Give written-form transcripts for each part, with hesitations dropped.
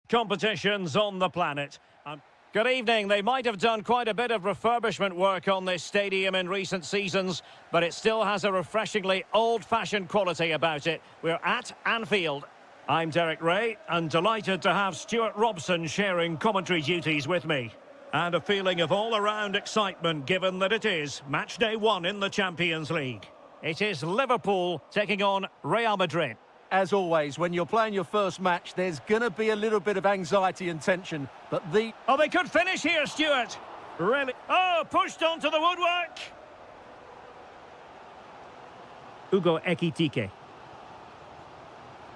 competitions on the planet. Good evening. They might have done quite a bit of refurbishment work on this stadium in recent seasons, but it still has a refreshingly old-fashioned quality about it. We're at Anfield. I'm Derek Ray, and delighted to have Stuart Robson sharing commentary duties with me. And a feeling of all-around excitement, given that it is match day 1 in the Champions League. It is Liverpool taking on Real Madrid. As always, when you're playing your first match, there's going to be a little bit of anxiety and tension, but Oh, they could finish here, Stuart! Really? Oh, pushed onto the woodwork! Ugo Ekitike.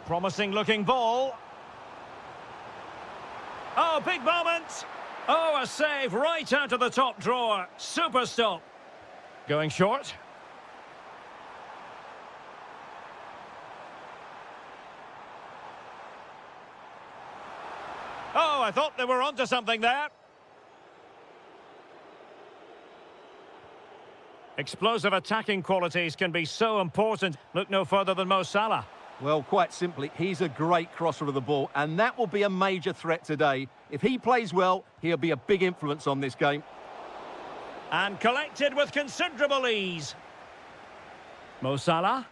Promising-looking ball. Oh, big moment! Oh, a save right out of the top drawer. Super stop. Going short. Oh, I thought they were onto something there. Explosive attacking qualities can be so important. Look no further than Mo Salah. well, quite simply, he's a great crosser of the ball, and that will be a major threat today. If he plays well, he'll be a big influence on this game. And collected with considerable ease. Mo Salah.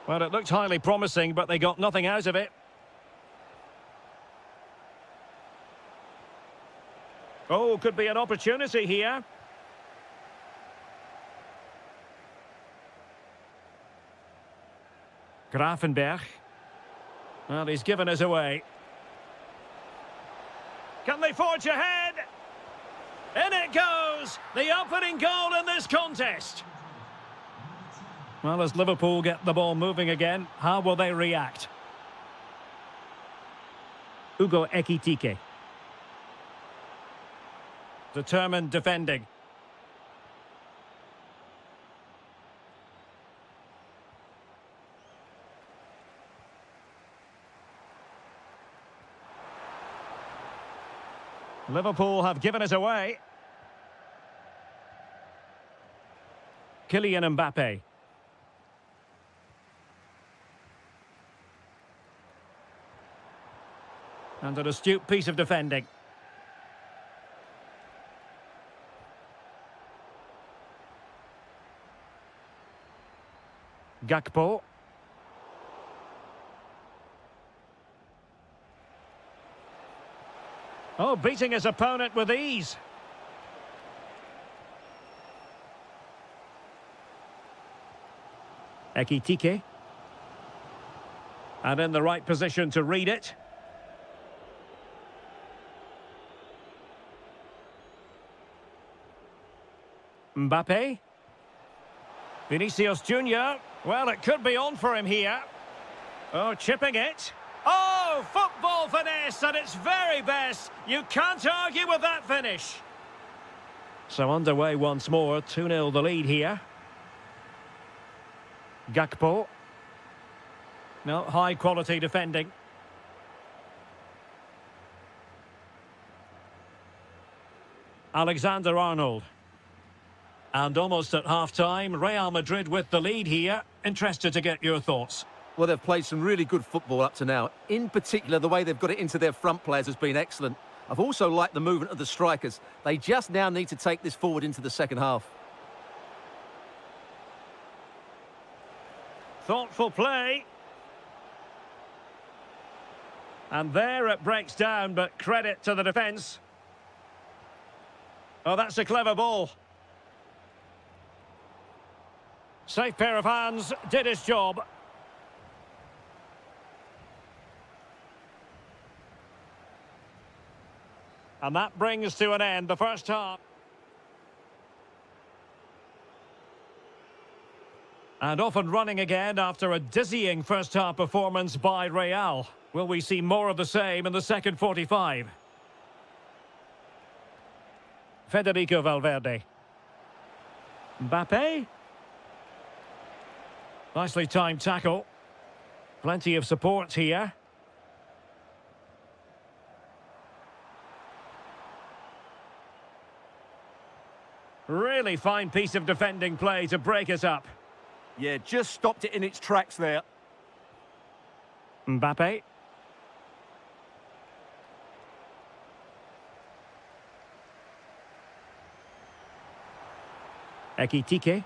Well, it looked highly promising, but they got nothing out of it. Oh, could be an opportunity here. Grafenberg. Well, he's given us away. Can they forge ahead? In it goes! The opening goal in this contest. Well, as Liverpool get the ball moving again, how will they react? Ugo Ekitike. Determined defending. Liverpool have given us away. Kylian Mbappe. And an astute piece of defending. Gakpo. Oh, beating his opponent with ease. Ekitike. And in the right position to read it. Mbappe. Vinicius Junior. Well, it could be on for him here. Oh, chipping it. Oh, football finesse at its very best. You can't argue with that finish. So underway once more. 2-0 the lead here. Gakpo. No, high quality defending. Alexander-Arnold. And almost at half-time, Real Madrid with the lead here. Interested to get your thoughts. Well, they've played some really good football up to now. In particular, the way they've got it into their front players has been excellent. I've also liked the movement of the strikers. They just now need to take this forward into the second half. Thoughtful play. And there it breaks down, but credit to the defence. Oh, that's a clever ball. Safe pair of hands, did his job. And that brings to an end the first half. And off and running again after a dizzying first half performance by Real. Will we see more of the same in the second 45? Federico Valverde. Mbappe. Nicely timed tackle. Plenty of support here. Really fine piece of defending play to break us up. Yeah, just stopped it in its tracks there. Mbappe. Ekitike.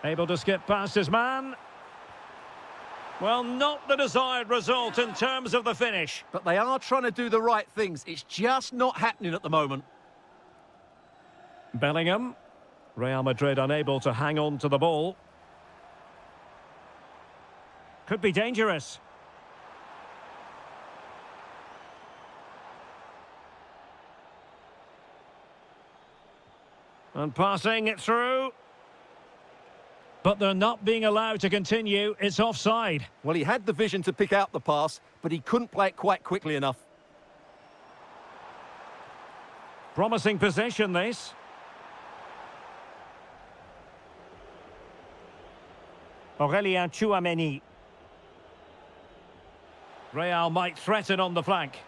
Able to skip past his man. Well, not the desired result in terms of the finish. But they are trying to do the right things. It's just not happening at the moment. Bellingham. Real Madrid unable to hang on to the ball. Could be dangerous. And passing it through. But they're not being allowed to continue. It's offside. Well, he had the vision to pick out the pass, but he couldn't play it quite quickly enough. Promising possession, this. Aurélien Tchouameni. Real might threaten on the flank.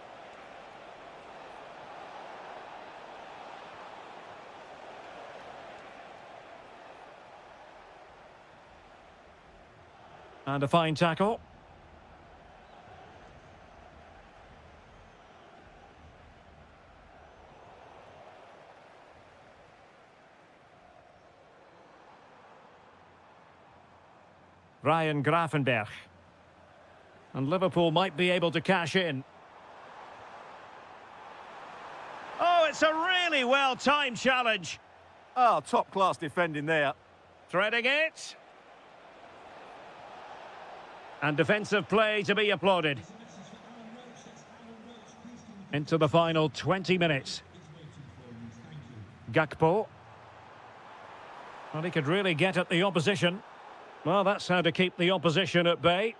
And a fine tackle. Ryan Gravenberch. And Liverpool might be able to cash in. Oh, it's a really well-timed challenge. Oh, top-class defending there. Threading it. And defensive play to be applauded. Into the final 20 minutes. Gakpo. Well, he could really get at the opposition. Well, that's how to keep the opposition at bay.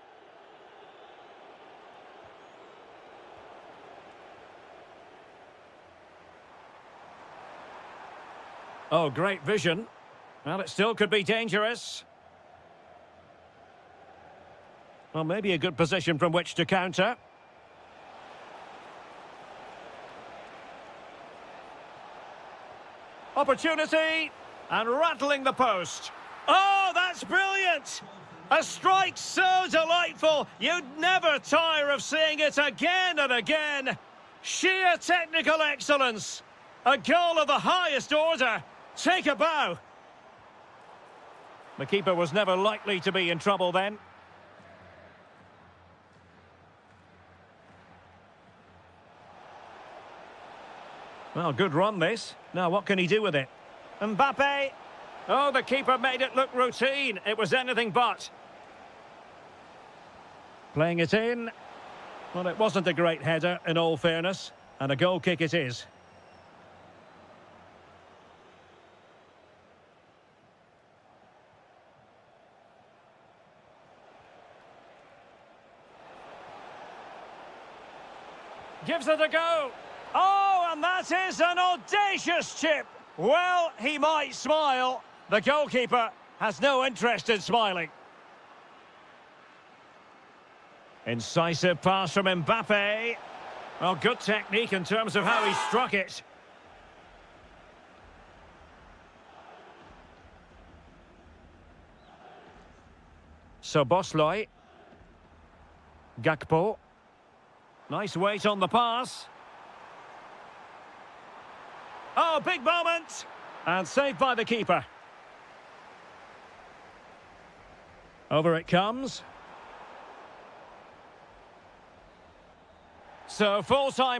Oh, great vision. Well, it still could be dangerous. Well, maybe a good position from which to counter. Opportunity, and rattling the post. Oh, that's brilliant! A strike so delightful, you'd never tire of seeing it again and again. Sheer technical excellence. A goal of the highest order. Take a bow. The keeper was never likely to be in trouble then. Well, good run this. Now what can he do with it? Mbappe! Oh, the keeper made it look routine. It was anything but. Playing it in. Well, it wasn't a great header, in all fairness. And a goal kick it is. Gives it a go. Oh, and that is an audacious chip. Well, he might smile. The goalkeeper has no interest in smiling. Incisive pass from Mbappe. Well, good technique in terms of how he struck it. Szoboszlai. Gakpo. Nice weight on the pass. Oh, big moment! And saved by the keeper. Over it comes. So, full time.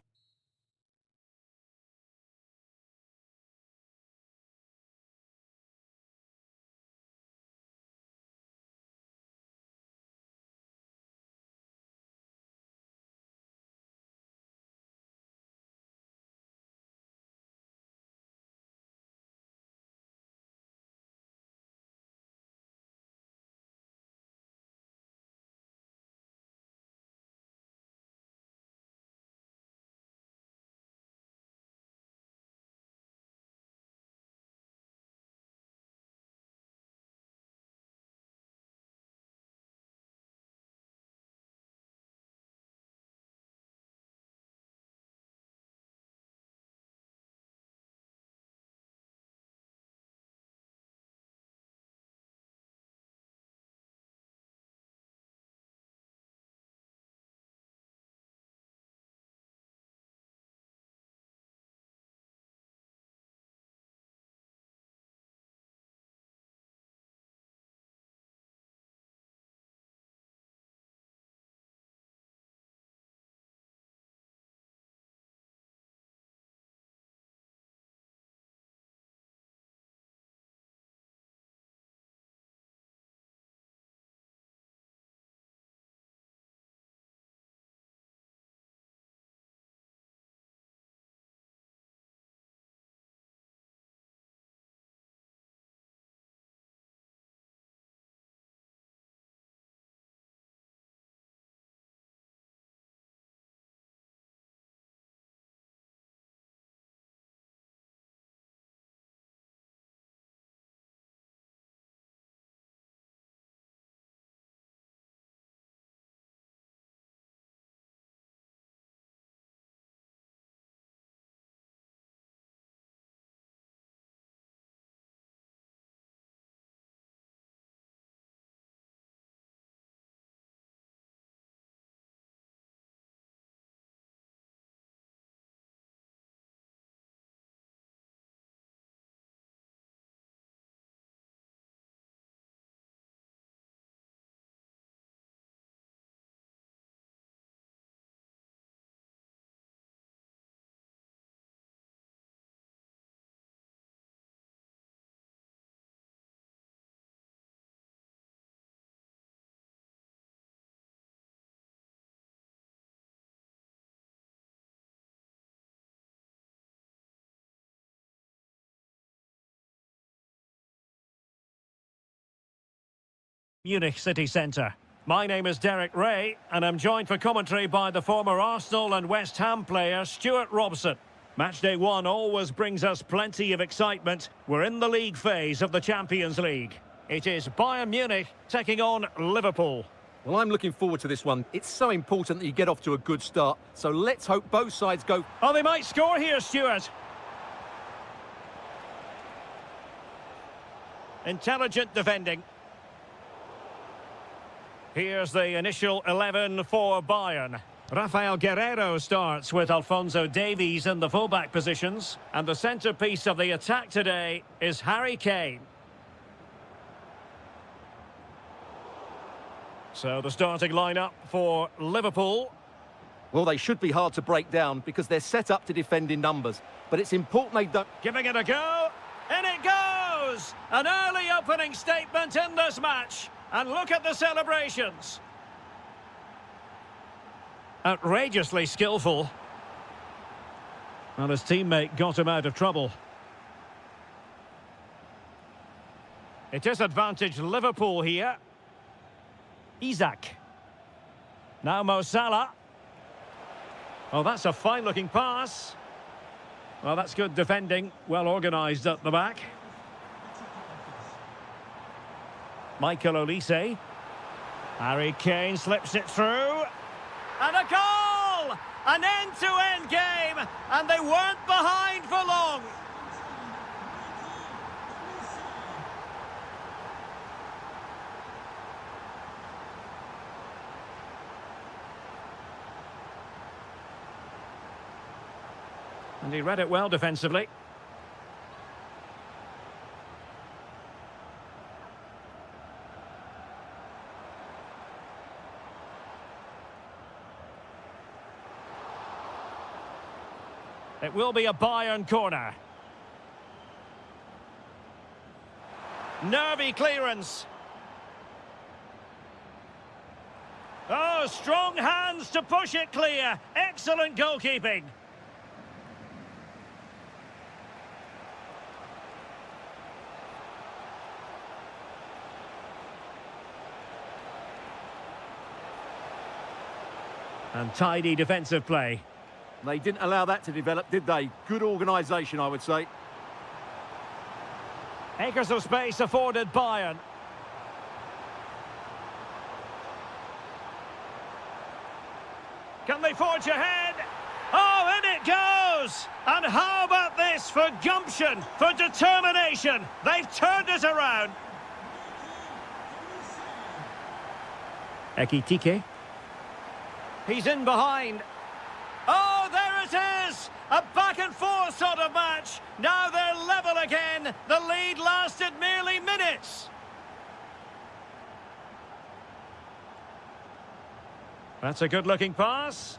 Munich city centre. My name is Derek Ray, and I'm joined for commentary by the former Arsenal and West Ham player Stuart Robson. Matchday 1 always brings us plenty of excitement. We're in the league phase of the Champions League. It is Bayern Munich taking on Liverpool. Well, I'm looking forward to this one. It's so important that you get off to a good start. So let's hope both sides go... Oh, they might score here, Stuart. Intelligent defending. Here's the initial 11 for Bayern. Rafael Guerreiro starts with Alphonso Davies in the fullback positions. And the centrepiece of the attack today is Harry Kane. So the starting lineup for Liverpool. Well, they should be hard to break down because they're set up to defend in numbers. But it's important they don't... Giving it a go. And it goes! An early opening statement in this match. And look at the celebrations. Outrageously skillful. And his teammate got him out of trouble. It is advantage Liverpool here. Isak. Now Mo Salah. Oh, that's a fine-looking pass. Well, that's good defending. Well organised at the back. Michael Olise. Harry Kane slips it through. And a goal! An end-to-end game, and they weren't behind for long. And he read it well defensively. It will be a Bayern corner. Nervy clearance. Oh, strong hands to push it clear. Excellent goalkeeping. And tidy defensive play. They didn't allow that to develop, did they? Good organisation, I would say. Acres of space afforded Bayern. Can they forge ahead? Oh, in it goes! And how about this for gumption, for determination? They've turned it around. Ekitike. He's in behind. Oh, there it is! A back-and-forth sort of match. Now they're level again. The lead lasted merely minutes. That's a good-looking pass.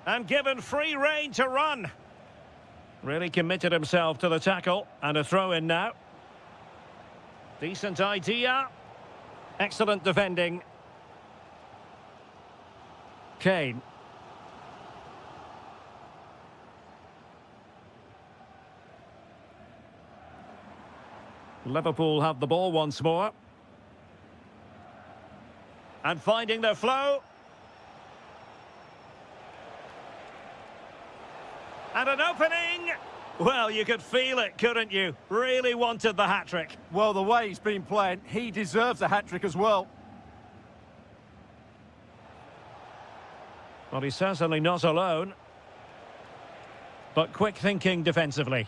And given free rein to run. Really committed himself to the tackle. And a throw-in now. Decent idea. Excellent defending. Kane. Liverpool have the ball once more. And finding their flow. And an opening. Well, you could feel it, couldn't you? Really wanted the hat-trick. Well, the way he's been playing, he deserves a hat-trick as well. Well, he's certainly not alone. But quick thinking defensively.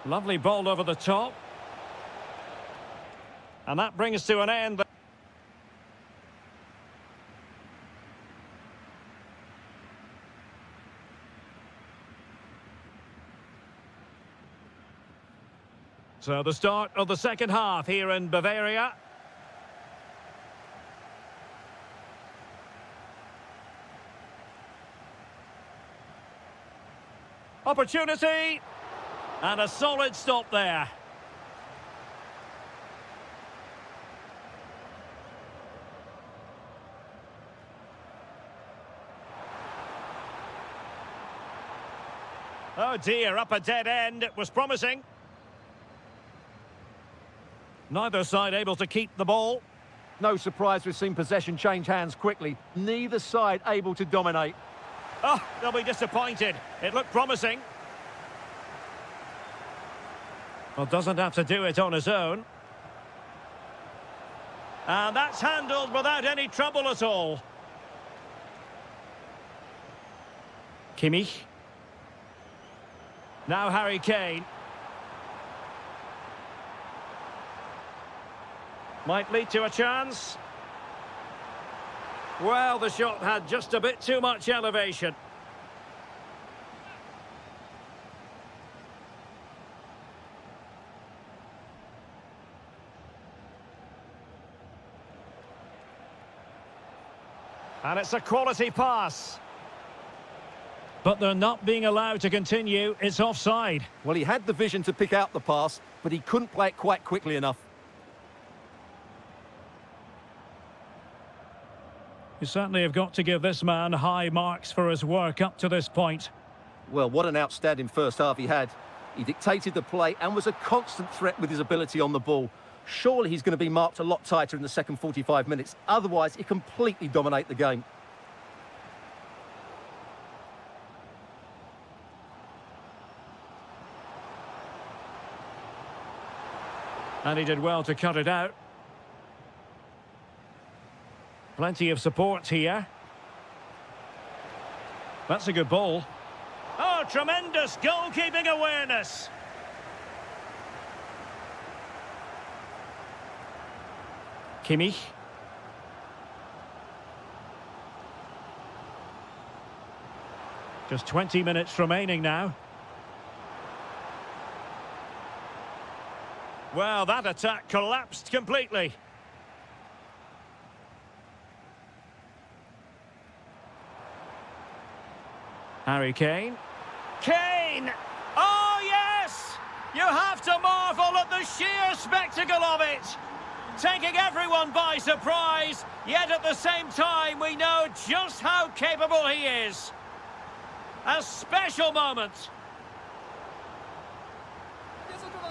Lovely ball over the top. And that brings to an end. So the start of the second half here in Bavaria. Opportunity. And a solid stop there. Oh dear, up a dead end. It was promising. Neither side able to keep the ball. No surprise we've seen possession change hands quickly. Neither side able to dominate. Oh, they'll be disappointed. It looked promising. Well, doesn't have to do it on his own. And that's handled without any trouble at all. Kimmich. Now Harry Kane. Might lead to a chance. Well, the shot had just a bit too much elevation. And it's a quality pass. But they're not being allowed to continue. It's offside. Well, he had the vision to pick out the pass, but he couldn't play it quite quickly enough. You certainly have got to give this man high marks for his work up to this point. Well, what an outstanding first half he had. He dictated the play and was a constant threat with his ability on the ball. Surely he's going to be marked a lot tighter in the second 45 minutes. Otherwise, he completely dominate the game. And he did well to cut it out. Plenty of support here. That's a good ball. Oh, tremendous goalkeeping awareness. Kimmich. Just 20 minutes remaining now. Well, that attack collapsed completely. Harry Kane. Kane! Oh, yes! You have to marvel at the sheer spectacle of it. Taking everyone by surprise, yet at the same time we know just how capable he is. A special moment.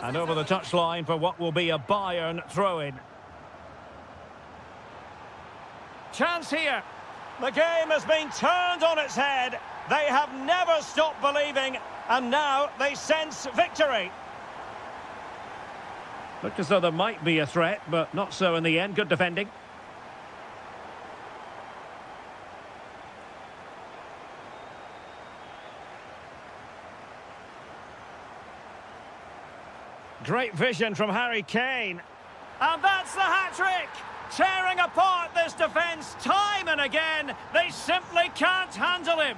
And over the touchline for what will be a Bayern throw-in. Chance here. The game has been turned on its head. They have never stopped believing, and now they sense victory. Looked as though there might be a threat, but not so in the end. Good defending. Great vision from Harry Kane. And that's the hat-trick! Tearing apart this defence time and again. They simply can't handle him.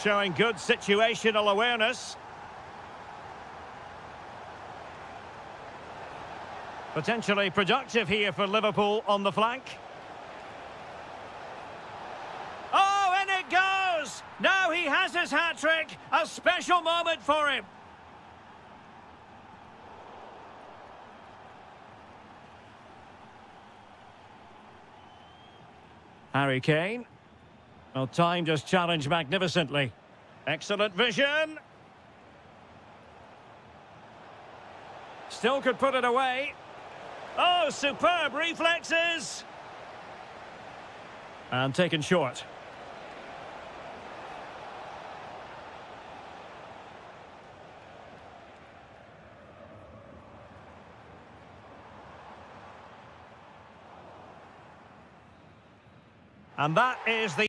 Showing good situational awareness. Potentially productive here for Liverpool on the flank. Oh, and it goes! Now he has his hat-trick. A special moment for him. Harry Kane. Well, timed his challenge magnificently. Excellent vision. Still could put it away. Oh, superb reflexes. And taken short. And that is the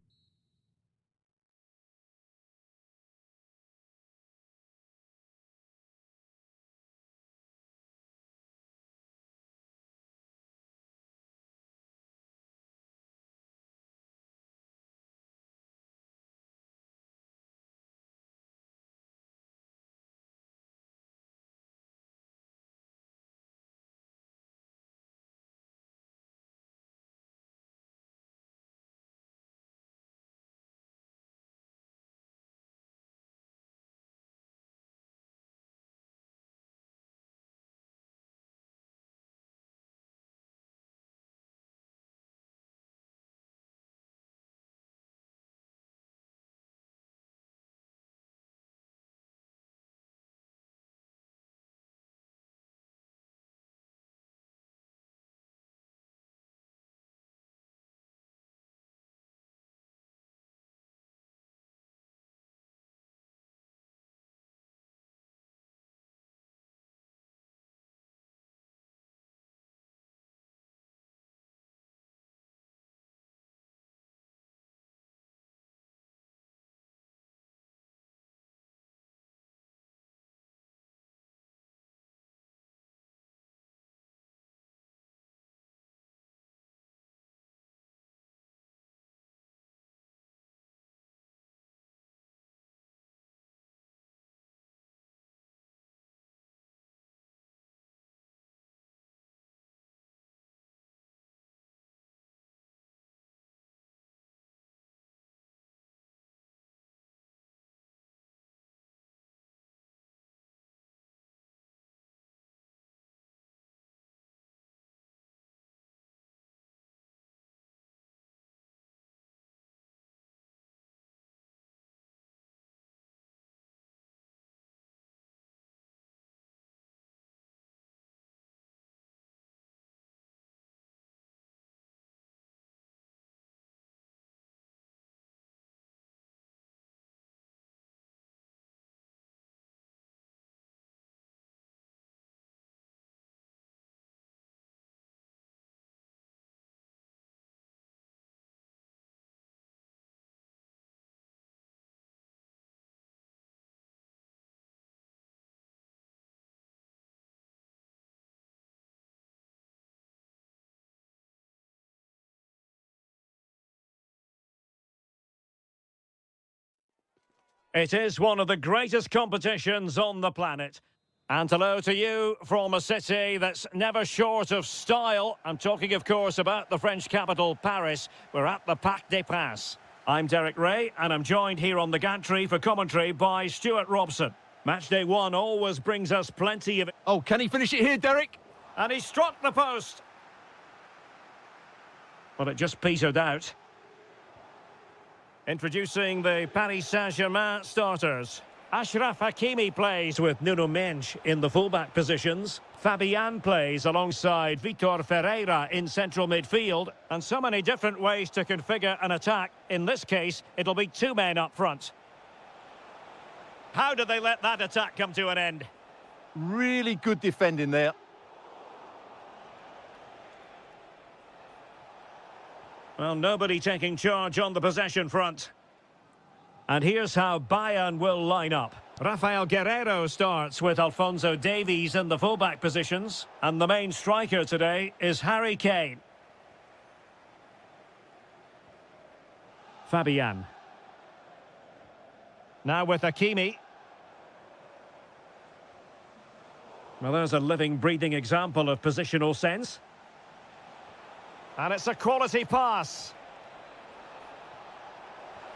It is one of the greatest competitions on the planet. And hello to you from a city that's never short of style. I'm talking, of course, about the French capital, Paris. We're at the Parc des Princes. I'm Derek Ray, and I'm joined here on the gantry for commentary by Stuart Robson. Match day one always brings us plenty of... Oh, can he finish it here, Derek? And he struck the post. But it just petered out. Introducing the Paris Saint-Germain starters. Achraf Hakimi plays with Nuno Mendes in the fullback positions. Fabian plays alongside Vitor Ferreira in central midfield. And so many different ways to configure an attack. In this case, it'll be two men up front. How did they let that attack come to an end? Really good defending there. Well, nobody taking charge on the possession front. And here's how Bayern will line up. Rafael Guerreiro starts with Alphonso Davies in the fullback positions. And the main striker today is Harry Kane. Fabian. Now with Hakimi. Well, there's a living, breathing example of positional sense. And it's a quality pass.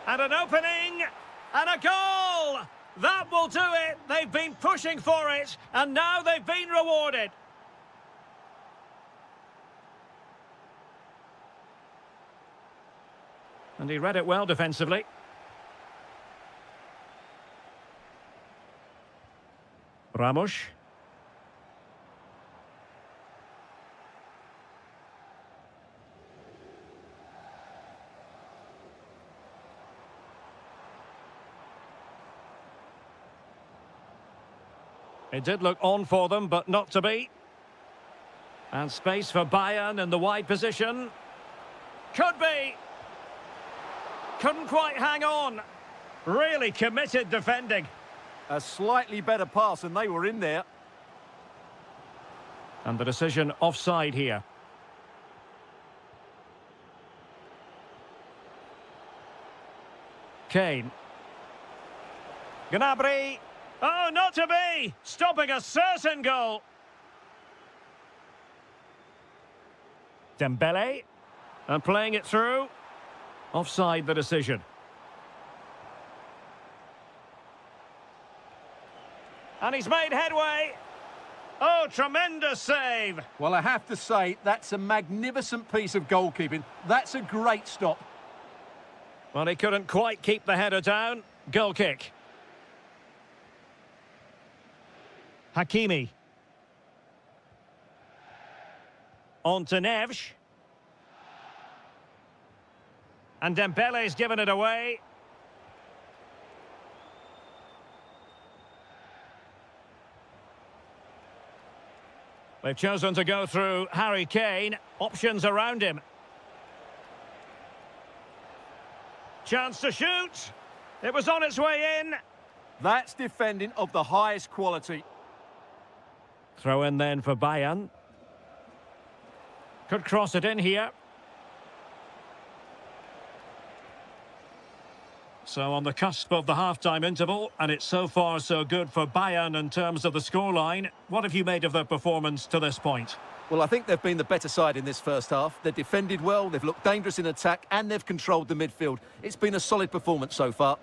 And an opening. And a goal! That will do it. They've been pushing for it. And now they've been rewarded. And he read it well defensively. Ramos. It did look on for them, but not to be. And space for Bayern in the wide position. Could be. Couldn't quite hang on. Really committed defending. A slightly better pass, and they were in there. And the decision offside here. Kane. Gnabry. Oh, not to be! Stopping a certain goal. Dembele. And playing it through. Offside the decision. And he's made headway. Oh, tremendous save. Well, I have to say, that's a magnificent piece of goalkeeping. That's a great stop. Well, he couldn't quite keep the header down. Goal kick. Hakimi. On to Neves. And Dembele's given it away. They've chosen to go through Harry Kane. Options around him. Chance to shoot. It was on its way in. That's defending of the highest quality. Throw in then for Bayern. Could cross it in here. So on the cusp of the half-time interval, and it's so far so good for Bayern in terms of the scoreline. What have you made of their performance to this point? Well, I think they've been the better side in this first half. They've defended well, they've looked dangerous in attack, and they've controlled the midfield. It's been a solid performance so far.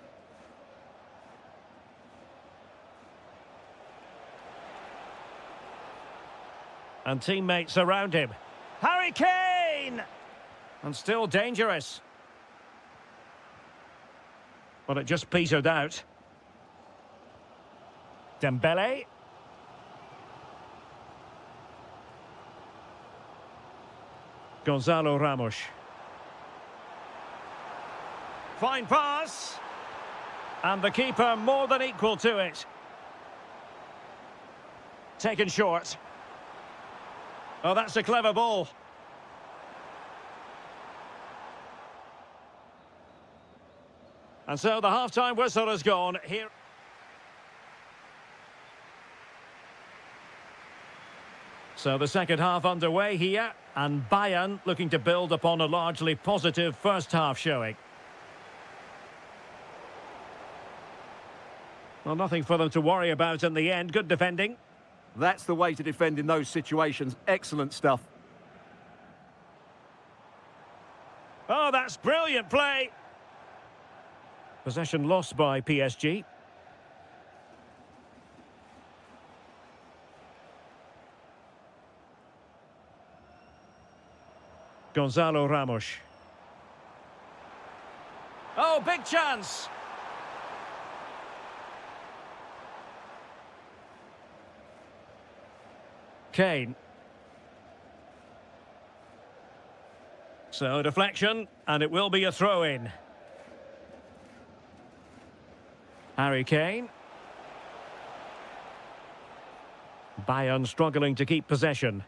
And teammates around him. Harry Kane! And still dangerous. But it just petered out. Dembele. Gonzalo Ramos. Fine pass. And the keeper more than equal to it. Taken short. Oh, that's a clever ball. And so the half-time whistle has gone here. So the second half underway here, and Bayern looking to build upon a largely positive first half showing. Well, nothing for them to worry about in the end. Good defending. That's the way to defend in those situations. Excellent stuff. Oh, that's brilliant play. Possession lost by PSG. Gonzalo Ramos. Oh, big chance. Kane. So, deflection, and it will be a throw-in. Harry Kane. Bayern struggling to keep possession.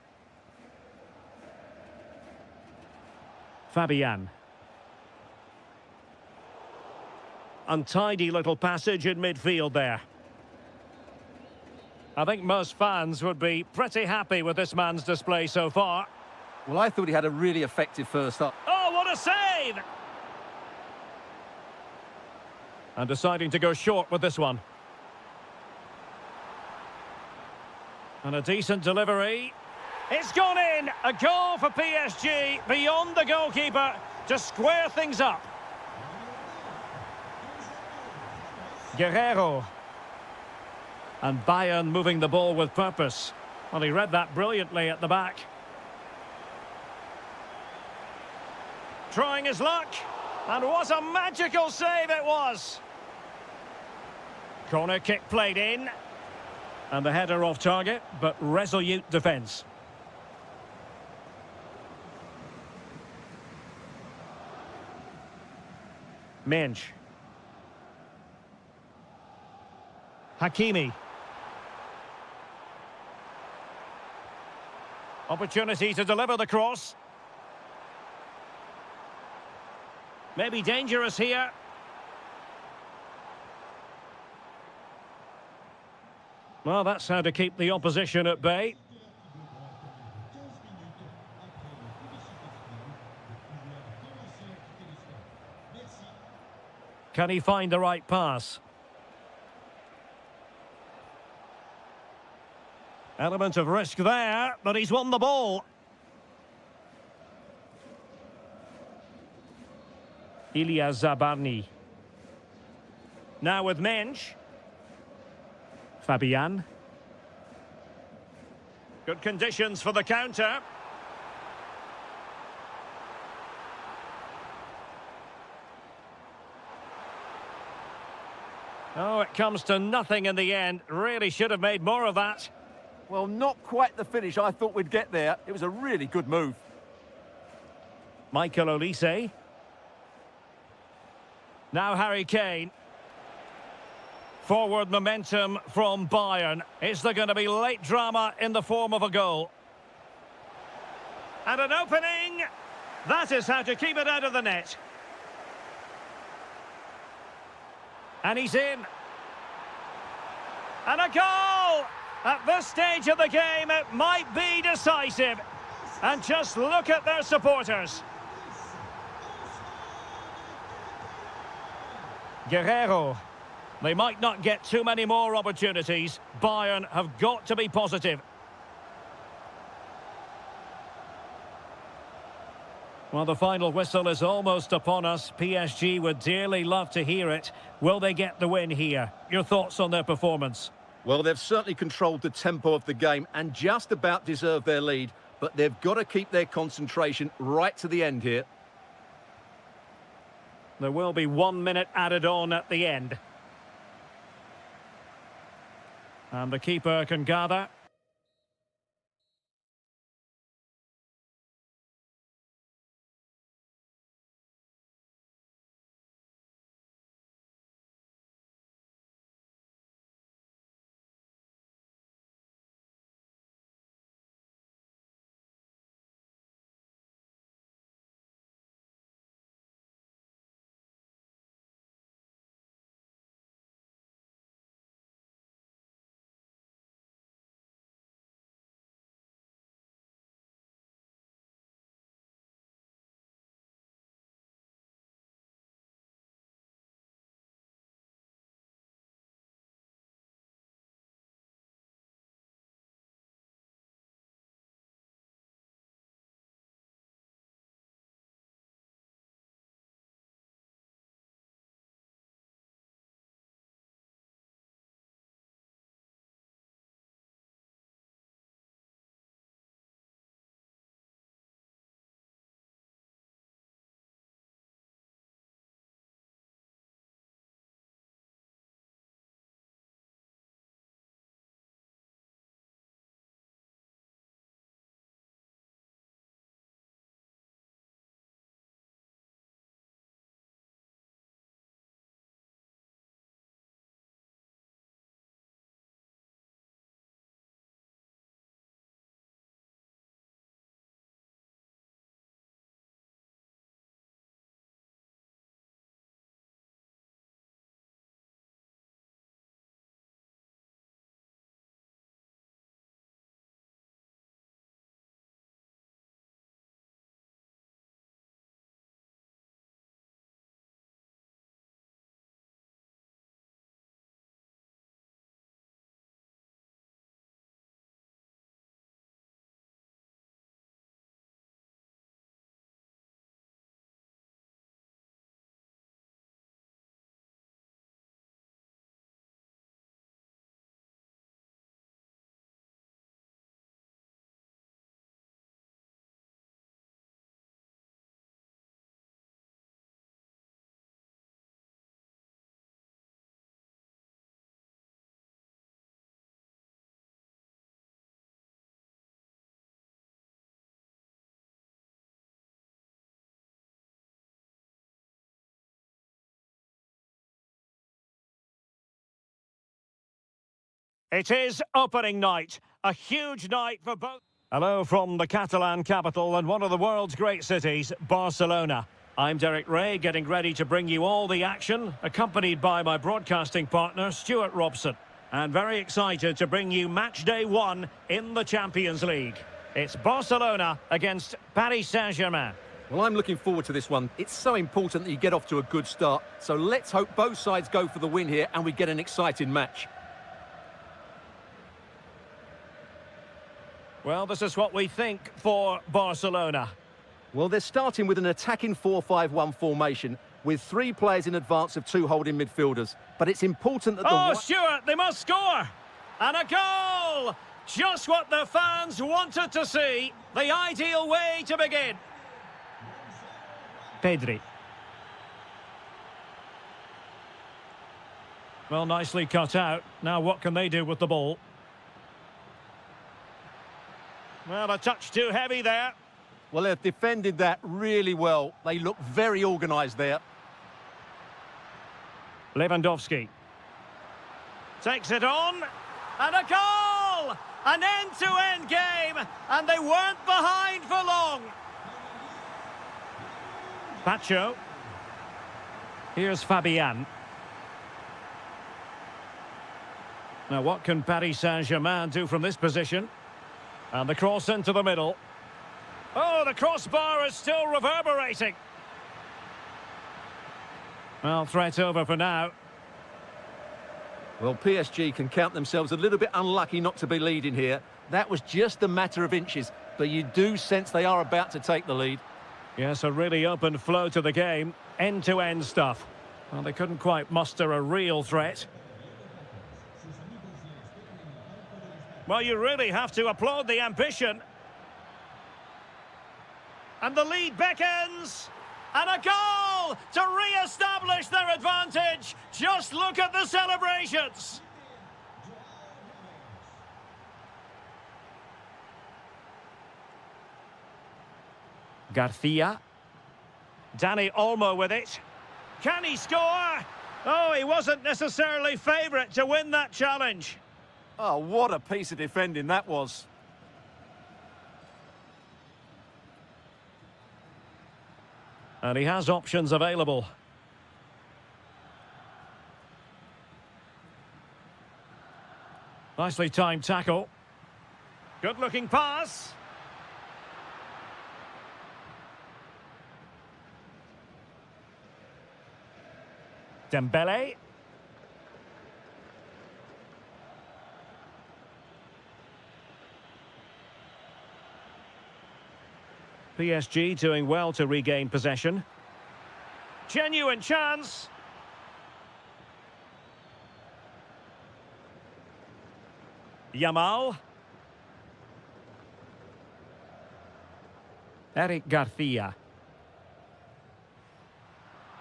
Fabian. Untidy little passage in midfield there. I think most fans would be pretty happy with this man's display so far. Well, I thought he had a really effective first half. Oh, what a save! And deciding to go short with this one. And a decent delivery. It's gone in! A goal for PSG beyond the goalkeeper to square things up. Guerrero. And Bayern moving the ball with purpose. Well, he read that brilliantly at the back. Trying his luck. And what a magical save it was. Corner kick played in. And the header off target, but resolute defence. Mensch. Hakimi. Opportunity to deliver the cross. Maybe dangerous here. Well, that's how to keep the opposition at bay. Can he find the right pass? Element of risk there, but he's won the ball. Ilya Zabarny. Now with Mensch. Fabian. Good conditions for the counter. Oh, it comes to nothing in the end. Really should have made more of that. Well, not quite the finish I thought we'd get there. It was a really good move. Michael Olise. Now Harry Kane. Forward momentum from Bayern. Is there going to be late drama in the form of a goal? And an opening! That is how to keep it out of the net. And he's in. And a goal! At this stage of the game, it might be decisive. And just look at their supporters. Guerrero. They might not get too many more opportunities. Bayern have got to be positive. Well, the final whistle is almost upon us. PSG would dearly love to hear it. Will they get the win here? Your thoughts on their performance? Well, they've certainly controlled the tempo of the game and just about deserved their lead, but they've got to keep their concentration right to the end here. There will be 1 minute added on at the end. And the keeper can gather. It is opening night, a huge night for both. Hello from the Catalan capital and one of the world's great cities, Barcelona. I'm Derek Ray, getting ready to bring you all the action, accompanied by my broadcasting partner, Stuart Robson. And very excited to bring you match day 1 in the Champions League. It's Barcelona against Paris Saint-Germain. Well, I'm looking forward to this one. It's so important that you get off to a good start. So let's hope both sides go for the win here and we get an exciting match. Well, this is what we think for Barcelona. Well, they're starting with an attacking 4-5-1 formation with 3 players in advance of 2 holding midfielders. But it's important that Oh, Stuart, they must score! And a goal! Just what the fans wanted to see. The ideal way to begin. Pedri. Well, nicely cut out. Now what can they do with the ball? Well, a touch too heavy there. Well, they've defended that really well. They look very organised there. Lewandowski. Takes it on. And a goal! An end-to-end game. And they weren't behind for long. Pacho. Here's Fabian. Now, what can Paris Saint-Germain do from this position? And the cross into the middle. Oh, the crossbar is still reverberating. Well, threat over for now. Well, PSG can count themselves a little bit unlucky not to be leading here. That was just a matter of inches, but you do sense they are about to take the lead. Yes, a really open flow to the game. End-to-end stuff. Well, they couldn't quite muster a real threat. Well, you really have to applaud the ambition. And the lead beckons. And a goal to re-establish their advantage. Just look at the celebrations. Garcia. Dani Olmo with it. Can he score? Oh, he wasn't necessarily favourite to win that challenge. Oh, what a piece of defending that was. And he has options available. Nicely timed tackle. Good-looking pass. Dembele. PSG doing well to regain possession. Genuine chance. Yamal. Eric Garcia.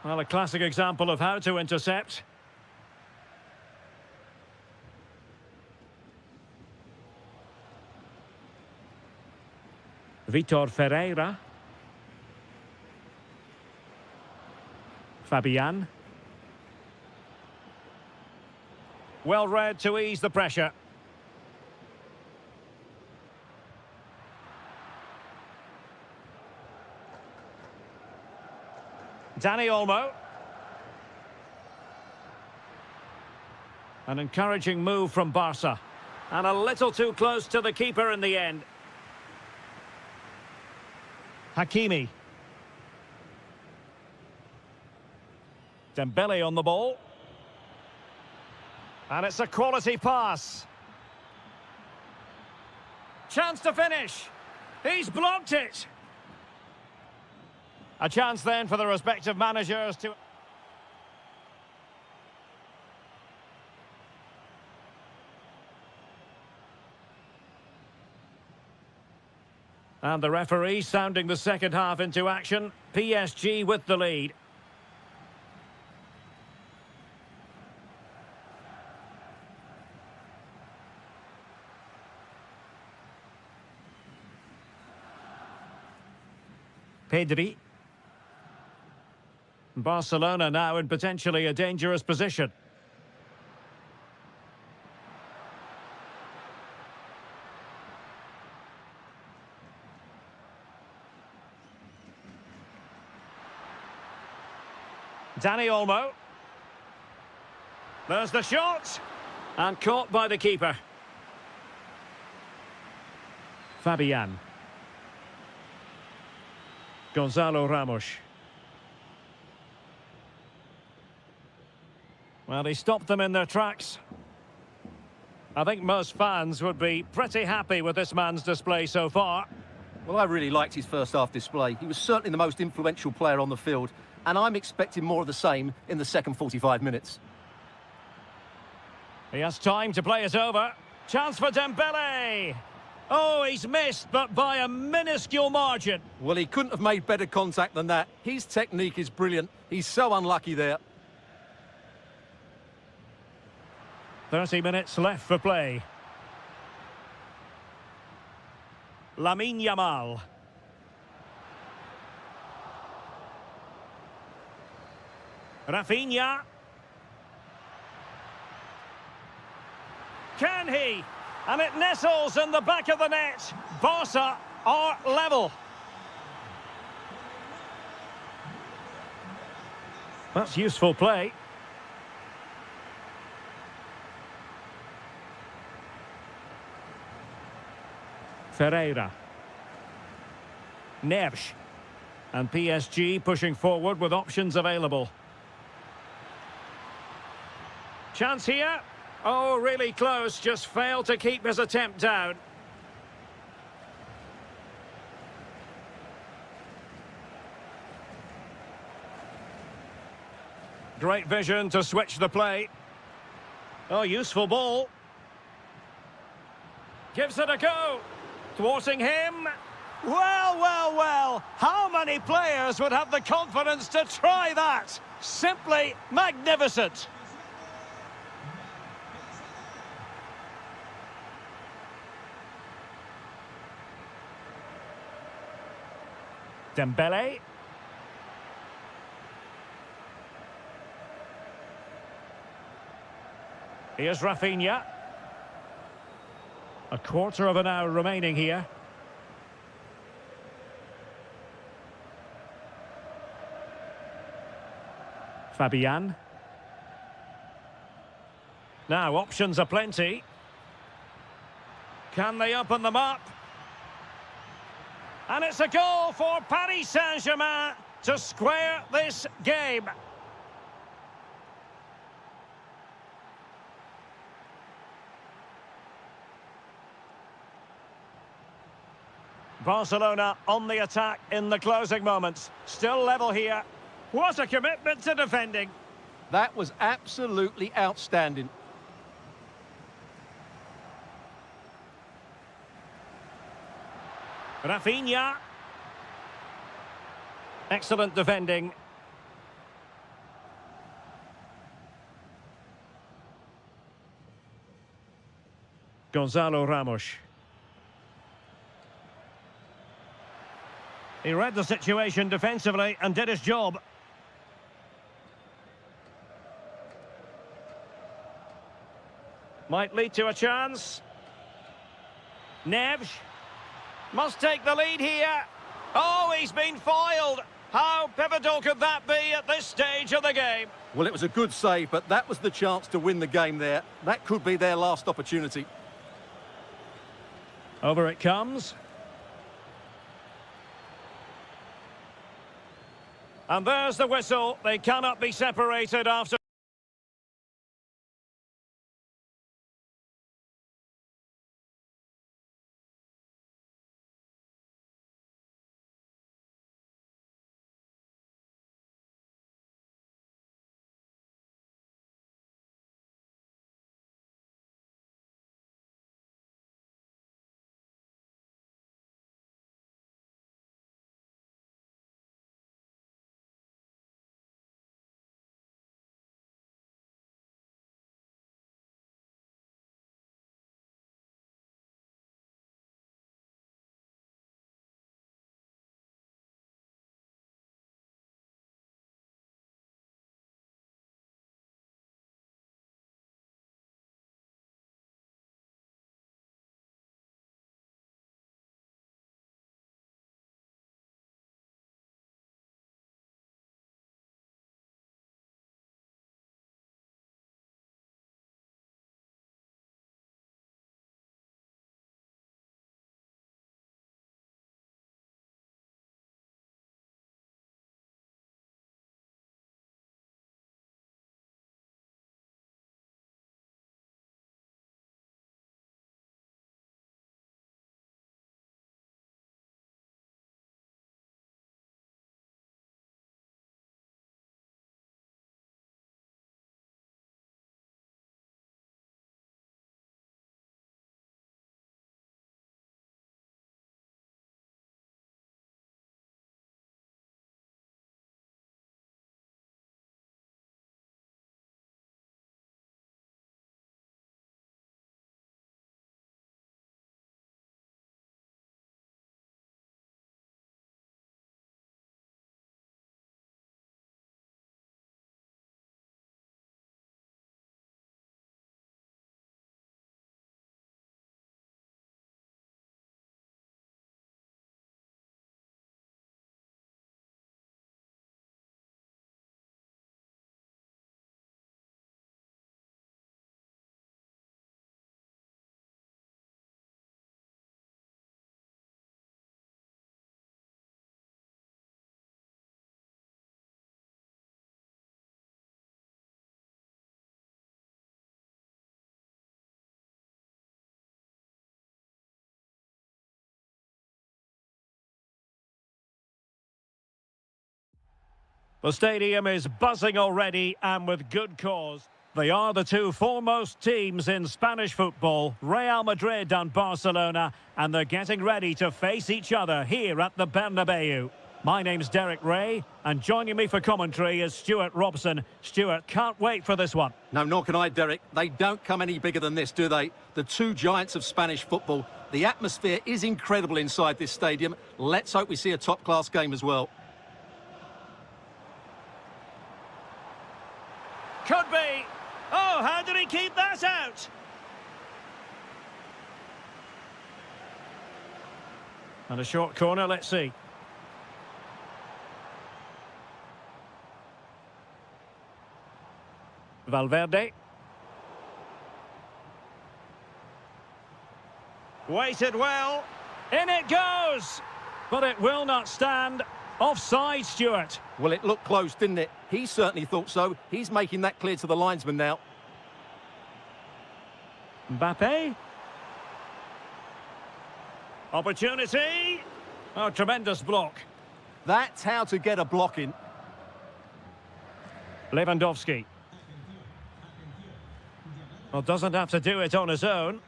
Well, a classic example of how to intercept. Vitor Ferreira. Fabian. Well read to ease the pressure. Dani Olmo. An encouraging move from Barca. And a little too close to the keeper in the end. Hakimi. Dembele on the ball. And it's a quality pass. Chance to finish. He's blocked it. A chance then for the respective managers to... And the referee sounding the second half into action. PSG with the lead. Pedri. Barcelona now in potentially a dangerous position. Danny Olmo. There's the shot. And caught by the keeper. Fabian. Gonzalo Ramos. Well, he stopped them in their tracks. I think most fans would be pretty happy with this man's display so far. Well, I really liked his first half display. He was certainly the most influential player on the field, and I'm expecting more of the same in the second 45 minutes. He has time to play it over. Chance for Dembele. Oh, he's missed, but by a minuscule margin. Well, he couldn't have made better contact than that. His technique is brilliant. He's so unlucky there. 30 minutes left for play. Lamine Yamal. Rafinha. Can he? And it nestles in the back of the net. Barca are level. That's useful play. Ferreira. Neves. And PSG pushing forward with options available. Chance here. Oh, really close. Just failed to keep his attempt down. Great vision to switch the play. Oh, useful ball. Gives it a go. Thwarting him. Well, well, well. How many players would have the confidence to try that? Simply magnificent. Dembele. Here's Rafinha. A quarter of an hour remaining here. Fabian. Now, options are plenty. Can they open them up? And it's a goal for Paris Saint-Germain to square this game. Barcelona on the attack in the closing moments. Still level here. What a commitment to defending. That was absolutely outstanding. Rafinha. Excellent defending. Gonzalo Ramos. He read the situation defensively and did his job. Might lead to a chance. Neves. Must take the lead here. Oh, he's been foiled. How pivotal could that be at this stage of the game? Well, it was a good save, but that was the chance to win the game there. That could be their last opportunity. Over it comes. And there's the whistle. They cannot be separated after The stadium is buzzing already, and with good cause. They are the two foremost teams in Spanish football, Real Madrid and Barcelona, and they're getting ready to face each other here at the Bernabeu. My name's Derek Ray, and joining me for commentary is Stuart Robson. Stuart, can't wait for this one. No, nor can I, Derek. They don't come any bigger than this, do they? The two giants of Spanish football. The atmosphere is incredible inside this stadium. Let's hope we see a top-class game as well. Could be. Oh, how did he keep that out? And a short corner, let's see. Valverde. Waited well. In it goes! But it will not stand. Offside, Stuart. Well, it looked close, didn't it? He certainly thought so. He's making that clear to the linesman now. Mbappe. Opportunity. Oh, tremendous block. That's how to get a block in. Lewandowski. Well, doesn't have to do it on his own.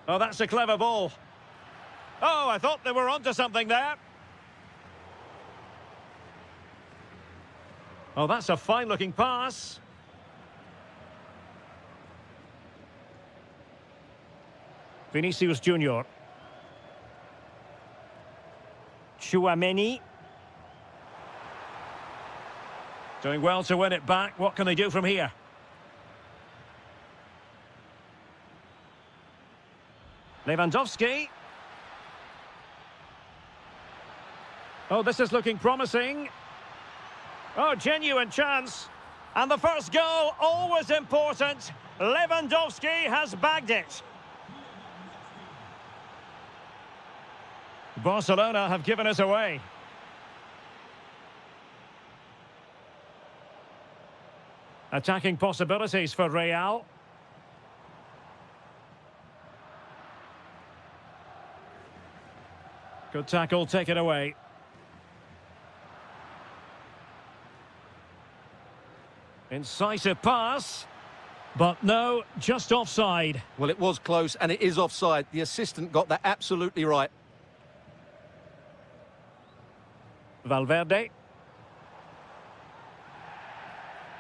Oh, that's a clever ball. Oh, I thought they were onto something there. Oh, that's a fine-looking pass. Vinicius Junior. Tchouaméni. Doing well to win it back. What can they do from here? Lewandowski. Oh, this is looking promising. Oh, genuine chance. And the first goal, always important. Lewandowski has bagged it. Barcelona have given us away. Attacking possibilities for Real. Good tackle, take it away. Incisive pass. But no, just offside. Well, it was close, and it is offside. The assistant got that absolutely right. Valverde.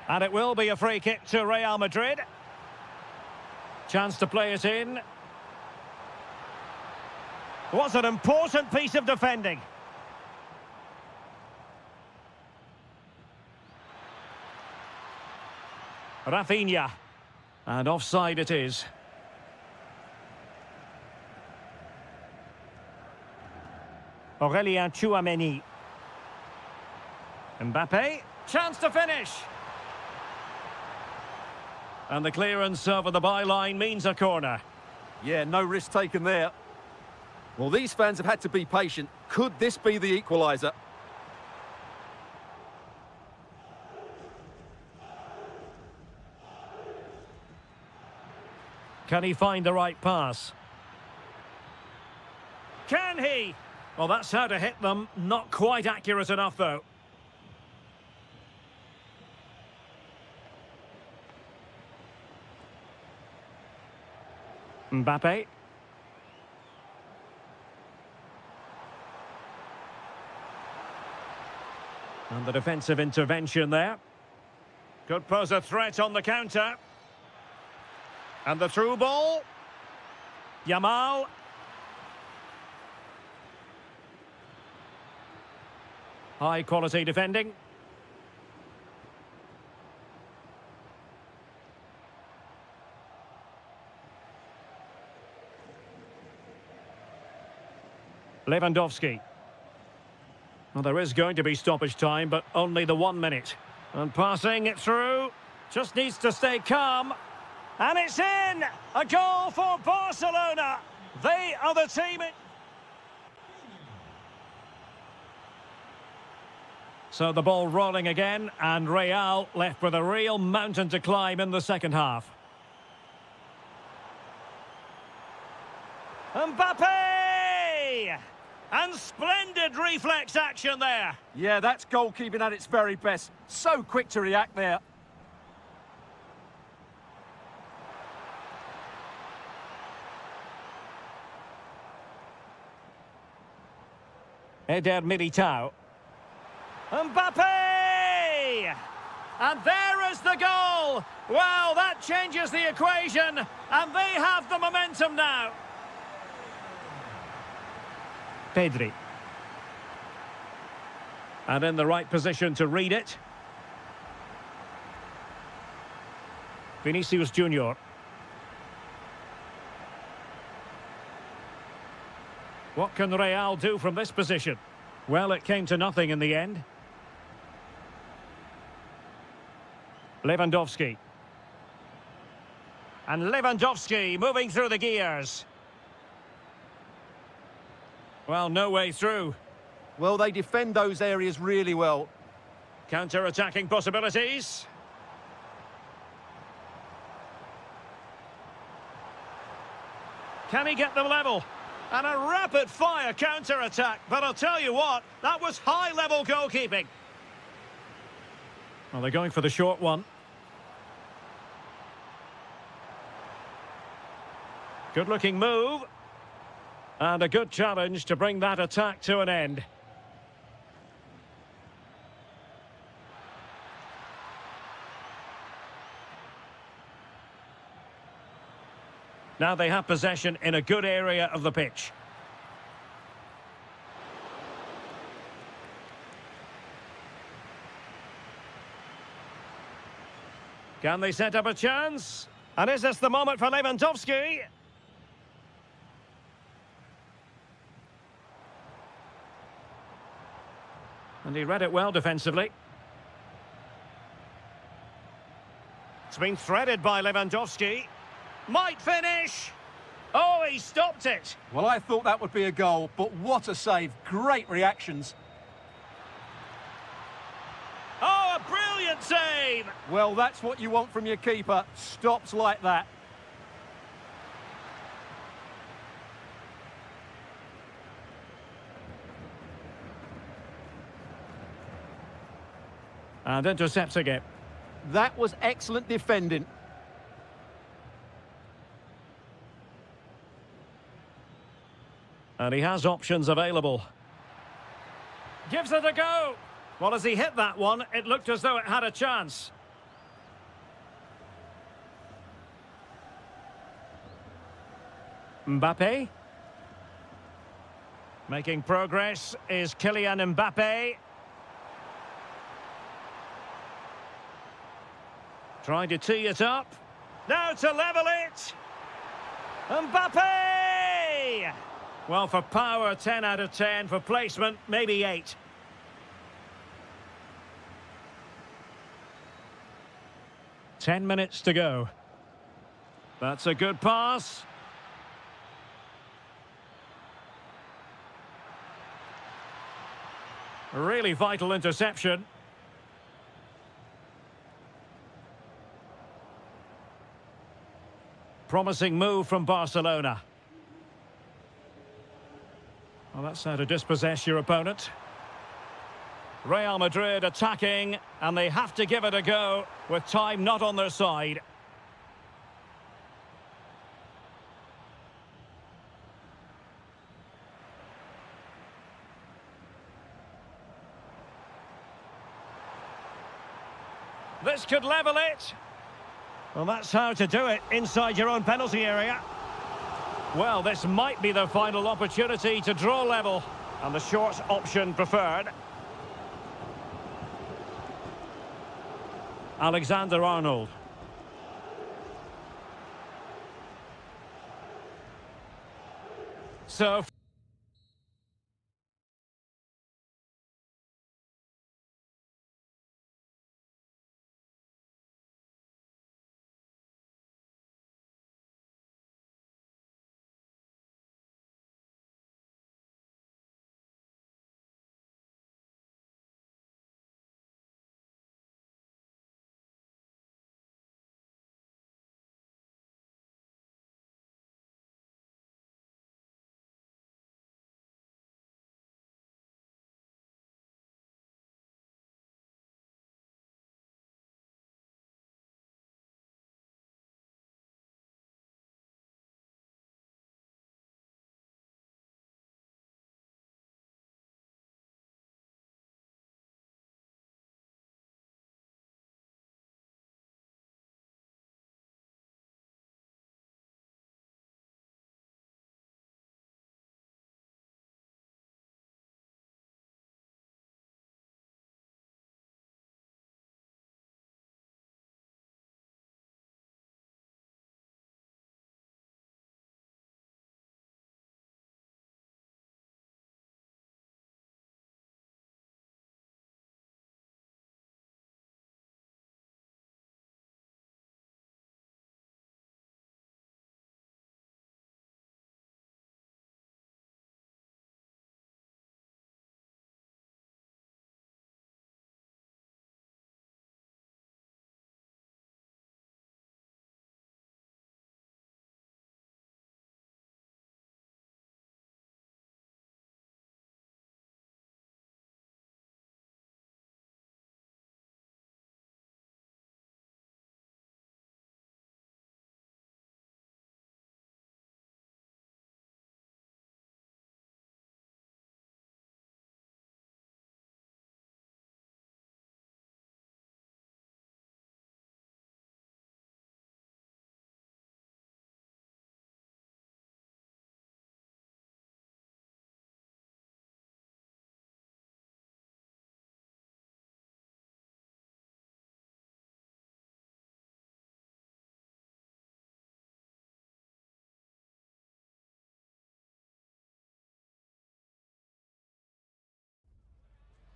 And it will be a free kick to Real Madrid. Chance to play it in. What an important piece of defending. Rafinha. And offside it is. Aurélien Tchouaméni. Mbappe. Chance to finish. And the clearance over the byline means a corner. Yeah, no risk taken there. Well, these fans have had to be patient. Could this be the equaliser? Can he find the right pass? Can he? Well, that's how to hit them. Not quite accurate enough, though. Mbappe. And the defensive intervention there. Could pose a threat on the counter. And the through ball. Yamal. High quality defending. Lewandowski. Well, there is going to be stoppage time, but only the 1 minute. And passing it through. Just needs to stay calm. And it's in! A goal for Barcelona! They are the team in... So the ball rolling again, and Real left with a real mountain to climb in the second half. Mbappe! And splendid reflex action there. Yeah, that's goalkeeping at its very best. So quick to react there. Eder Militao. Mbappe! And there is the goal! Well, that changes the equation, and they have the momentum now. Pedri. And in the right position to read it. Vinicius Junior. What can Real do from this position? Well, it came to nothing in the end. Lewandowski. And Lewandowski moving through the gears. Well, no way through. Well, they defend those areas really well. Counter-attacking possibilities. Can he get them level? And a rapid-fire counter-attack. But I'll tell you what, that was high-level goalkeeping. Well, they're going for the short one. Good-looking move. And a good challenge to bring that attack to an end. Now they have possession in a good area of the pitch. Can they set up a chance? And is this the moment for Lewandowski? And he read it well defensively. It's been threaded by Lewandowski. Might finish. Oh, he stopped it. Well, I thought that would be a goal, but what a save. Great reactions. Oh, a brilliant save. Well, that's what you want from your keeper. Stops like that. And intercepting it. That was excellent defending. And he has options available. Gives it a go. Well, as he hit that one, it looked as though it had a chance. Mbappe. Making progress is Kylian Mbappe. Trying to tee it up. Now to level it. Mbappe! Well, for power, 10 out of 10. For placement, maybe 8. Ten minutes to go. That's a good pass. Really vital interception. Promising move from Barcelona. Well, that's how to dispossess your opponent. Real Madrid attacking, and they have to give it a go with time not on their side. This could level it. Well, that's how to do it inside your own penalty area. Well, this might be the final opportunity to draw level, and the short option preferred. Alexander-Arnold. So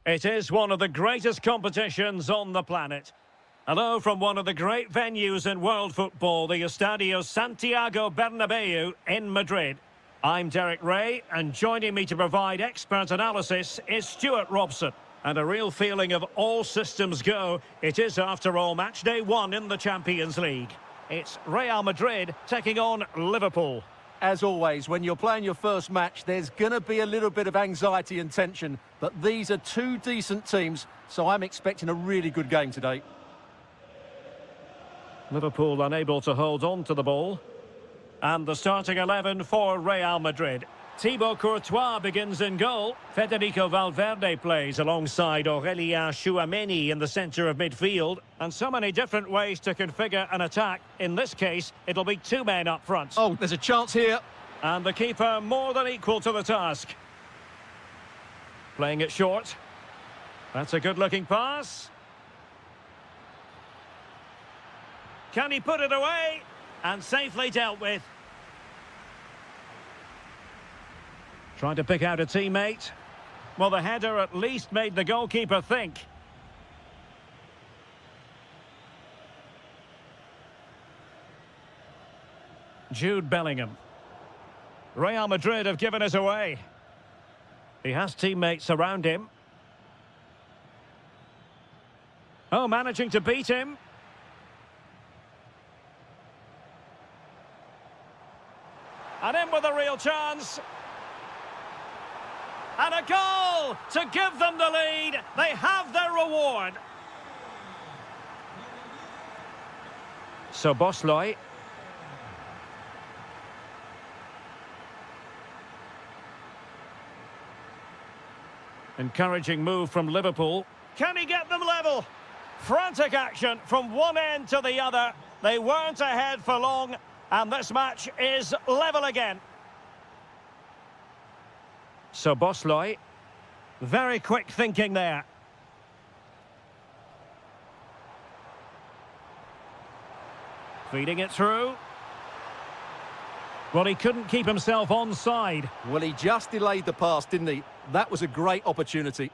It is one of the greatest competitions on the planet. Hello from one of the great venues in world football, the Estadio Santiago Bernabeu in Madrid. I'm Derek Ray, and joining me to provide expert analysis is Stuart Robson. And a real feeling of all systems go. It is, after all, match day 1 in the Champions League. It's Real Madrid taking on Liverpool. As always, when you're playing your first match, there's going to be a little bit of anxiety and tension. But these are two decent teams, so I'm expecting a really good game today. Liverpool unable to hold on to the ball. And the starting 11 for Real Madrid. Thibaut Courtois begins in goal. Federico Valverde plays alongside Aurélien Tchouaméni in the centre of midfield. And so many different ways to configure an attack. In this case, it'll be 2 men up front. Oh, there's a chance here. And the keeper more than equal to the task. Playing it short. That's a good-looking pass. Can he put it away? And safely dealt with. Trying to pick out a teammate. Well, the header at least made the goalkeeper think. Jude Bellingham. Real Madrid have given us away. He has teammates around him. Oh, managing to beat him. And in with a real chance. And a goal to give them the lead. They have their reward. So Bosley. Encouraging move from Liverpool. Can he get them level? Frantic action from one end to the other. They weren't ahead for long, and this match is level again. So Bosley, very quick thinking there. Feeding it through. Well, he couldn't keep himself onside. Well, he just delayed the pass, didn't he? That was a great opportunity.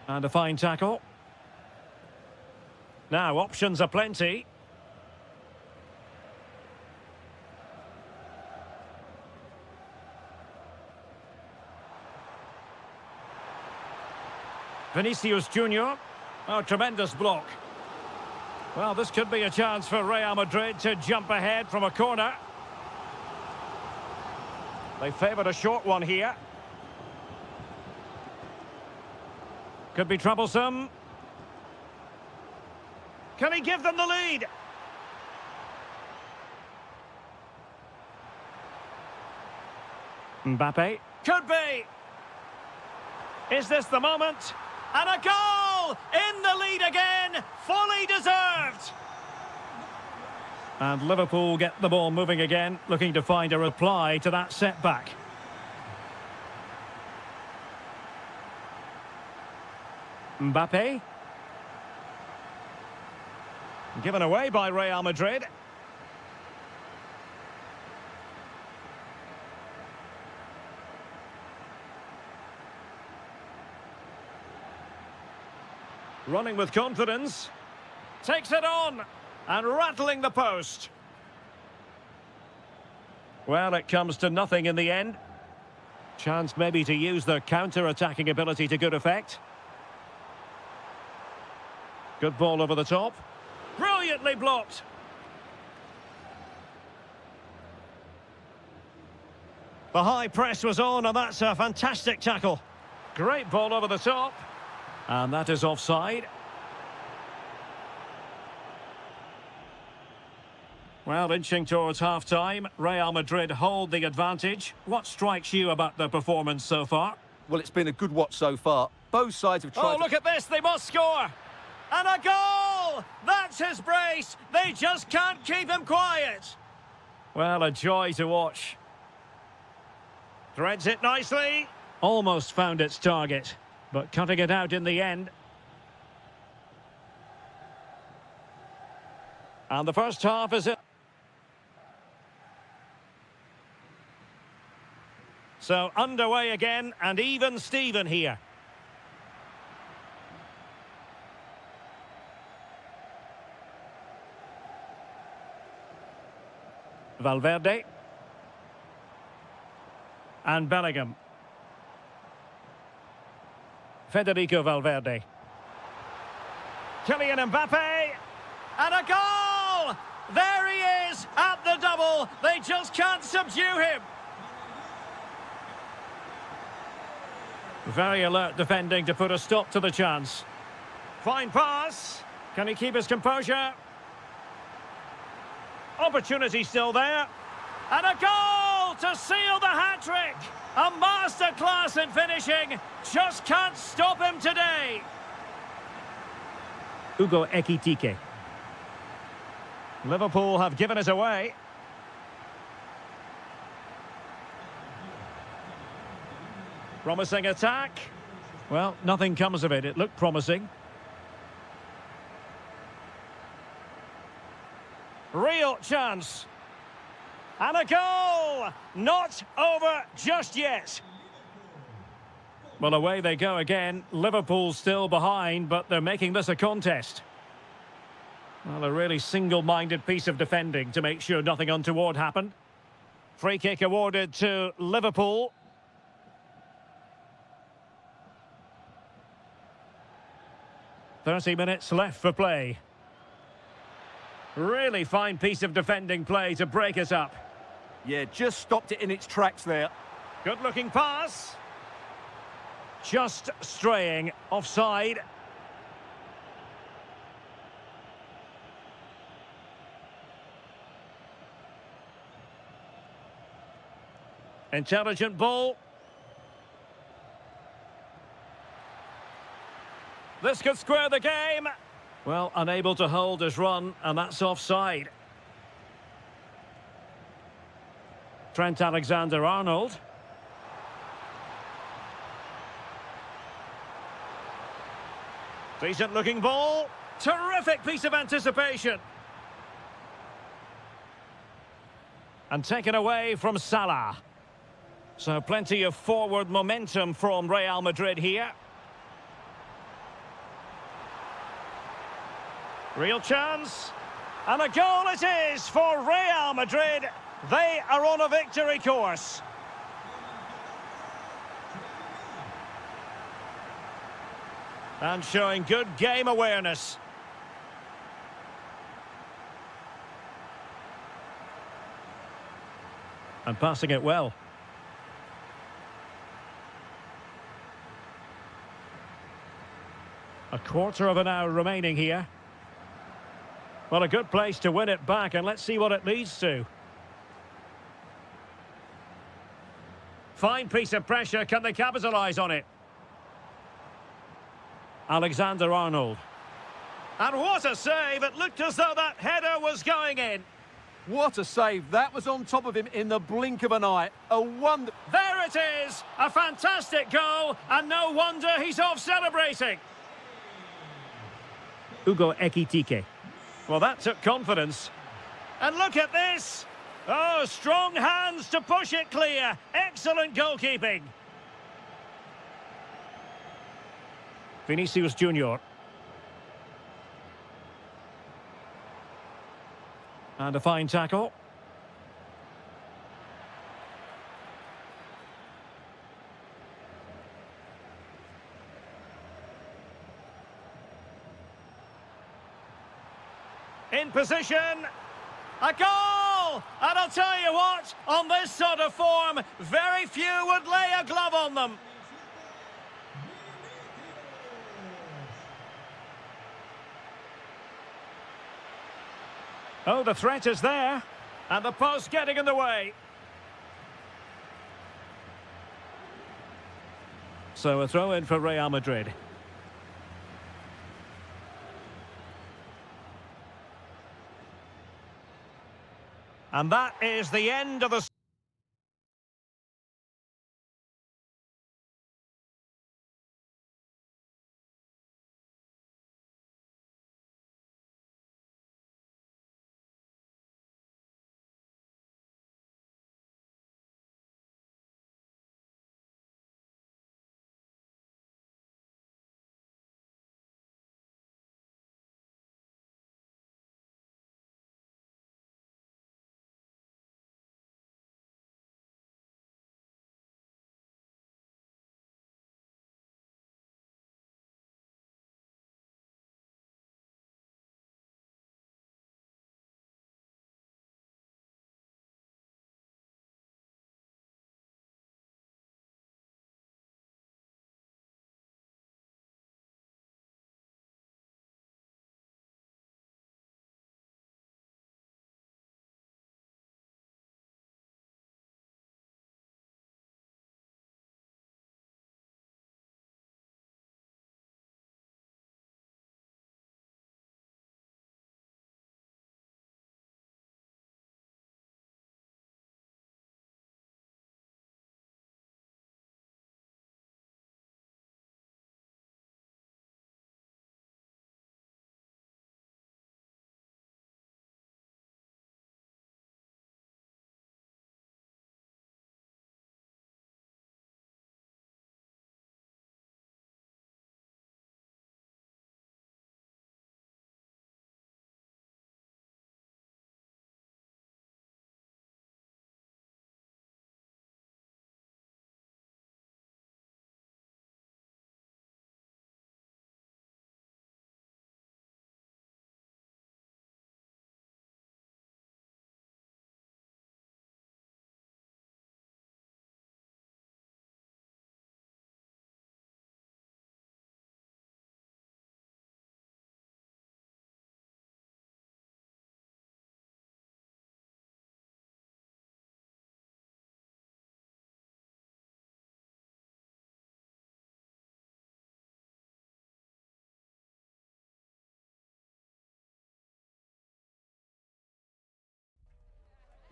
And a fine tackle. Now, options are plenty. Vinicius Junior. Oh, tremendous block. Well, this could be a chance for Real Madrid to jump ahead from a corner. They favoured a short one here. Could be troublesome. Can he give them the lead? Mbappe. Could be. Is this the moment? And a goal! In the lead again! Fully deserved! And Liverpool get the ball moving again, looking to find a reply to that setback. Mbappe. Given away by Real Madrid. Running with confidence. Takes it on. And rattling the post. Well, it comes to nothing in the end. Chance maybe to use the counter-attacking ability to good effect. Good ball over the top. Brilliantly blocked. The high press was on, and that's a fantastic tackle. Great ball over the top. And that is offside. Well, inching towards half-time, Real Madrid hold the advantage. What strikes you about the performance so far? Well, it's been a good watch so far. Both sides have tried. Oh, look at this, they must score! And a goal! That's his brace! They just can't keep him quiet! Well, a joy to watch. Threads it nicely. Almost found its target, but cutting it out in the end. And the first half is it. So underway again, and even Steven here. Valverde. And Bellingham. Federico Valverde. Kylian Mbappe. And a goal! There he is at the double. They just can't subdue him. Very alert defending to put a stop to the chance. Fine pass. Can he keep his composure? Opportunity still there. And a goal to seal the hat-trick. A masterclass in finishing. Just can't stop him today. Hugo Ekitike. Liverpool have given it away. Promising attack. Well, nothing comes of it. It looked promising. Real chance. And a goal! Not over just yet. Well, away they go again. Liverpool still behind, but they're making this a contest. Well, a really single-minded piece of defending to make sure nothing untoward happened. Free kick awarded to Liverpool. "30 minutes left for play. Really fine piece of defending play to break us up. Yeah, just stopped it in its tracks there. Good-looking pass. Just straying offside. Intelligent ball. This could square the game. Well, unable to hold his run, and that's offside. Trent Alexander-Arnold. Decent-looking ball. Terrific piece of anticipation. And taken away from Salah. So plenty of forward momentum from Real Madrid here. Real chance. And a goal it is for Real Madrid. They are on a victory course. And showing good game awareness. And passing it well. A quarter of an hour remaining here. Well, a good place to win it back, and let's see what it leads to. Fine piece of pressure. Can they capitalise on it? Alexander-Arnold. And what a save. It looked as though that header was going in. What a save. That was on top of him in the blink of an eye. A wonder. There it is. A fantastic goal, and no wonder he's off celebrating. Hugo Ekitike. Well, that took confidence. And look at this. Oh, strong hands to push it clear. Excellent goalkeeping. Vinicius Junior. And a fine tackle. In position. A goal! And I'll tell you what, on this sort of form, very few would lay a glove on them. Oh, the threat is there. And the post getting in the way. So a throw in for Real Madrid. And that is the end of the...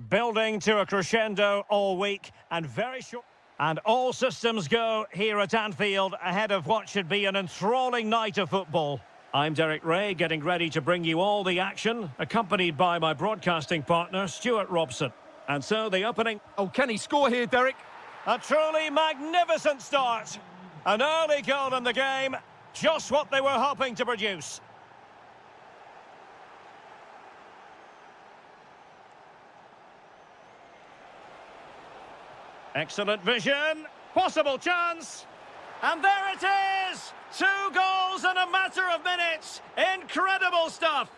Building to a crescendo all week and very short. And all systems go here at Anfield ahead of what should be an enthralling night of football. I'm Derek Ray, getting ready to bring you all the action, accompanied by my broadcasting partner, Stuart Robson. And so the opening... Oh, can he score here, Derek? A truly magnificent start. An early goal in the game, just what they were hoping to produce. Excellent vision, possible chance, and there it is! 2 goals in a matter of minutes. Incredible stuff.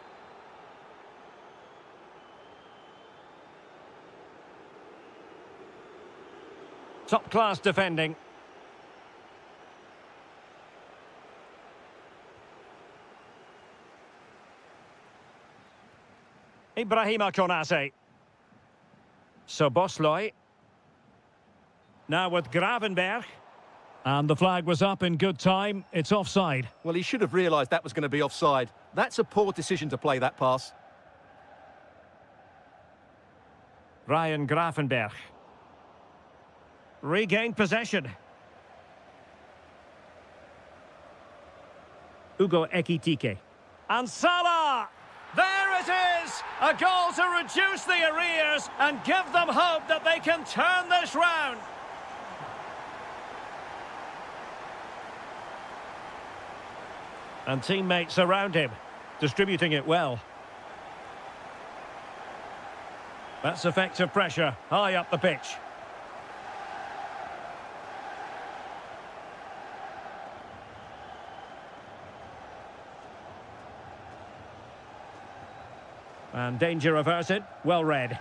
Top-class defending. Ibrahima Konate. Sobosloy. Now with Gravenberg. And the flag was up in good time. It's offside. Well, he should have realised that was going to be offside. That's a poor decision to play that pass. Ryan Gravenberg. Regained possession. Ugo Ekitike. And Salah! There it is! A goal to reduce the arrears and give them hope that they can turn this round. And teammates around him, distributing it well. That's effective pressure, high up the pitch. And danger averted, well read.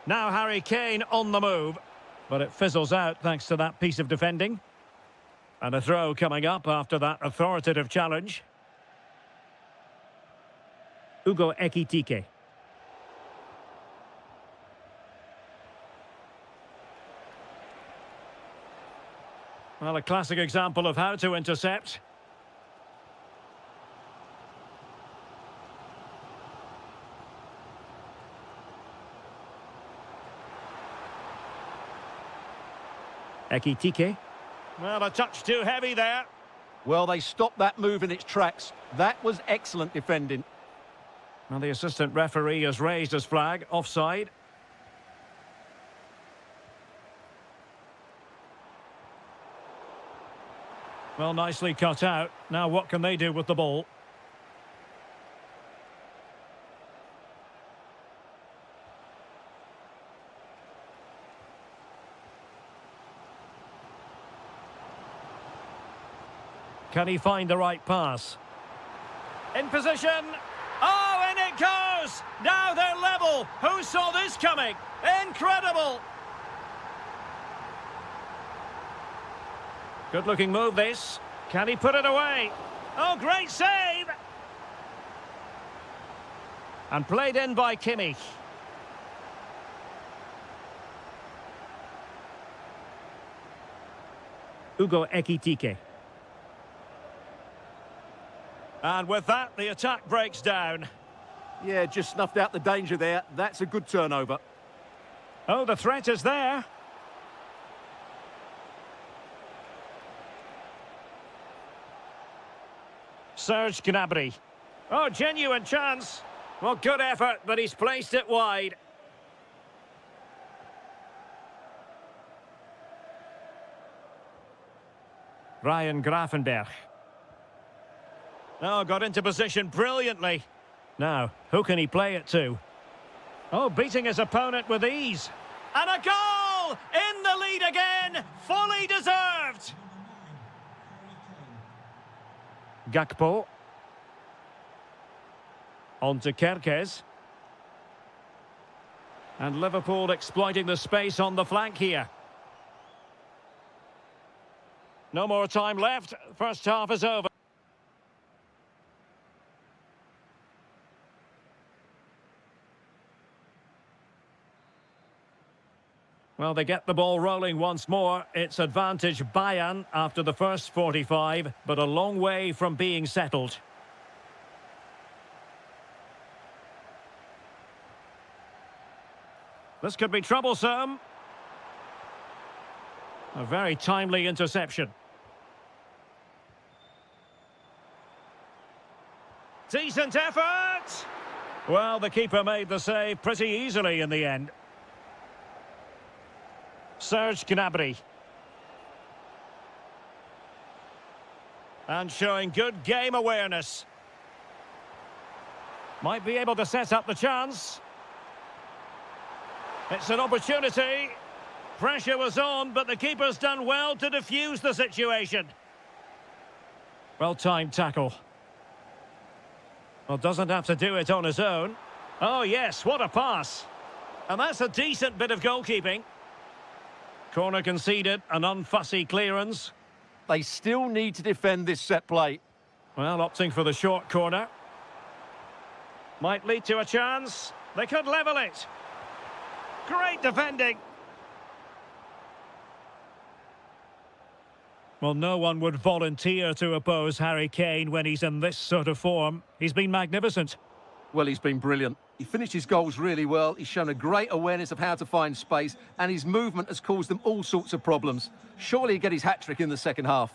Now Harry Kane on the move, but it fizzles out thanks to that piece of defending. And a throw coming up after that authoritative challenge. Ugo Ekitike. Well, a classic example of how to intercept. Ekitike. Well, a touch too heavy there. Well, they stopped that move in its tracks. That was excellent defending. Well, the assistant referee has raised his flag, offside. Well, nicely cut out. Now what can they do with the ball? Can he find the right pass? In position. Oh, and it goes! Now they're level. Who saw this coming? Incredible! Good-looking move, this. Can he put it away? Oh, great save! And played in by Kimmich. Ugo Ekitike. And with that, the attack breaks down. Yeah, just snuffed out the danger there. That's a good turnover. Oh, the threat is there. Serge Gnabry. Oh, genuine chance. Well, good effort, but he's placed it wide. Ryan Gravenberg. Oh, got into position brilliantly. Now, who can he play it to? Oh, beating his opponent with ease. And a goal! In the lead again! Fully deserved! Gakpo. On to Kerkez. And Liverpool exploiting the space on the flank here. No more time left. First half is over. Well, they get the ball rolling once more. It's advantage Bayern after the first 45, but a long way from being settled. This could be troublesome. A very timely interception. Decent effort! Well, the keeper made the save pretty easily in the end. Serge Gnabry. And showing good game awareness. Might be able to set up the chance. It's an opportunity. Pressure was on, but the keeper's done well to defuse the situation. Well-timed tackle. Well, doesn't have to do it on his own. Oh, yes, what a pass. And that's a decent bit of goalkeeping. Corner conceded, an unfussy clearance. They still need to defend this set play. Well, opting for the short corner. Might lead to a chance. They could level it. Great defending. Well, no one would volunteer to oppose Harry Kane when he's in this sort of form. He's been magnificent. Well, he's been brilliant. He finished his goals really well. He's shown a great awareness of how to find space, and his movement has caused them all sorts of problems. Surely he'll get his hat-trick in the second half.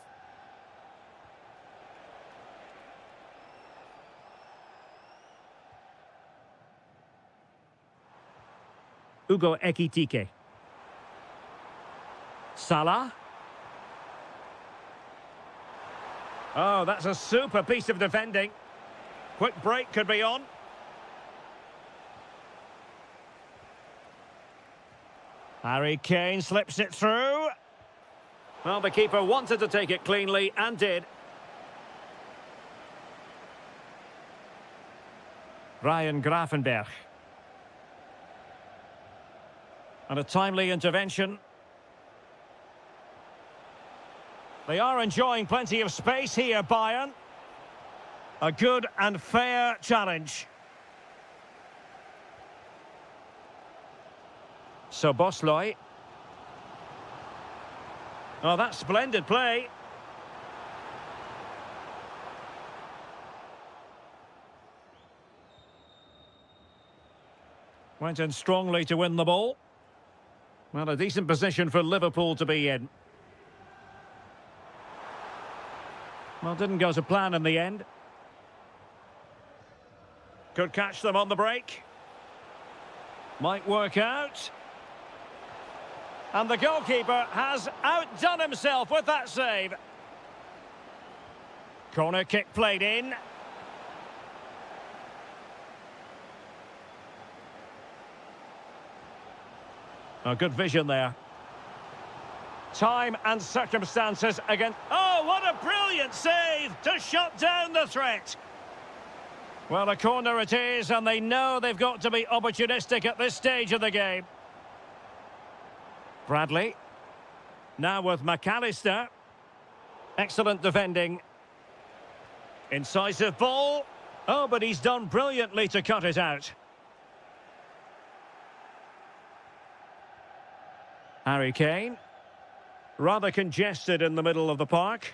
Ugo Ekitike. Salah. Oh, that's a super piece of defending. Quick break could be on. Harry Kane slips it through. Well, the keeper wanted to take it cleanly and did. Ryan Gravenberch. And a timely intervention. They are enjoying plenty of space here, Bayern. A good and fair challenge. Szoboszlai. Oh, that's splendid play. Went in strongly to win the ball. Well, a decent position for Liverpool to be in. Well, didn't go to plan in the end. Could catch them on the break. Might work out. And the goalkeeper has outdone himself with that save. Corner kick played in. Oh, good vision there. Time and circumstances again. Oh, what a brilliant save to shut down the threat. Well, a corner it is, and they know they've got to be opportunistic at this stage of the game. Bradley. Now with McAllister. Excellent defending. Incisive ball. Oh, but he's done brilliantly to cut it out. Harry Kane. Rather congested in the middle of the park.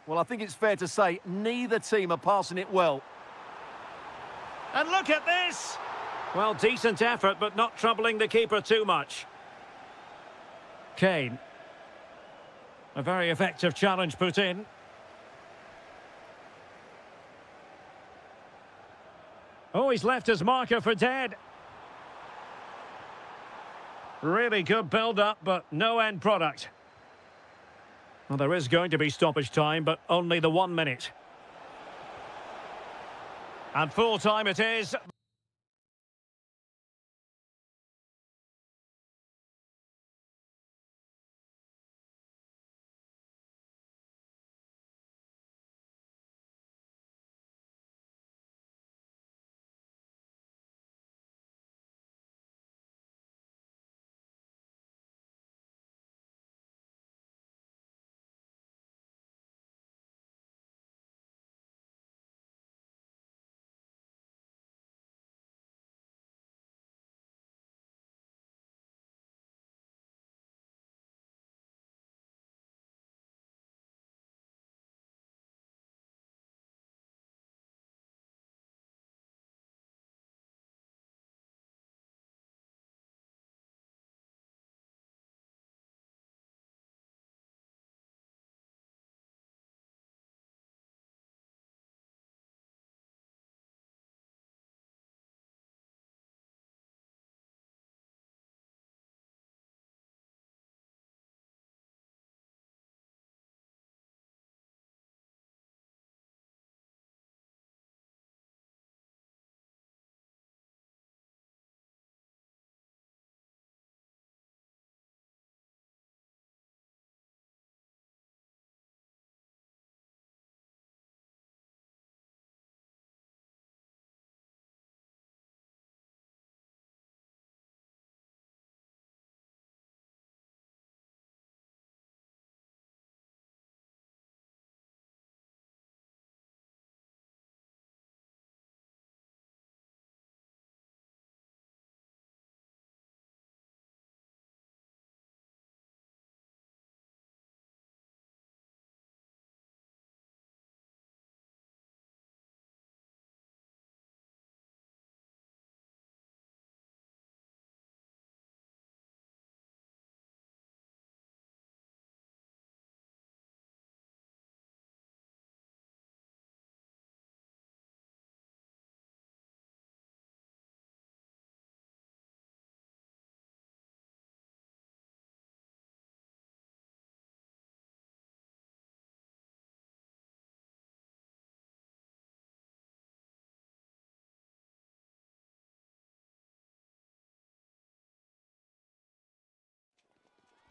Well, I think it's fair to say neither team are passing it well. And look at this! Well, decent effort, but not troubling the keeper too much. Kane. A very effective challenge put in. Oh, he's left his marker for dead. Really good build-up, but no end product. Well, there is going to be stoppage time, but only the 1 minute. And full time it is.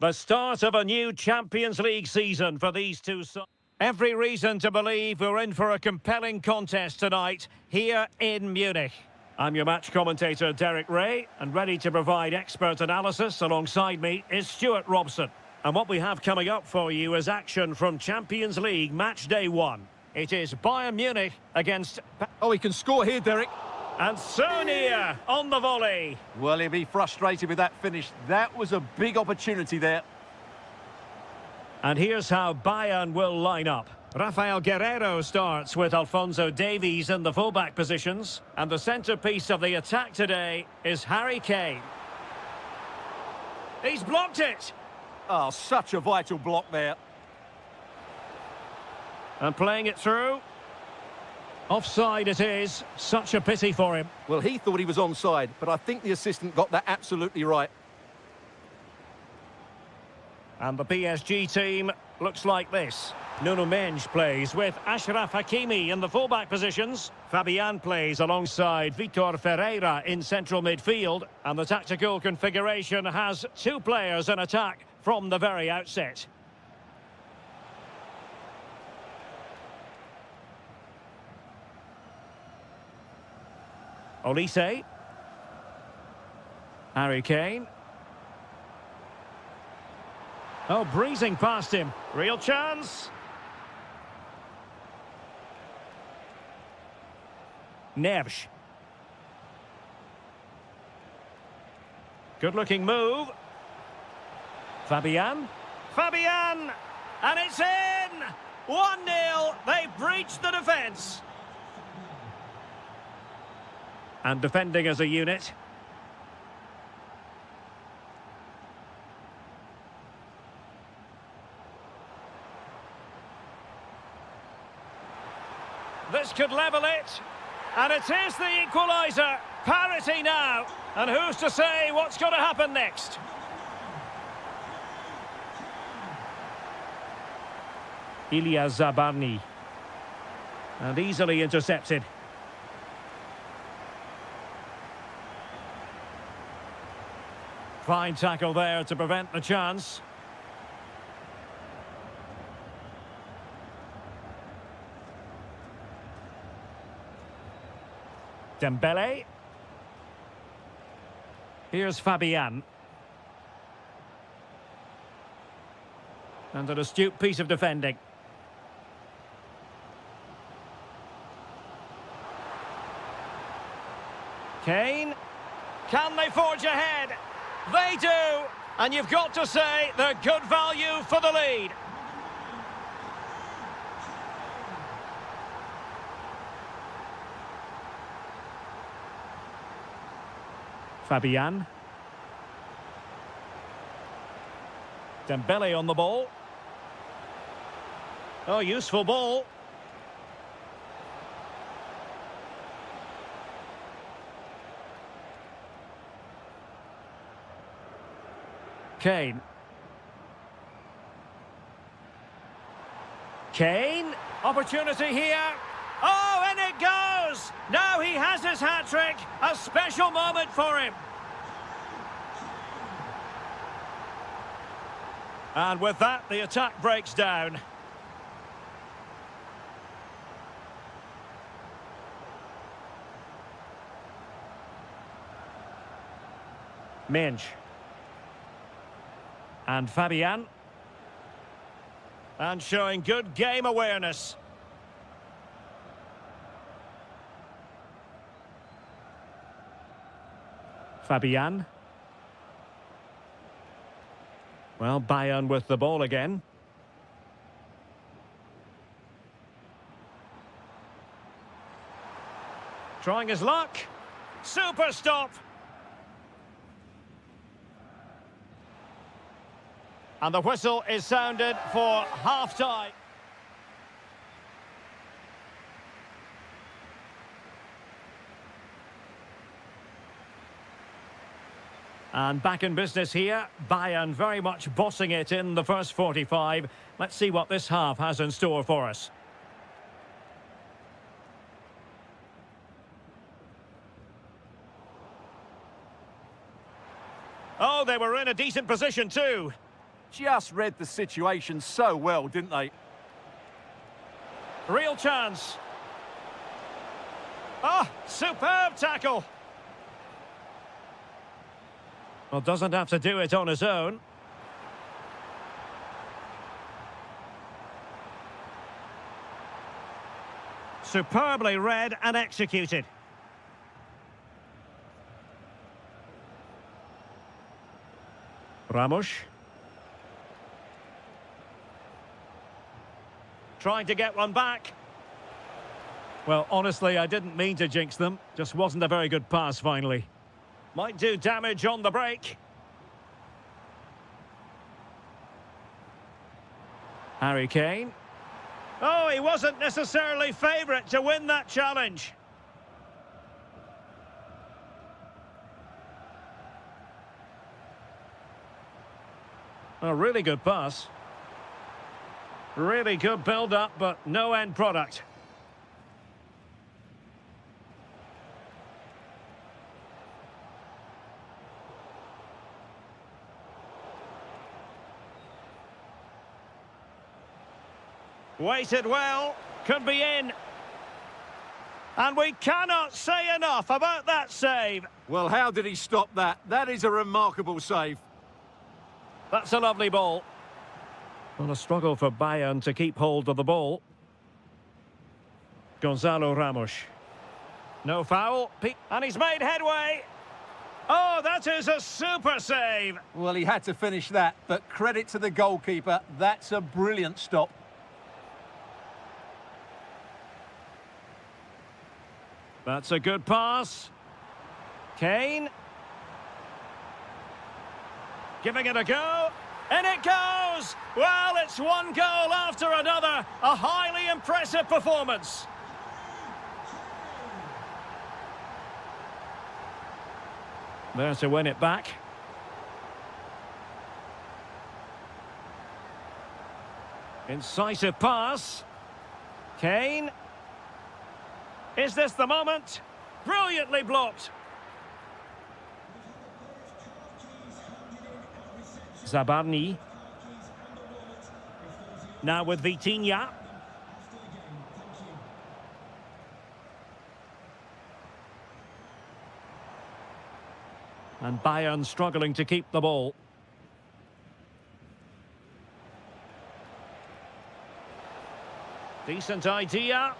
The start of a new Champions League season for these two sides. Every reason to believe we're in for a compelling contest tonight here in Munich. I'm your match commentator, Derek Ray, and ready to provide expert analysis alongside me is Stuart Robson. And what we have coming up for you is action from Champions League match day 1. It is Bayern Munich against... Oh, he can score here, Derek. And Sonia on the volley. Well, he'll be frustrated with that finish. That was a big opportunity there. And here's how Bayern will line up. Rafael Guerreiro starts with Alphonso Davies in the fullback positions. And the centrepiece of the attack today is Harry Kane. He's blocked it. Oh, such a vital block there. And playing it through. Offside it is. Such a pity for him. Well, he thought he was onside, but I think the assistant got that absolutely right. And the PSG team looks like this. Nuno Mendes plays with Achraf Hakimi in the fullback positions. Fabian plays alongside Vitor Ferreira in central midfield. And the tactical configuration has 2 players in attack from the very outset. Olise. Harry Kane. Oh, breezing past him. Real chance. Neves. Good-looking move. Fabian. Fabian! And it's in! 1-0. They breached the defence. And defending as a unit. This could level it. And it is the equaliser. Parity now. And who's to say what's going to happen next? Ilya Zabarny. And easily intercepted. Fine tackle there to prevent the chance. Dembele. Here's Fabian. And an astute piece of defending. Kane. Can they forge ahead? They do. And you've got to say they're good value for the lead. Fabian. Dembele on the ball. Oh, useful ball. Kane. Kane. Opportunity here. Oh, and it goes! Now he has his hat-trick. A special moment for him. And with that, the attack breaks down. Mendes. And Fabian. And showing good game awareness. Fabian. Well, Bayern with the ball again. Trying his luck. Super stop. And the whistle is sounded for half-time. And back in business here. Bayern very much bossing it in the first 45. Let's see what this half has in store for us. Oh, they were in a decent position too. just read the situation so well, didn't they? Real chance. Ah, superb tackle. Well, doesn't have to do it on his own. Superbly read and executed. Ramos. Trying to get one back. Well, honestly, I didn't mean to jinx them. Just wasn't a very good pass, finally. Might do damage on the break. Harry Kane. Oh, he wasn't necessarily favourite to win that challenge. A really good pass. Really good build-up, but no end product. Weighted well, could be in. And we cannot say enough about that save. Well, how did he stop that? That is a remarkable save. That's a lovely ball. Well, a struggle for Bayern to keep hold of the ball. Gonzalo Ramos. No foul. And he's made headway. Oh, that is a super save. Well, he had to finish that, but credit to the goalkeeper. That's a brilliant stop. That's a good pass. Kane. Giving it a go. And it goes! Well, it's one goal after another. A highly impressive performance. There to win it back. Incisive pass. Kane. Is this the moment? Brilliantly blocked. Zabarni. Now with Vitinha. And Bayern struggling to keep the ball. Decent idea.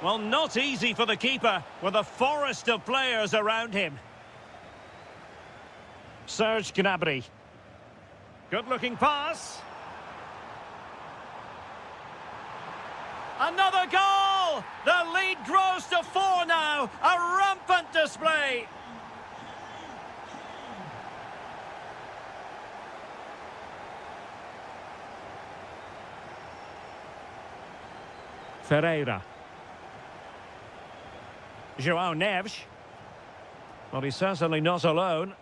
Well, not easy for the keeper with a forest of players around him. Serge Gnabry. Good-looking pass. Another goal! The lead grows to 4 now. A rampant display. Ferreira. João Neves. Well, he's certainly not alone,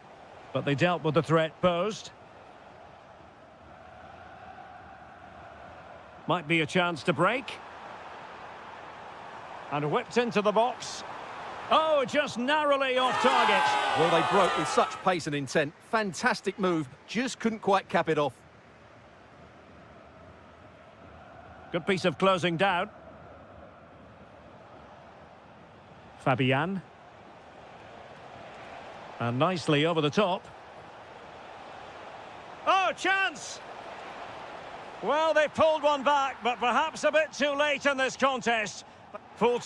but they dealt with the threat posed. Might be a chance to break. And whipped into the box. Oh, just narrowly off target. Well, they broke with such pace and intent. Fantastic move, just couldn't quite cap it off. Good piece of closing down. Fabian. And nicely over the top. Oh, chance! Well, they pulled one back, but perhaps a bit too late in this contest. Full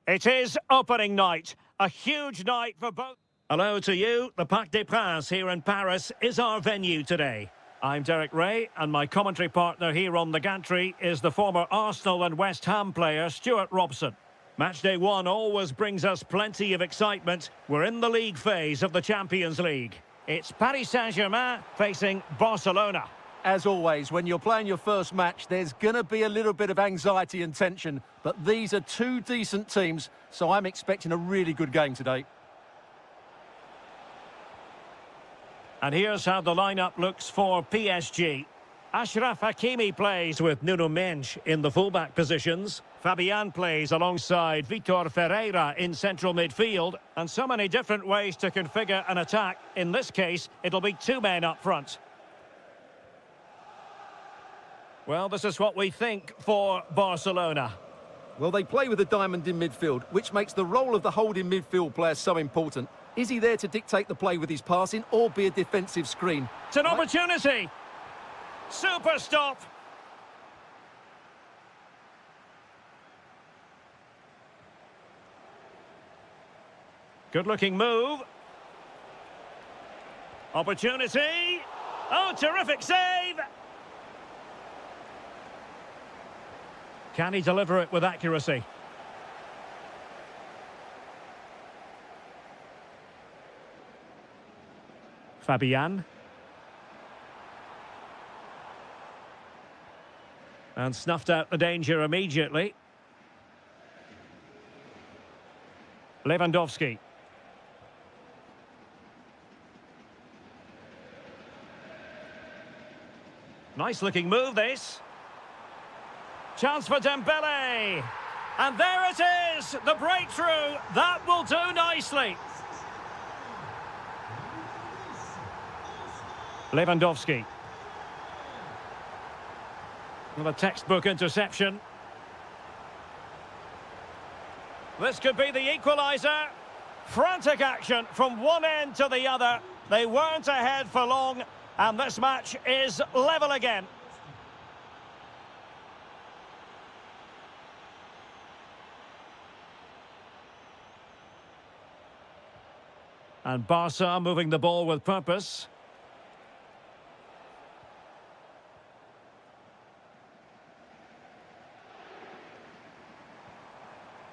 It is opening night, a huge night for both. Hello to you. The Parc des Princes here in Paris is our venue today. I'm Derek Ray, and my commentary partner here on the gantry is the former Arsenal and West Ham player Stuart Robson. Matchday 1 always brings us plenty of excitement. We're in the league phase of the Champions League. It's Paris Saint-Germain facing Barcelona. As always, when you're playing your first match, there's going to be a little bit of anxiety and tension, but these are two decent teams, so I'm expecting a really good game today. And here's how the lineup looks for PSG. Achraf Hakimi plays with Nuno Mendes in the fullback positions. Fabian plays alongside Vitor Ferreira in central midfield. And so many different ways to configure an attack. In this case, it'll be two men up front. Well, this is what we think for Barcelona. Well, they play with a diamond in midfield, which makes the role of the holding midfield player so important. Is he there to dictate the play with his passing or be a defensive screen? It's an opportunity. Super stop. Good-looking move. Opportunity. Oh, terrific save. Can he deliver it with accuracy? Fabian. And snuffed out the danger immediately. Lewandowski. Nice looking move, this. Chance for Dembele. And there it is, the breakthrough. That will do nicely. Lewandowski. With a textbook interception. This could be the equaliser. Frantic action from one end to the other. They weren't ahead for long, and this match is level again. And Barca moving the ball with purpose.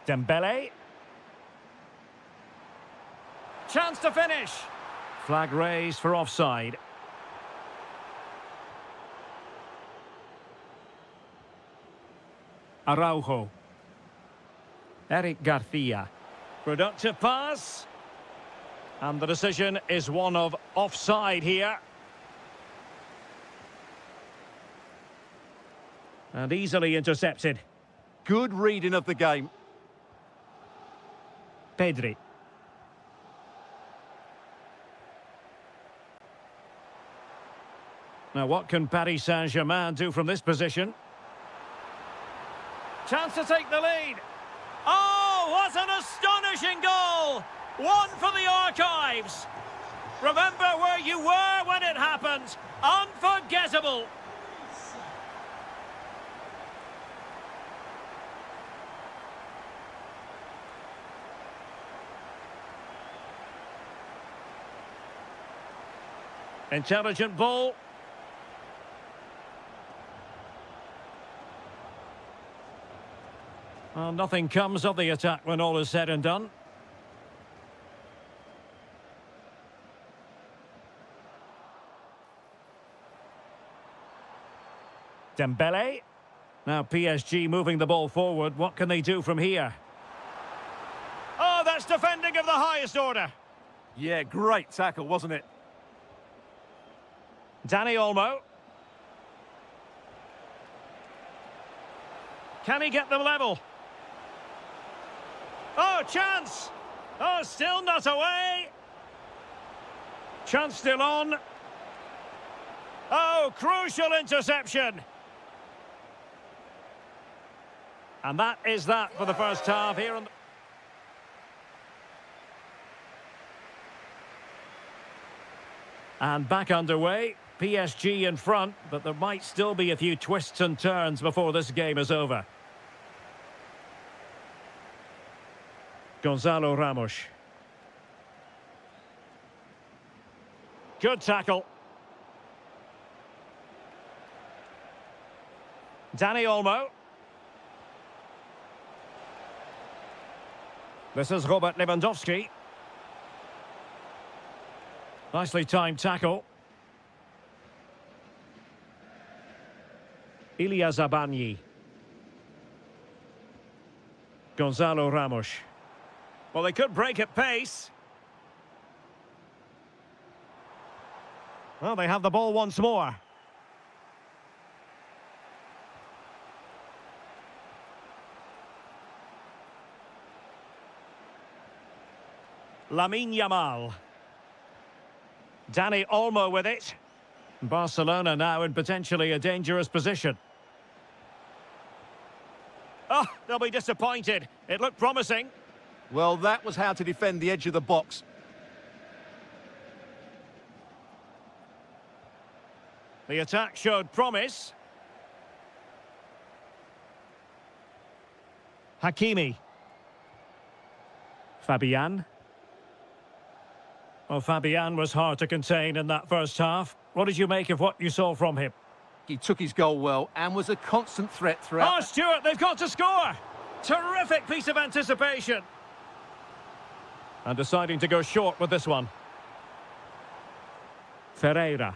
Dembele. Chance to finish. Flag raised for offside. Araujo. Eric Garcia. Productive pass. And the decision is one of offside here. And easily intercepted. Good reading of the game. Pedri. Now what can Paris Saint-Germain do from this position? Chance to take the lead. Oh, what an astonishing goal! One for the archives. Remember where you were when it happened. Unforgettable. Intelligent ball. Well, nothing comes of the attack when all is said and done. Dembele. Now PSG moving the ball forward. What can they do from here? Oh, that's defending of the highest order. Yeah, great tackle, wasn't it? Dani Olmo. Can he get them level? Oh, chance! Oh, still not away. Chance still on. Oh, crucial interception. And that is that for the first half here on the... And back underway. PSG in front, but there might still be a few twists and turns before this game is over. Gonzalo Ramos. Good tackle. Dani Olmo. This is Robert Lewandowski. Nicely timed tackle. Ilya Zabani. Gonzalo Ramos. Well, they could break at pace. Well, they have the ball once more. Lamine Yamal. Dani Olmo with it. Barcelona now in potentially a dangerous position. Oh, they'll be disappointed. It looked promising. Well, that was how to defend the edge of the box. The attack showed promise. Hakimi. Fabian. Well, Fabian was hard to contain in that first half. What did you make of what you saw from him? He took his goal well and was a constant threat throughout. Oh, Stuart, they've got to score! Terrific piece of anticipation. And deciding to go short with this one. Ferreira.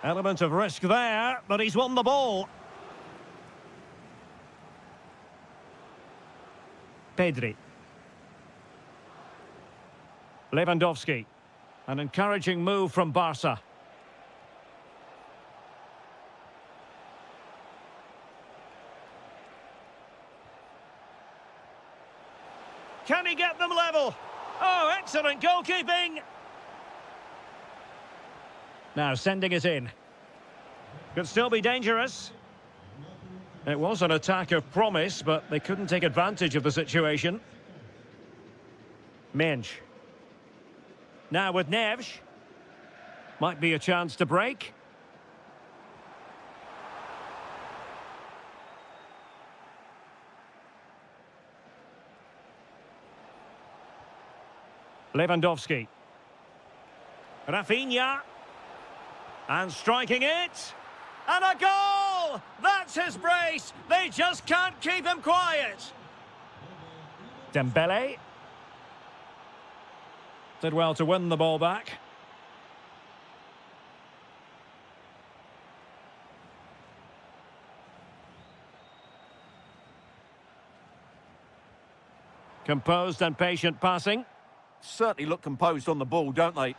Element of risk there, but he's won the ball. Pedri. Lewandowski. An encouraging move from Barca. Can he get them level? Oh, excellent goalkeeping! Now sending it in. Could still be dangerous. It was an attack of promise, but they couldn't take advantage of the situation. Mensch. Now with Neves. Might be a chance to break. Lewandowski. Rafinha. And striking it. And a goal! That's his brace! They just can't keep him quiet. Dembele. Did well to win the ball back. Composed and patient passing. Certainly look composed on the ball, don't they?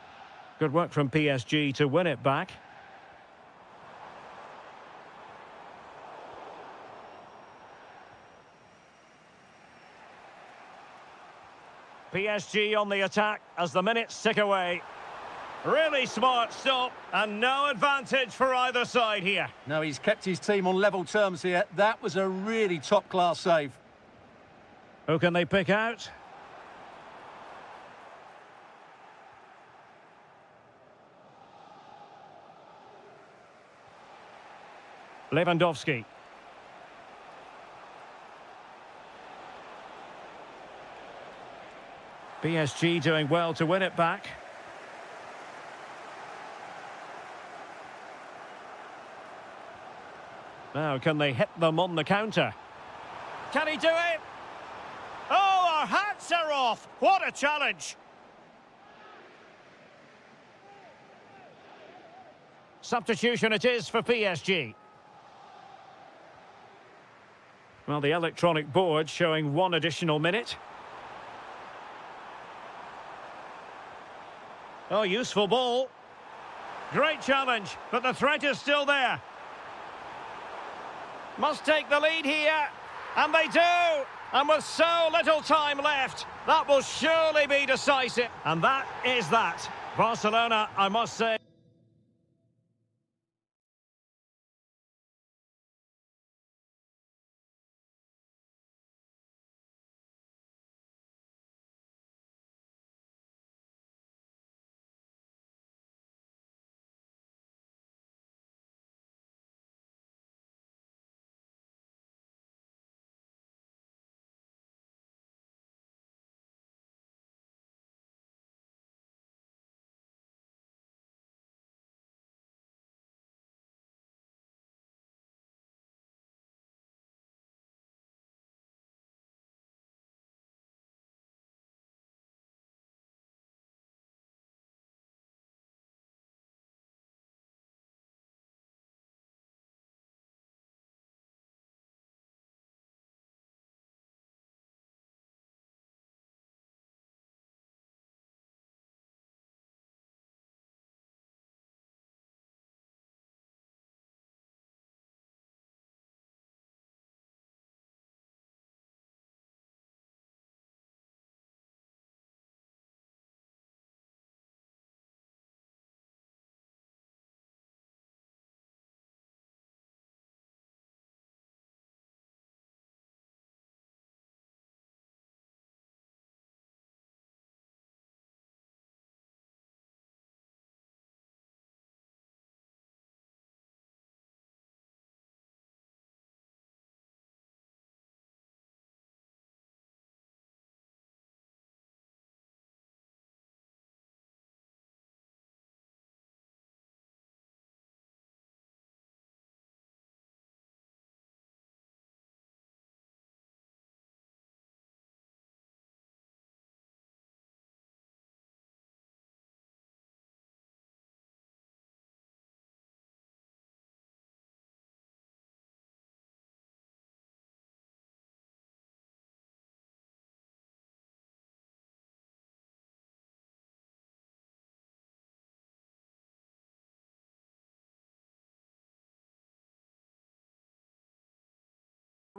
Good work from PSG to win it back. PSG on the attack as the minutes tick away. Really smart stop and no advantage for either side here. No, he's kept his team on level terms here. That was a really top-class save. Who can they pick out? Lewandowski. PSG doing well to win it back. Now, can they hit them on the counter? Can he do it? Oh, our hats are off! What a challenge! Substitution it is for PSG. Well, the electronic board showing one additional minute. Oh, useful ball. Great challenge, but the threat is still there. Must take the lead here. And they do. And with so little time left, that will surely be decisive. And that is that. Barcelona, I must say.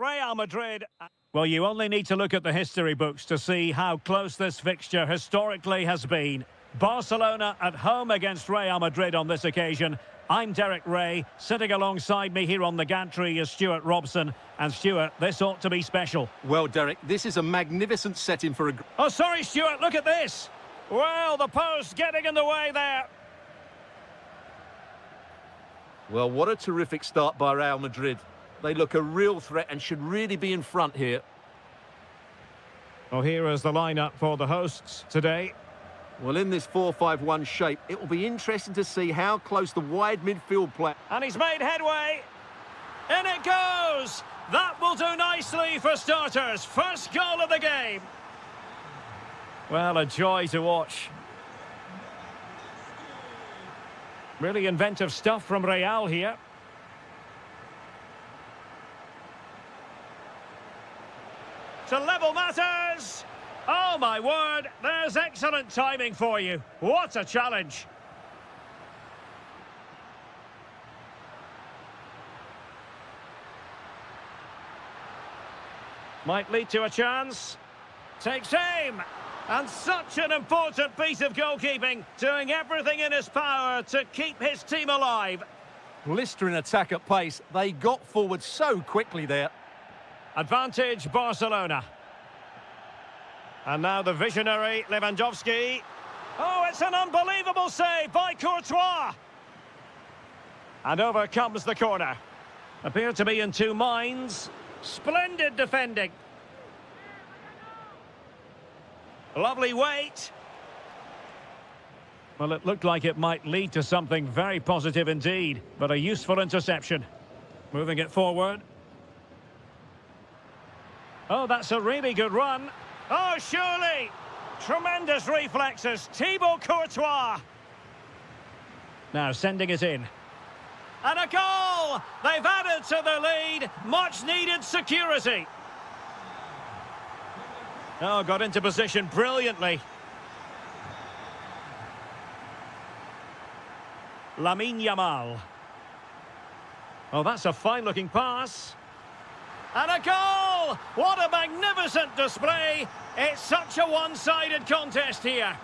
Real Madrid. Well, you only need to look at the history books to see how close this fixture historically has been. Barcelona at home against Real Madrid on this occasion. I'm Derek Ray. Sitting alongside me here on the gantry is Stuart Robson. And Stuart, this ought to be special. Well, Derek, this is a magnificent setting for a... Oh, sorry, Stuart, look at this. Well, the post getting in the way there. Well, what a terrific start by Real Madrid. They look a real threat and should really be in front here. Well, here is the lineup for the hosts today. Well, in this 4-5-1 shape, it will be interesting to see how close the wide midfield play... And he's made headway. In it goes. That will do nicely for starters. First goal of the game. Well, a joy to watch. Really inventive stuff from Real here. To level matters. Oh, my word. There's excellent timing for you. What a challenge. Might lead to a chance. Takes aim. And such an important piece of goalkeeping, doing everything in his power to keep his team alive. Blistering attack at pace. They got forward so quickly there. Advantage Barcelona. And now the visionary Lewandowski. Oh, it's an unbelievable save by Courtois. And over comes the corner. Appear to be in two minds. Splendid defending. Lovely weight. Well, it looked like it might lead to something very positive indeed, but a useful interception. Moving it forward. Oh, that's a really good run. Oh, surely. Tremendous reflexes. Thibaut Courtois. Now sending it in. And a goal! They've added to the lead. Much needed security. Oh, got into position brilliantly. Lamine Yamal. Oh, that's a fine-looking pass. And a goal! What a magnificent display! It's such a one-sided contest here.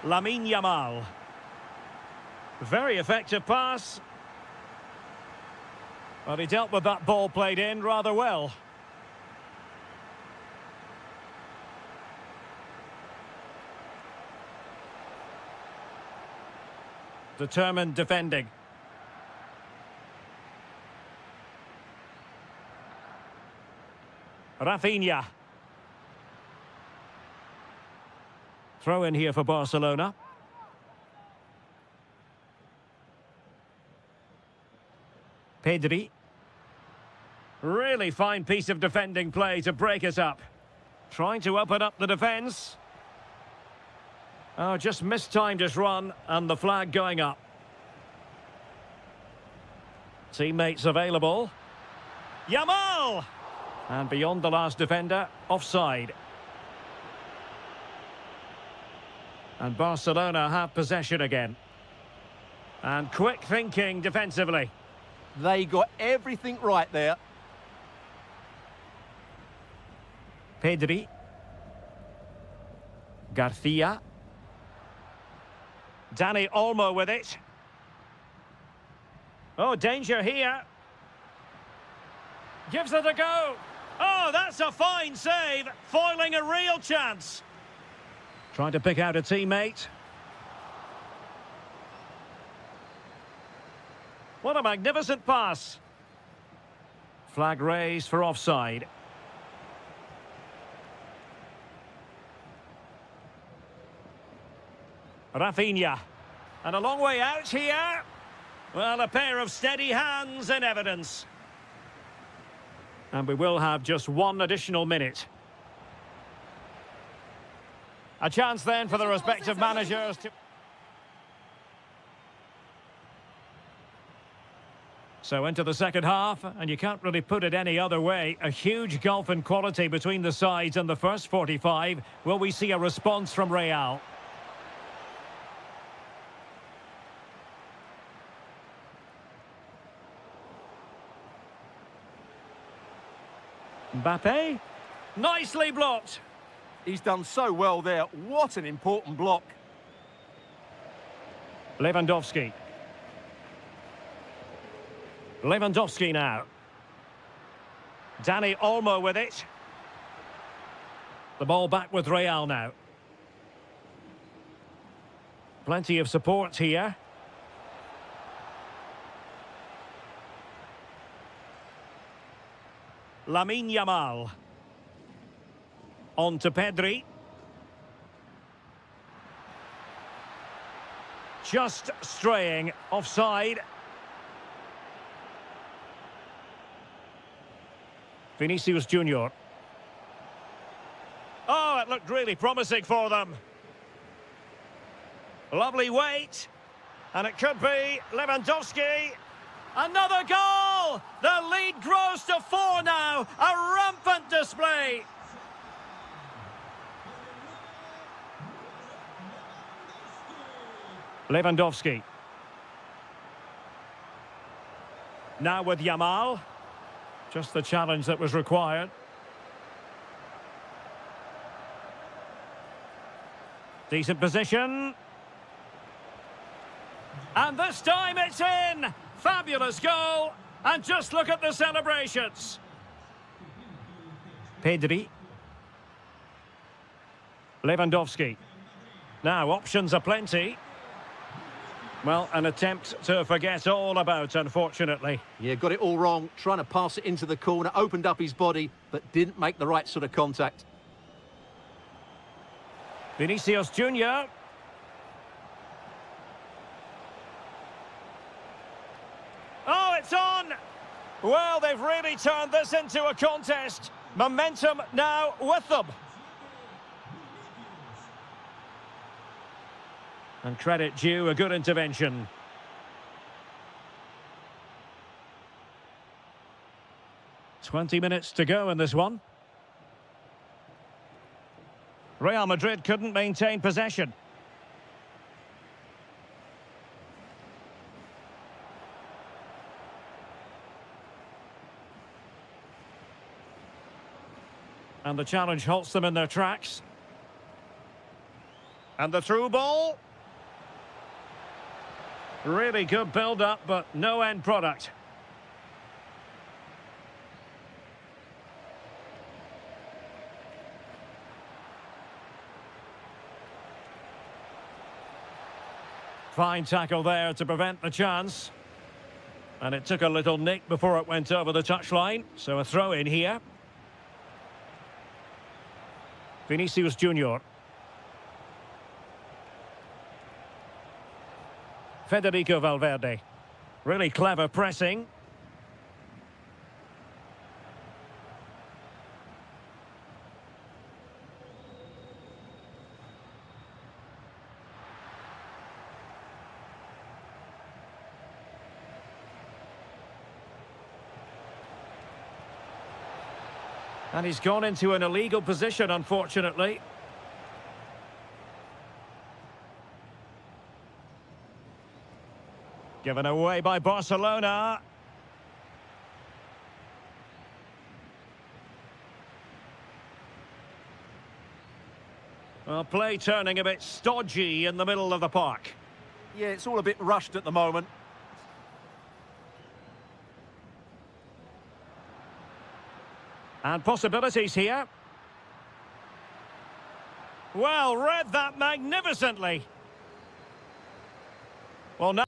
Lamine Yamal. Very effective pass. Well, he dealt with that ball played in rather well. Determined defending. Rafinha. Throw in here for Barcelona. Pedri. Really fine piece of defending play to break it up. Trying to open up the defence. Oh, just mistimed his run and the flag going up. Teammates available. Yamal! And beyond the last defender, offside. And Barcelona have possession again. And quick thinking defensively. They got everything right there. Pedri. Garcia. Dani Olmo with it. Oh, danger here. Gives it a go. Oh, that's a fine save. Foiling a real chance. Trying to pick out a teammate. What a magnificent pass. Flag raised for offside. Rafinha. And a long way out here. Well, a pair of steady hands in evidence. And we will have just one additional minute. A chance then for the respective managers to... So into the second half, and you can't really put it any other way. A huge gulf in quality between the sides in the first 45. Will we see a response from Real? Mbappe. Nicely blocked. He's done so well there. What an important block. Lewandowski. Lewandowski now. Dani Olmo with it. The ball back with Real now. Plenty of support here. Lamine Yamal. On to Pedri. Just straying offside. Vinicius Junior. Oh, it looked really promising for them. Lovely weight. And it could be Lewandowski. Another goal! The lead grows to 4 now. A rampant display. Lewandowski. Now with Yamal. Just the challenge that was required. Decent position. And this time it's in! Fabulous goal! And just look at the celebrations. Pedri. Lewandowski. Now, options are plenty. Well, an attempt to forget all about, unfortunately. Yeah, got it all wrong. Trying to pass it into the corner, opened up his body, but didn't make the right sort of contact. Vinicius Junior. Oh, it's on! Well, they've really turned this into a contest. Momentum now with them. And credit due, a good intervention. "20 minutes to go in this one. Real Madrid couldn't maintain possession. And the challenge halts them in their tracks. And the through ball. Really good build-up, but no end product. Fine tackle there to prevent the chance. And it took a little nick before it went over the touchline, so a throw in here. Vinicius Junior. Federico Valverde. Really clever pressing. And he's gone into an illegal position, unfortunately. Given away by Barcelona. Well, play turning a bit stodgy in the middle of the park. Yeah, it's all a bit rushed at the moment. And possibilities here. Well, read that magnificently. Well, now...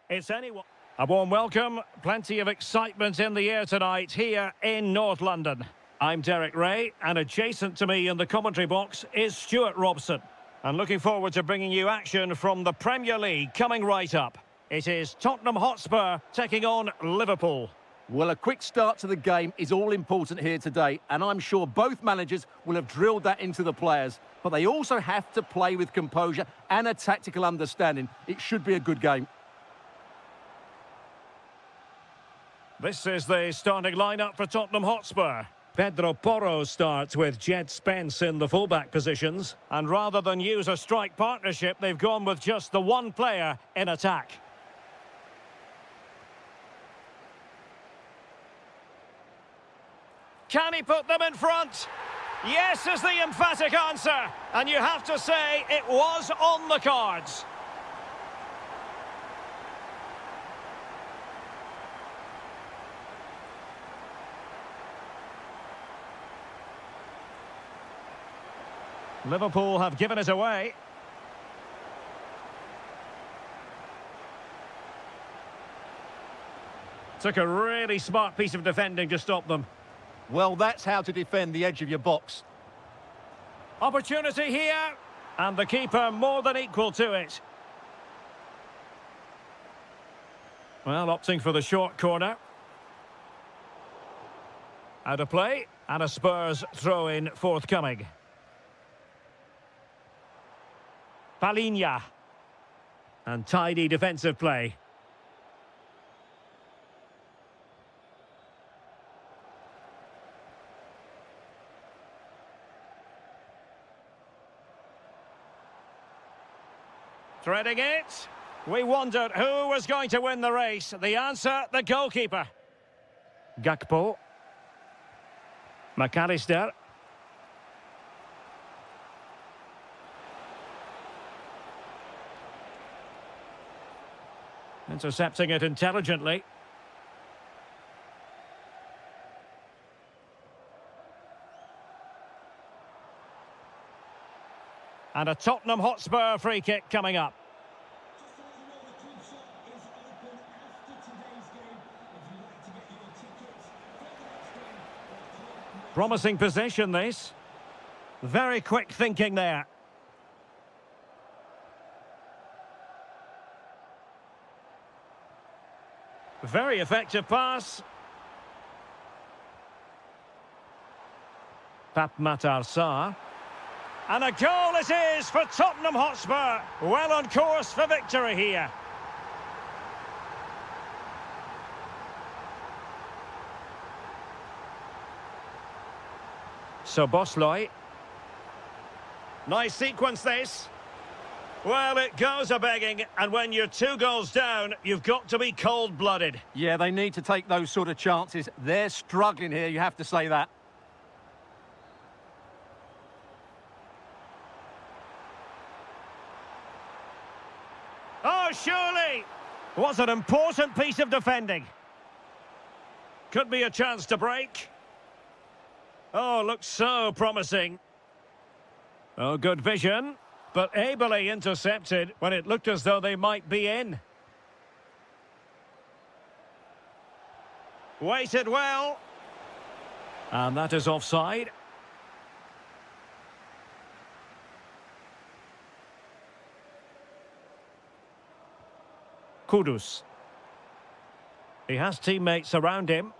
It's anyone. A warm welcome. Plenty of excitement in the air tonight here in North London. I'm Derek Ray, and adjacent to me in the commentary box is Stuart Robson. And looking forward to bringing you action from the Premier League coming right up. It is Tottenham Hotspur taking on Liverpool. Well, a quick start to the game is all important here today, and I'm sure both managers will have drilled that into the players. But they also have to play with composure and a tactical understanding. It should be a good game. This is the starting lineup for Tottenham Hotspur. Pedro Porro starts with Jed Spence in the fullback positions. And rather than use a strike partnership, they've gone with just the one player in attack. Can he put them in front? Yes is the emphatic answer. And you have to say it was on the cards. Liverpool have given it away. Took a really smart piece of defending to stop them. Well, that's how to defend the edge of your box. Opportunity here. And the keeper more than equal to it. Well, opting for the short corner. Out of play. And a Spurs throw-in forthcoming. Palinha. And tidy defensive play. Threading it. We wondered who was going to win the race. The answer, the goalkeeper. Gakpo. McAllister. Intercepting it intelligently. And a Tottenham Hotspur free kick coming up. Promising possession, this. Very quick thinking there. Very effective pass. Pap Matar Sarr. And a goal it is for Tottenham Hotspur. Well on course for victory here. So Bosloy. Nice sequence this. Well, it goes a-begging, and when you're 2 goals down, you've got to be cold-blooded. Yeah, they need to take those sort of chances. They're struggling here, you have to say that. Oh, surely! Was an important piece of defending. Could be a chance to break. Oh, looks so promising. Oh, good vision. But ably intercepted when it looked as though they might be in. Waited well. And that is offside. Kudus. He has teammates around him.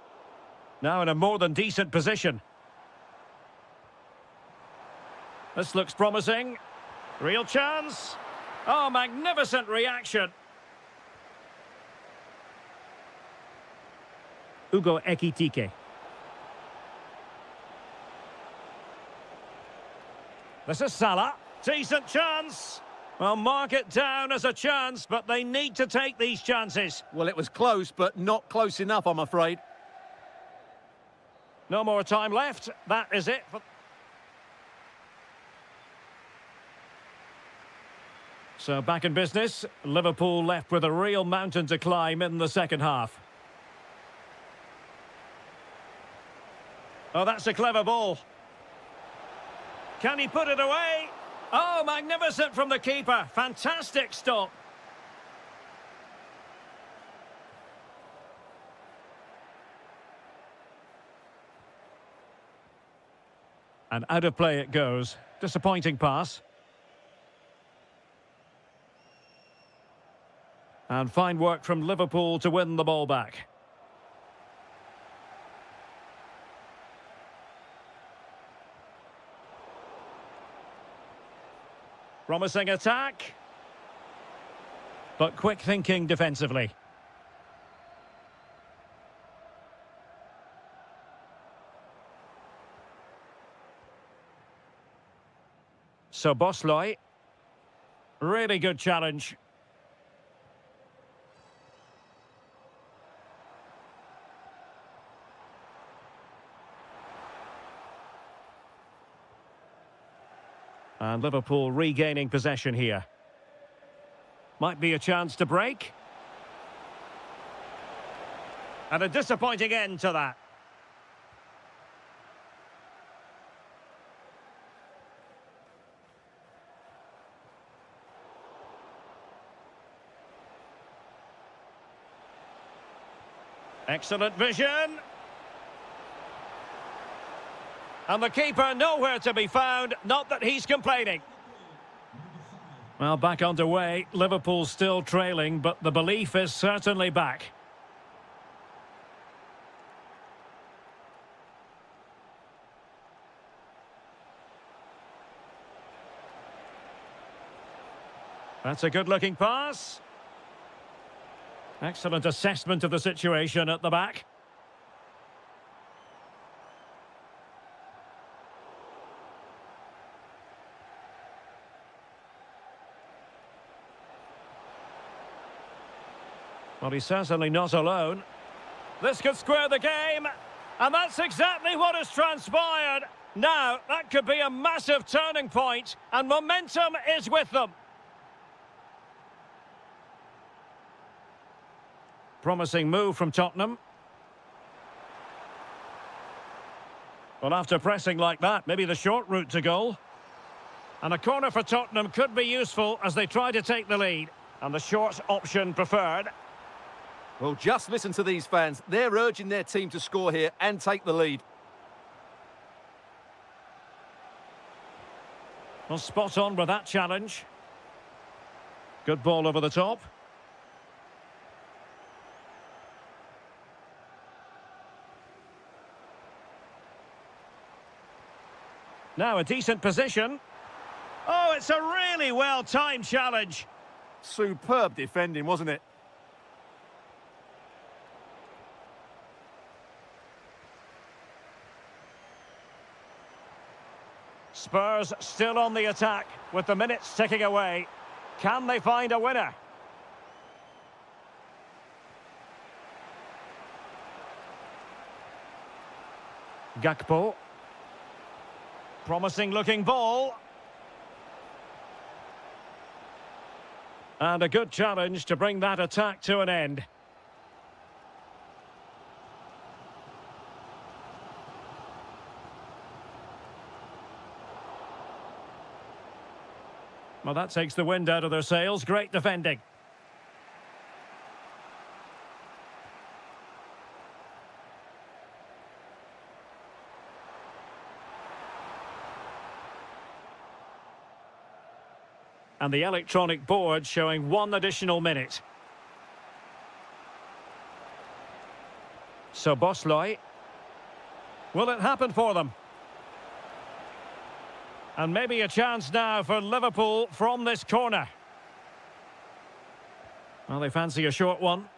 Now in a more than decent position. This looks promising. Real chance. Oh, magnificent reaction. Ugo Ekitike. This is Salah. Decent chance. Well, mark it down as a chance, but they need to take these chances. Well, it was close, but not close enough, I'm afraid. No more time left. That is it. So back in business, Liverpool left with a real mountain to climb in the second half. Oh, that's a clever ball. Can he put it away? Oh, magnificent from the keeper. Fantastic stop. And out of play it goes. Disappointing pass. And fine work from Liverpool to win the ball back. Promising attack. But quick thinking defensively. So Bosloy. Really good challenge. And Liverpool regaining possession here. Might be a chance to break. And a disappointing end to that. Excellent vision. And the keeper nowhere to be found, not that he's complaining. Well, back underway, Liverpool still trailing, but the belief is certainly back. That's a good-looking pass. Excellent assessment of the situation at the back. Well, he's certainly not alone. This could square the game, and that's exactly what has transpired. Now, that could be a massive turning point, and momentum is with them. Promising move from Tottenham. Well, after pressing like that, maybe the short route to goal. And a corner for Tottenham could be useful as they try to take the lead. And the short option preferred. Well, just listen to these fans. They're urging their team to score here and take the lead. Well, spot on with that challenge. Good ball over the top. Now a decent position. Oh, it's a really well-timed challenge. Superb defending, wasn't it? Spurs still on the attack with the minutes ticking away. Can they find a winner? Gakpo. Promising looking ball. And a good challenge to bring that attack to an end. Well, that takes the wind out of their sails. Great defending. And the electronic board showing 1 additional minute. So Bosloy. Will it happen for them? And maybe a chance now for Liverpool from this corner. Well, they fancy a short one.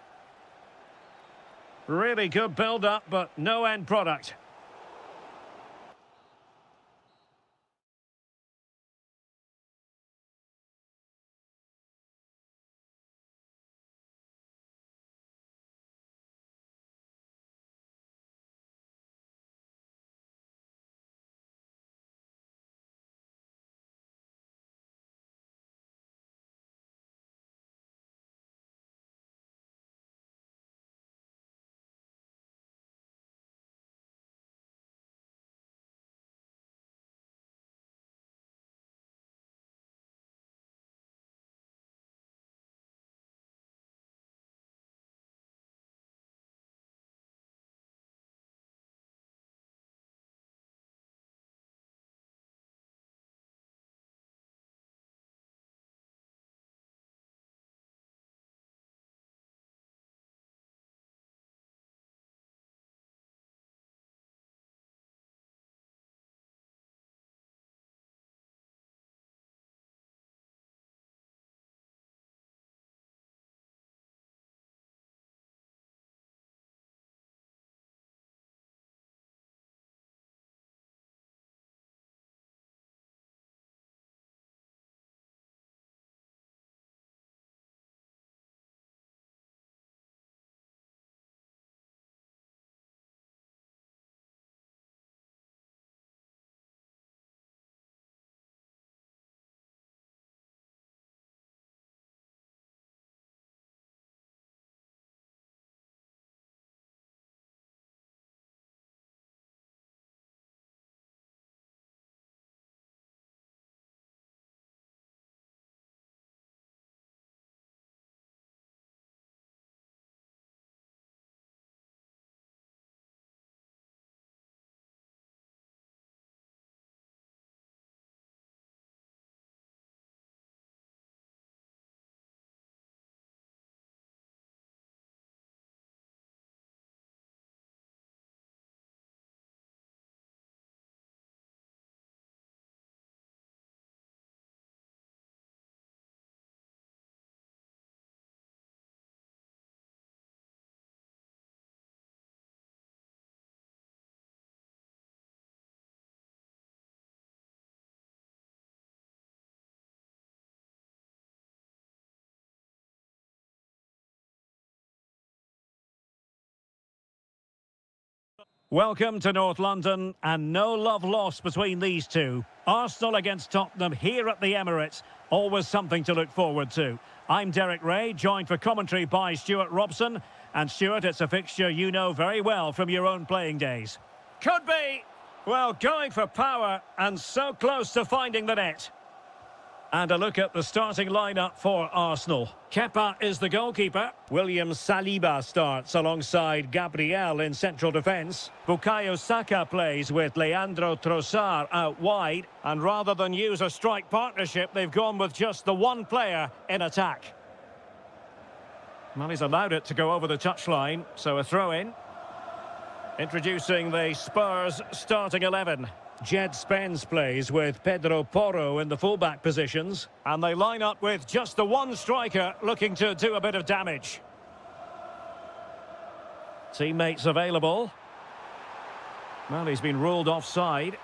Really good build-up, but no end product. Welcome to North London, and no love lost between these two. Arsenal against Tottenham here at the Emirates. Always something to look forward to. I'm Derek Ray, joined for commentary by Stuart Robson. And Stuart, it's a fixture you know very well from your own playing days. Could be. Well, going for power and so close to finding the net. And a look at the starting lineup for Arsenal. Kepa is the goalkeeper. William Saliba starts alongside Gabriel in central defence. Bukayo Saka plays with Leandro Trossard out wide. And rather than use a strike partnership, they've gone with just the one player in attack. Well, he's allowed it to go over the touchline, so a throw-in. Introducing the Spurs starting 11. Jed Spence plays with Pedro Porro in the fullback positions. And they line up with just the one striker looking to do a bit of damage. Teammates available. Well, he's been ruled offside.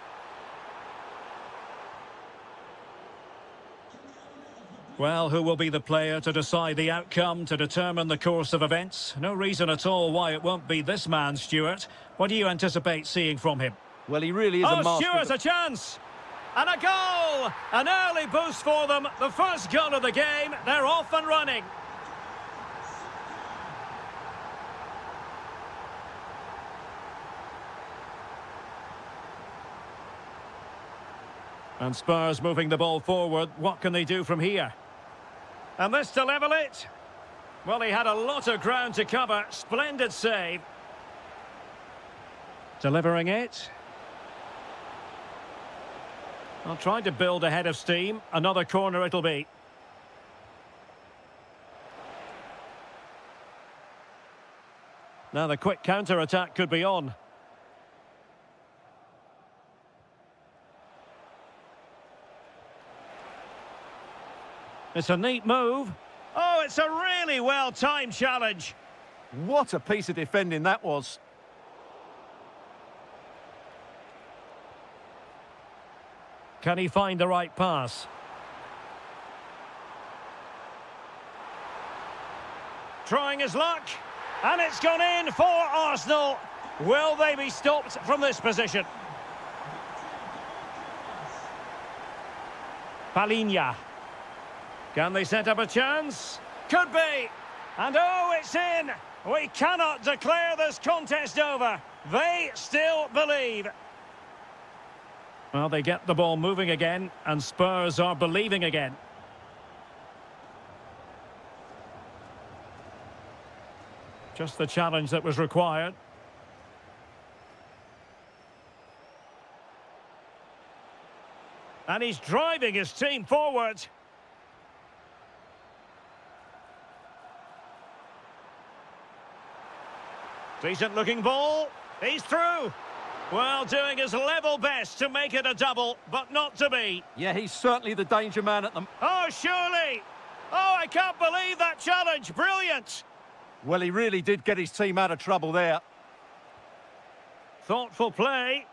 Well, who will be the player to decide the outcome, to determine the course of events? No reason at all why it won't be this man, Stuart. What do you anticipate seeing from him? Well, he really is a master. Oh, Stuart's a chance! And a goal! An early boost for them. The first goal of the game. They're off and running. And Spurs moving the ball forward. What can they do from here? And this to level it. Well, he had a lot of ground to cover. Splendid save. Delivering it. Well, trying to build a head of steam. Another corner it'll be. Now the quick counter-attack could be on. It's a neat move. Oh, it's a really well-timed challenge. What a piece of defending that was. Can he find the right pass? Trying his luck. And it's gone in for Arsenal. Will they be stopped from this position? Palinha. Can they set up a chance? Could be. And oh, it's in. We cannot declare this contest over. They still believe. Well, they get the ball moving again, and Spurs are believing again. Just the challenge that was required. And he's driving his team forward. Decent looking ball. He's through. Well, doing his level best to make it a double, but not to be. Yeah, he's certainly the danger man at them. Oh, surely. Oh, I can't believe that challenge. Brilliant. Well, he really did get his team out of trouble there. Thoughtful play.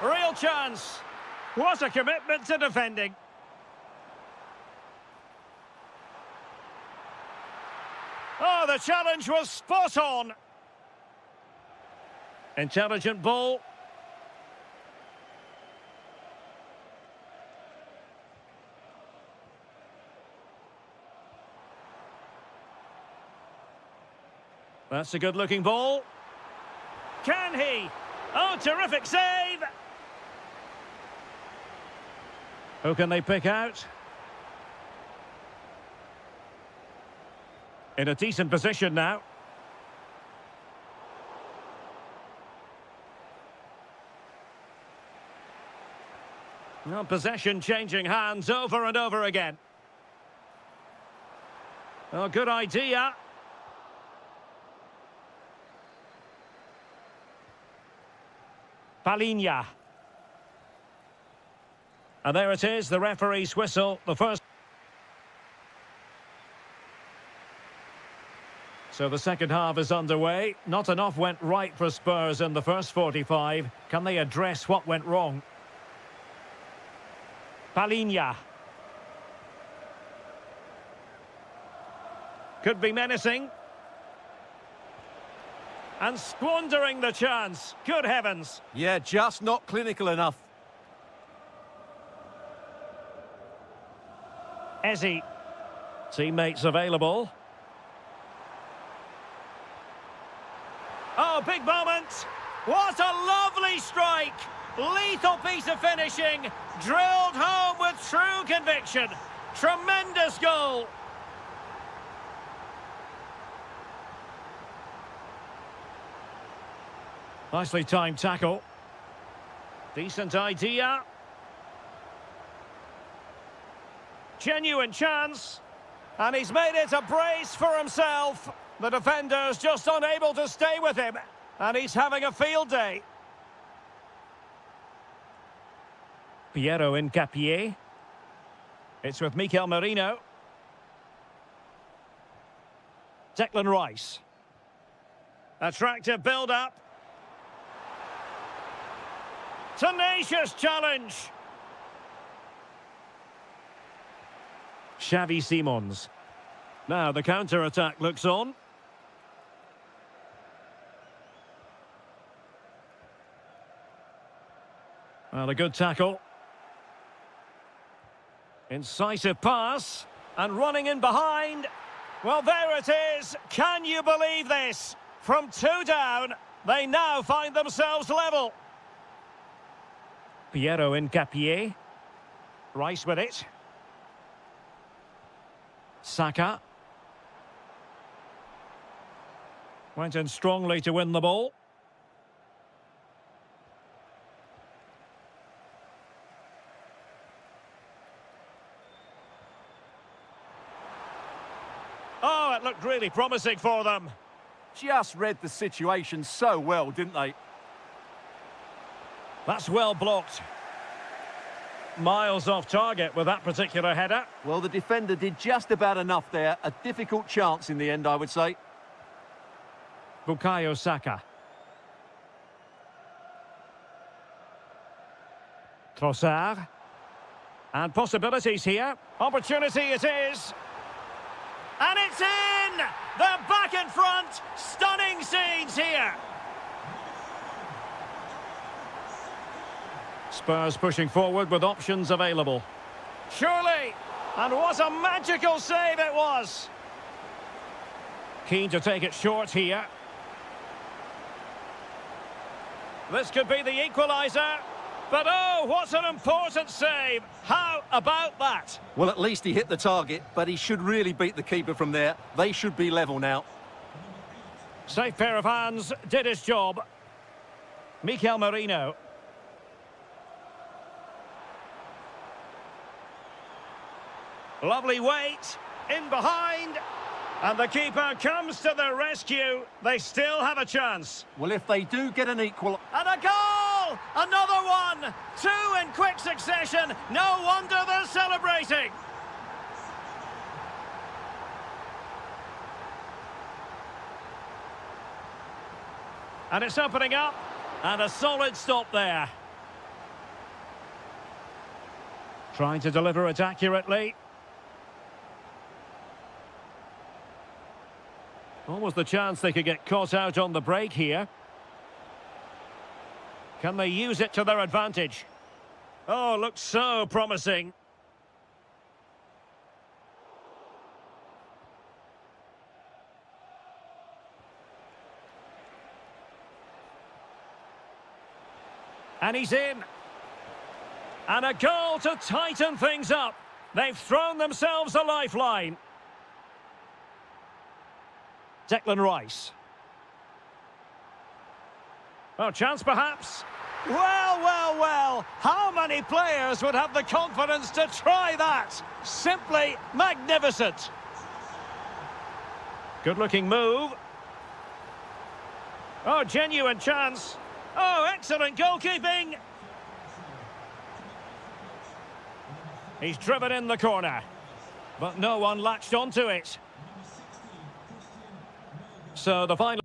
Real chance. What a commitment to defending. Oh, the challenge was spot on. Intelligent ball. That's a good-looking ball. Can he? Oh, terrific save. Who can they pick out? In a decent position now. Well, possession changing hands over and over again. Oh, good idea. Palinha. And there it is, the referee's whistle, the first. So the second half is underway. Not enough went right for Spurs in the first 45. Can they address what went wrong? Palinha. Could be menacing. And squandering the chance. Good heavens. Yeah, just not clinical enough. Ezzy. Teammates available. Oh, big moment. What a lovely strike. Lethal piece of finishing. Drilled home with true conviction. Tremendous goal. Nicely timed tackle. Decent idea. Genuine chance. And he's made it a brace for himself. The defender's just unable to stay with him. And he's having a field day. Piero Incapié. It's with Mikel Merino. Declan Rice. Attractive build-up. Tenacious challenge. Xavi Simons. Now the counter-attack looks on. Well, a good tackle. Incisive pass. And running in behind. Well, there it is. Can you believe this? From 2 down, they now find themselves level. Piero Incapié. Rice with it. Saka. Went in strongly to win the ball. Oh, it looked really promising for them. Just read the situation so well, didn't they? That's well blocked. Miles off target with that particular header. Well, the defender did just about enough there. A difficult chance in the end, I would say. Bukayo Saka. Trossard. And possibilities here. Opportunity it is. And it's in! They're back in front. Stunning scenes here. Spurs pushing forward with options available. Surely! And what a magical save it was! Keen to take it short here. This could be the equaliser. But oh, what an important save! How about that? Well, at least he hit the target, but he should really beat the keeper from there. They should be level now. Safe pair of hands, did his job. Mikel Merino. Lovely weight, in behind, and the keeper comes to the rescue. They still have a chance. Well, if they do get an equal... And a goal! Another one! 2 in quick succession. No wonder they're celebrating. And it's opening up. And a solid stop there. Trying to deliver it accurately. Almost the chance they could get caught out on the break here. Can they use it to their advantage? Oh, looks so promising. And he's in. And a goal to tighten things up. They've thrown themselves a lifeline. Declan Rice. Oh, chance perhaps. Well, well, well. How many players would have the confidence to try that? Simply magnificent. Good-looking move. Oh, genuine chance. Oh, excellent goalkeeping. He's driven in the corner. But no one latched onto it. So the final...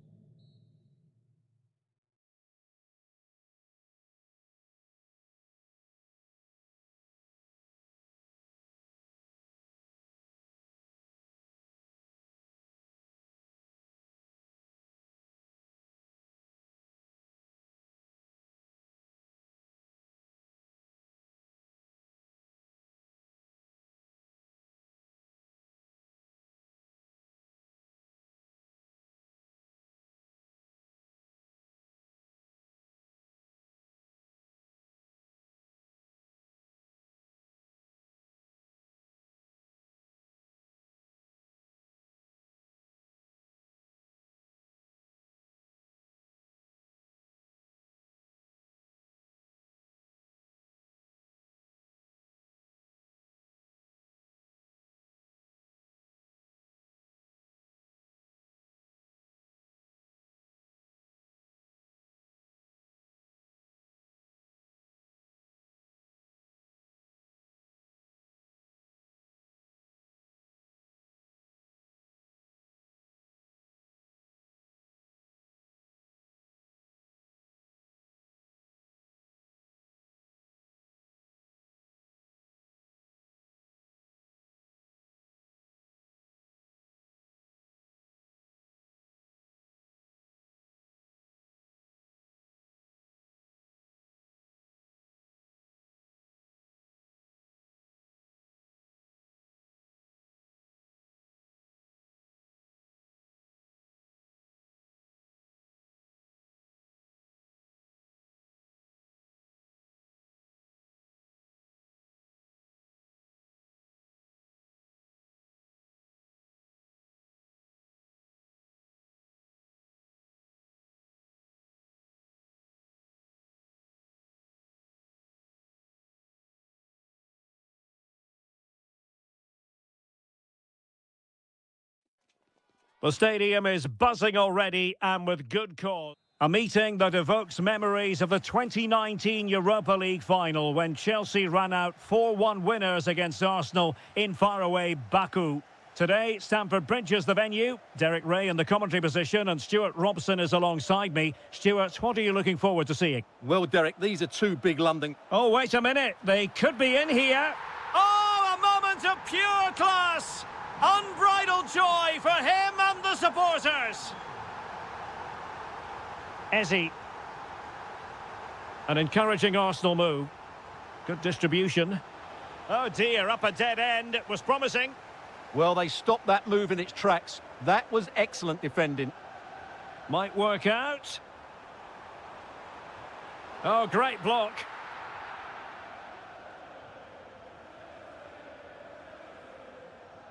The stadium is buzzing already, and with good cause. A meeting that evokes memories of the 2019 Europa League final when Chelsea ran out 4-1 winners against Arsenal in faraway Baku. Today, Stamford Bridge is the venue. Derek Ray in the commentary position and Stuart Robson is alongside me. Stuart, what are you looking forward to seeing? Well, Derek, these are two big London... Oh, wait a minute. They could be in here. Oh, a moment of pure class. Unbridled joy for him and the supporters. Eze. An encouraging Arsenal move. Good distribution. Oh dear, up a dead end. It was promising. Well, they stopped that move in its tracks. That was excellent defending. Might work out. Oh, great block.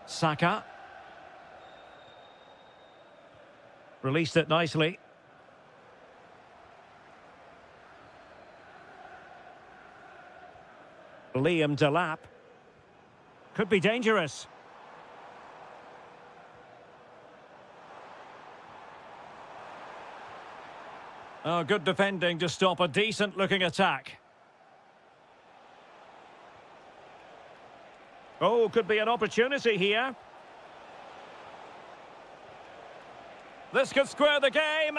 Saka. Released it nicely. Liam Delap. Could be dangerous. Oh, good defending to stop a decent-looking attack. Oh, could be an opportunity here. This could square the game.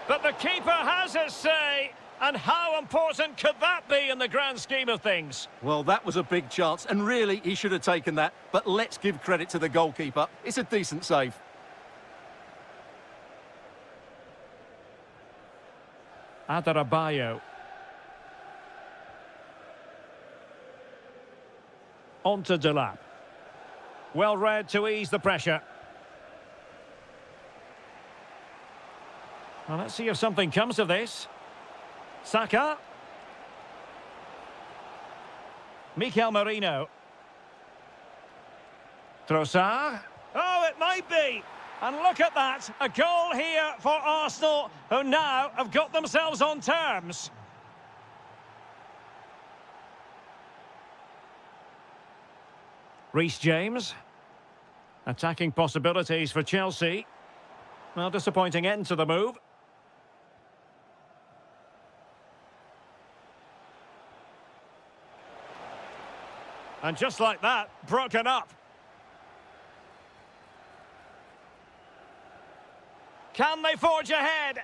But the keeper has his say. And how important could that be in the grand scheme of things? Well, that was a big chance, and really, he should have taken that. But let's give credit to the goalkeeper. It's a decent save. Adarabayo. On to Delap. Well read to ease the pressure. Well, let's see if something comes of this. Saka. Mikel Merino. Trossard. Oh, it might be. And look at that. A goal here for Arsenal, who now have got themselves on terms. Reece James. Attacking possibilities for Chelsea. Well, disappointing end to the move. And just like that, broken up. Can they forge ahead?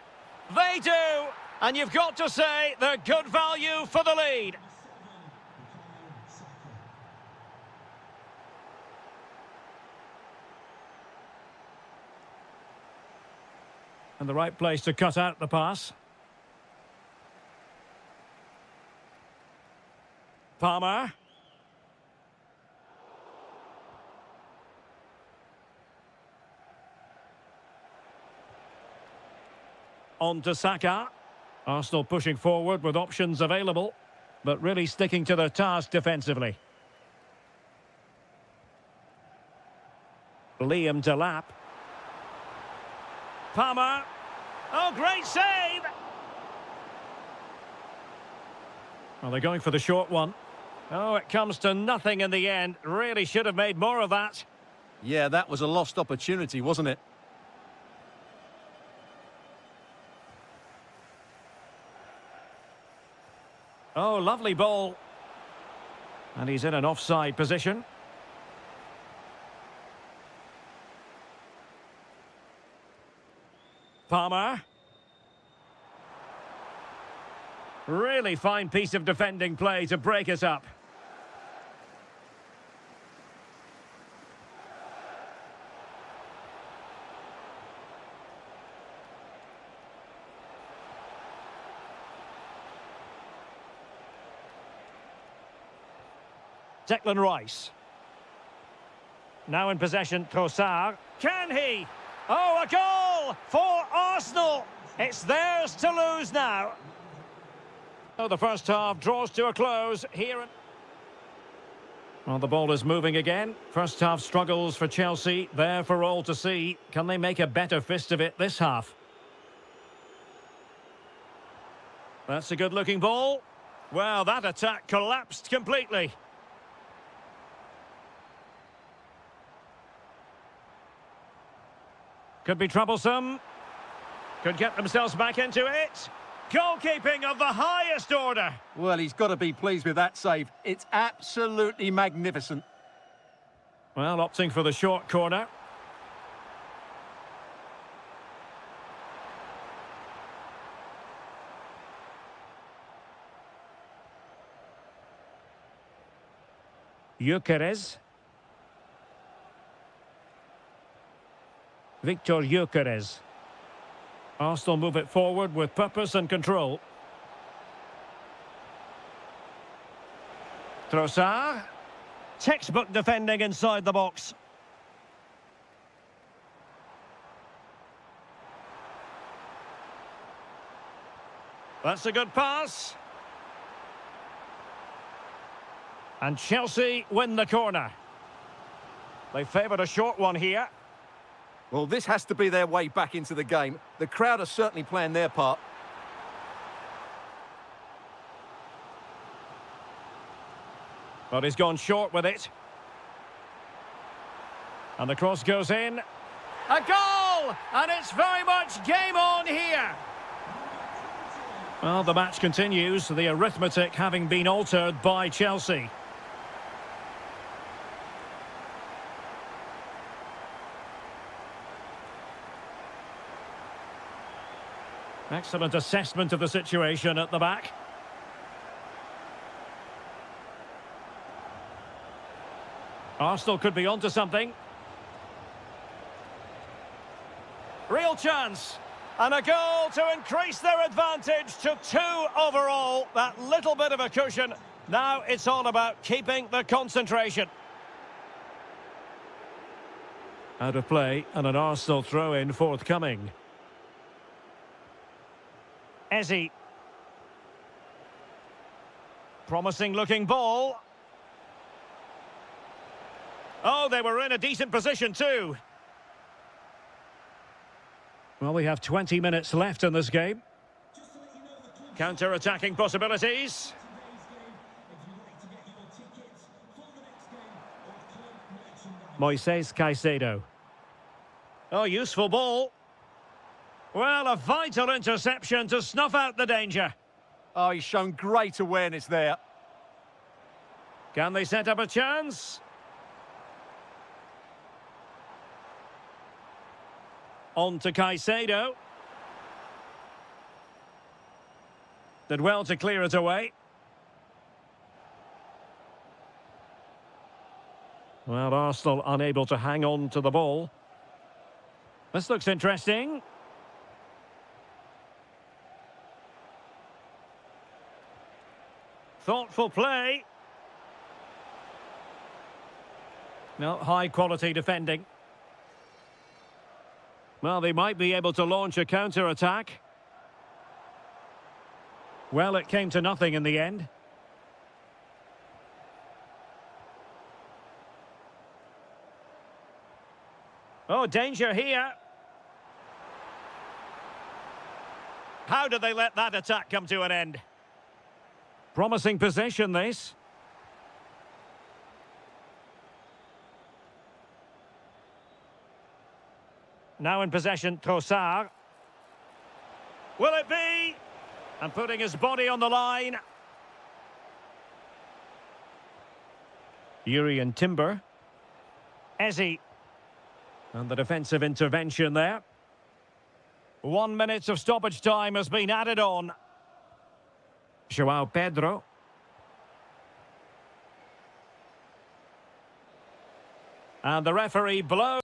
They do. And you've got to say they're good value for the lead. And the right place to cut out the pass. Palmer. On to Saka. Arsenal pushing forward with options available, but really sticking to their task defensively. Liam Delap. Palmer. Oh, great save! Well, they're going for the short one. Oh, it comes to nothing in the end. Really should have made more of that. Yeah, that was a lost opportunity, wasn't it? Oh, lovely ball. And he's in an offside position. Palmer. Really fine piece of defending play to break us up. Declan Rice. Now in possession, Trossard. Can he? Oh, a goal for Arsenal. It's theirs to lose now. Oh, the first half draws to a close here. Well, the ball is moving again. First half struggles for Chelsea, there for all to see. Can they make a better fist of it this half? That's a good-looking ball. Well, that attack collapsed completely. Could be troublesome. Could get themselves back into it. Goalkeeping of the highest order. Well, he's got to be pleased with that save. It's absolutely magnificent. Well, opting for the short corner. Gyökeres. Victor Gyökeres. Arsenal move it forward with purpose and control. Trossard. Textbook defending inside the box. That's a good pass. And Chelsea win the corner. They favoured a short one here. Well, this has to be their way back into the game. The crowd are certainly playing their part. But he's gone short with it. And the cross goes in. A goal! And it's very much game on here. Well, the match continues, the arithmetic having been altered by Chelsea. Excellent assessment of the situation at the back. Arsenal could be onto something. Real chance. And a goal to increase their advantage to 2 overall. That little bit of a cushion. Now it's all about keeping the concentration. Out of play and an Arsenal throw-in forthcoming. Eze. Promising looking ball. Oh, they were in a decent position too. Well, we have 20 minutes left in this game. Counter-attacking possibilities. Moises Caicedo. Oh, useful ball. Well, a vital interception to snuff out the danger. Oh, he's shown great awareness there. Can they set up a chance? On to Caicedo. Did well to clear it away. Well, Arsenal unable to hang on to the ball. This looks interesting. Thoughtful play. No, high-quality defending. Well, they might be able to launch a counter-attack. Well, it came to nothing in the end. Oh, danger here. How did they let that attack come to an end? Promising possession, this. Now in possession, Trossard. Will it be? And putting his body on the line. Urian Timber. Eze. And the defensive intervention there. 1 minute of stoppage time has been added on. João Pedro. And the referee blows.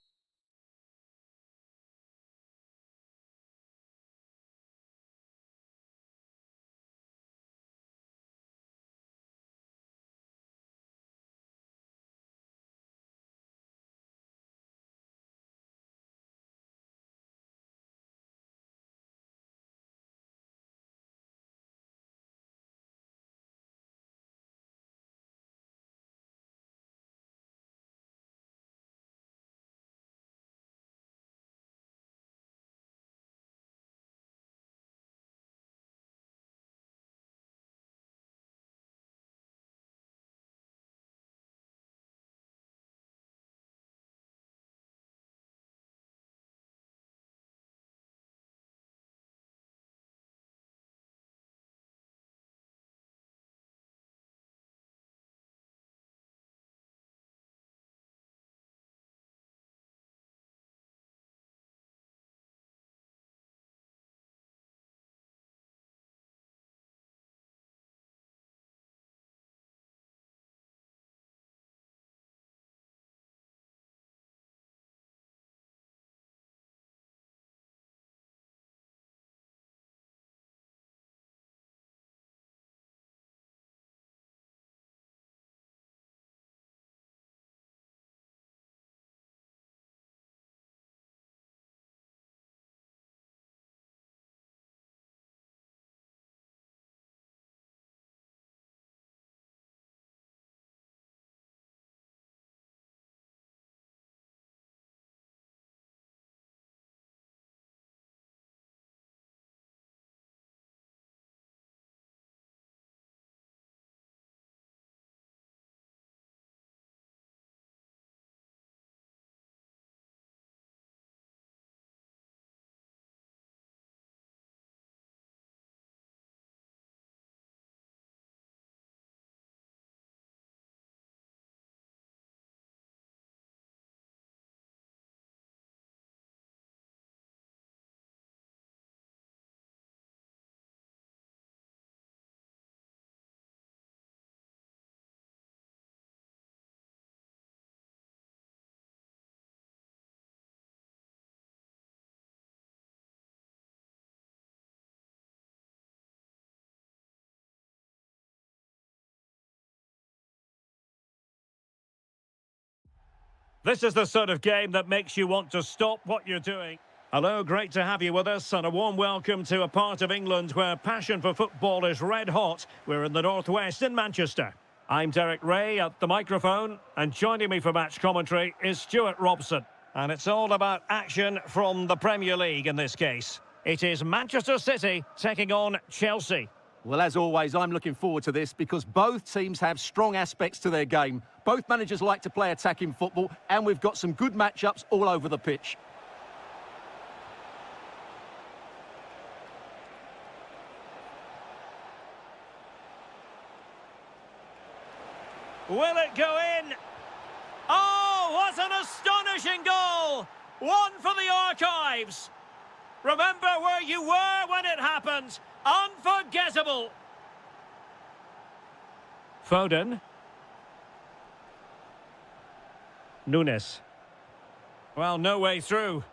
This is the sort of game that makes you want to stop what you're doing. Hello, great to have you with us, and a warm welcome to a part of England where passion for football is red hot. We're in the northwest in Manchester. I'm Derek Ray at the microphone, and joining me for match commentary is Stuart Robson. And it's all about action from the Premier League in this case. It is Manchester City taking on Chelsea. Well, as always, I'm looking forward to this because both teams have strong aspects to their game. Both managers like to play attacking football, and we've got some good matchups all over the pitch. Will it go in? Oh, what an astonishing goal! One for the archives. Remember where you were when it happened. Unforgettable. Foden. Nunes. Well, no way through.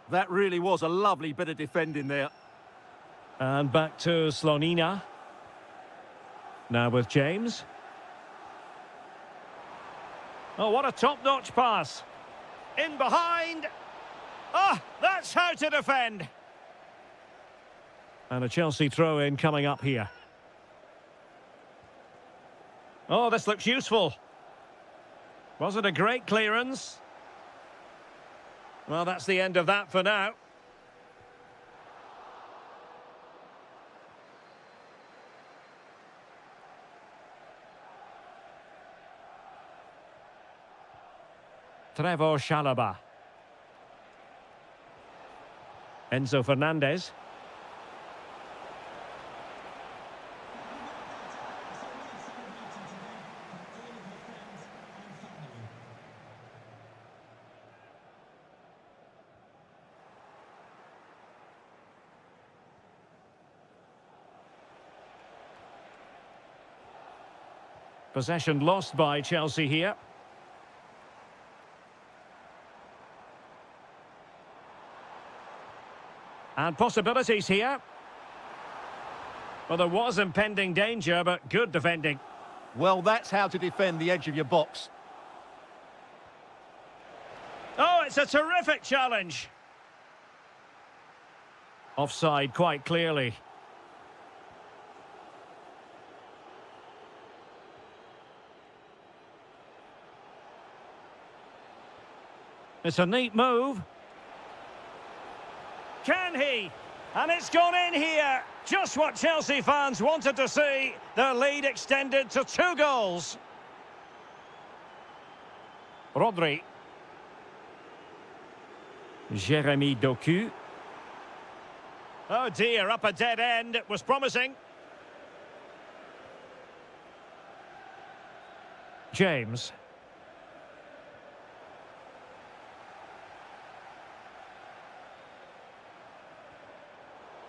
That really was a lovely bit of defending there. And back to Slonina. Now with James. Oh, what a top-notch pass. In behind. Ah, that's how to defend. And a Chelsea throw-in coming up here. Oh, this looks useful. Was it a great clearance? Well, that's the end of that for now. Trevor Chalobah. Enzo Fernandez. Possession lost by Chelsea here. And possibilities here. Well, there was impending danger, but good defending. Well, that's how to defend the edge of your box. Oh, it's a terrific challenge. Offside quite clearly. It's a neat move. Can he? And it's gone in here. Just what Chelsea fans wanted to see. Their lead extended to 2 goals. Rodri. Jeremy Doku. Oh dear, up a dead end. It was promising. James.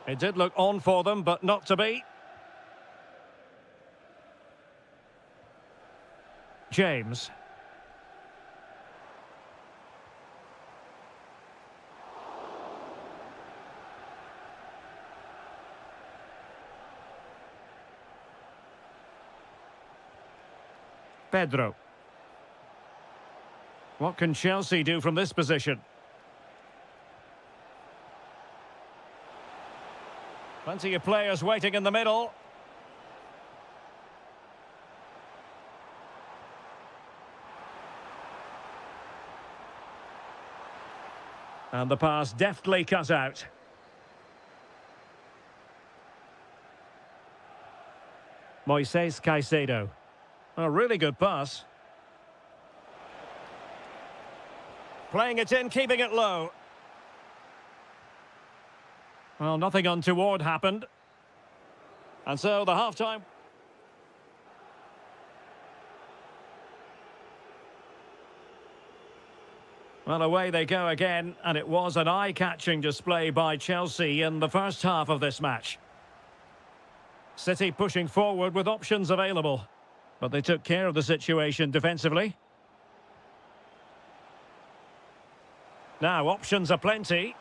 It did look on for them, but not to be. James. Pedro. What can Chelsea do from this position? Plenty of players waiting in the middle. And the pass deftly cut out. Moises Caicedo. A really good pass. Playing it in, keeping it low. Well, nothing untoward happened. And so the half-time. Well, away they go again, and it was an eye-catching display by Chelsea in the first half of this match. City pushing forward with options available, but they took care of the situation defensively. Now, options are plenty.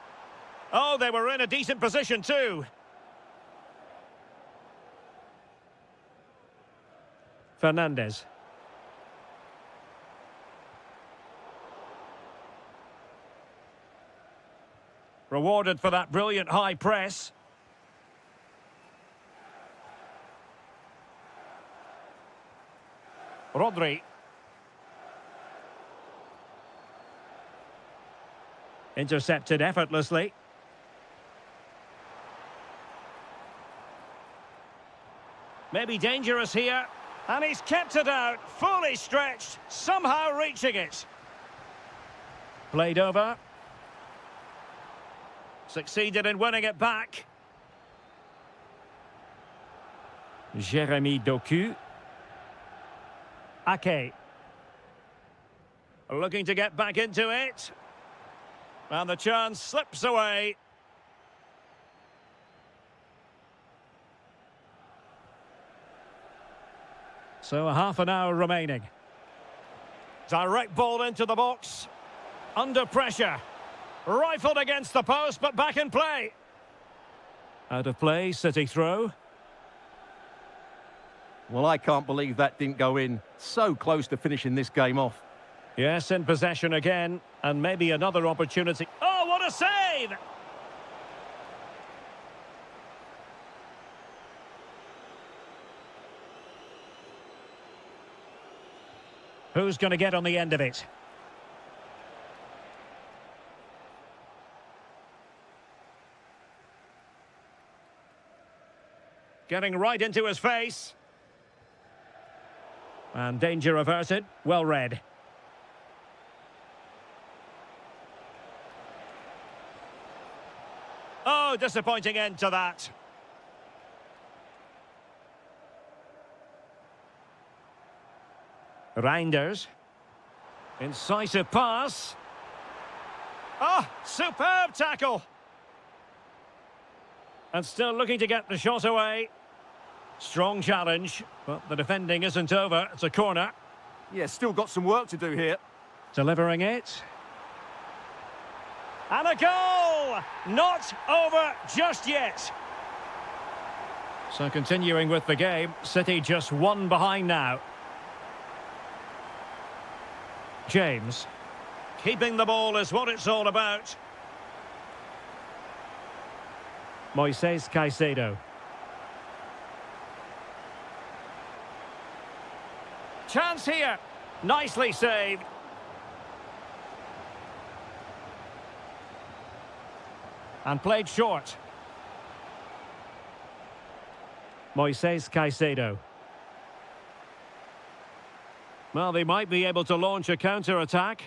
Oh, they were in a decent position too. Fernandez. Rewarded for that brilliant high press. Rodri. Intercepted effortlessly. Maybe dangerous here. And he's kept it out, fully stretched, somehow reaching it. Played over. Succeeded in winning it back. Jérémy Doku. Ake. Looking to get back into it. And the chance slips away. So a half an hour remaining. Direct ball into the box. Under pressure. Rifled against the post, but back in play. Out of play, City throw. Well, I can't believe that didn't go in. So close to finishing this game off. Yes, in possession again. And maybe another opportunity. Oh, what a save! Who's going to get on the end of it? Getting right into his face. And danger averted. Well read. Oh, disappointing end to that. Reinders. Incisive pass. Oh, superb tackle. And still looking to get the shot away. Strong challenge, but the defending isn't over. It's a corner. Yeah, still got some work to do here. Delivering it. And a goal! Not over just yet. So continuing with the game, City just one behind now. James. Keeping the ball is what it's all about. Moises Caicedo. Chance here. Nicely saved. And played short. Moises Caicedo. Well, they might be able to launch a counter-attack.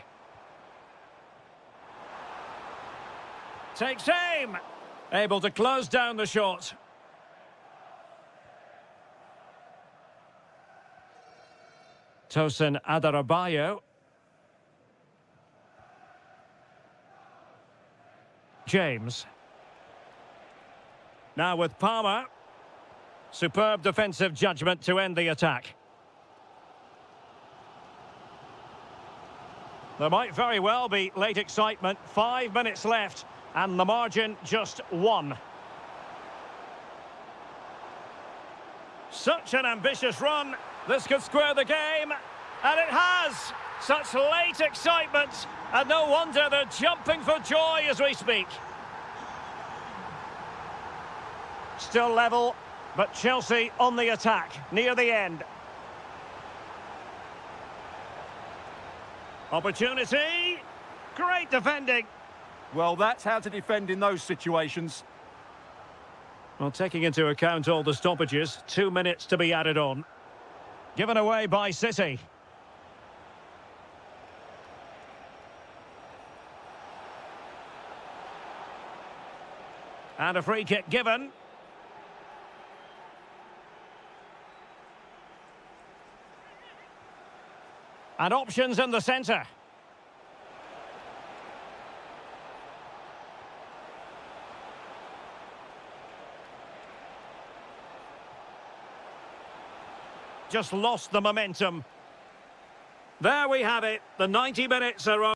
Takes aim. Able to close down the shot. Tosin Adarabayo. James. Now with Palmer. Superb defensive judgment to end the attack. There might very well be late excitement. 5 minutes left and the margin just 1. Such an ambitious run. This could square the game. And it has. Such late excitement. And no wonder they're jumping for joy as we speak. Still level, but Chelsea on the attack near the end. Opportunity. Great defending. Well, that's how to defend in those situations. Well, taking into account all the stoppages, 2 minutes to be added on. Given away by City. And a free kick given. And options in the centre. Just lost the momentum. There we have it. The 90 minutes are on.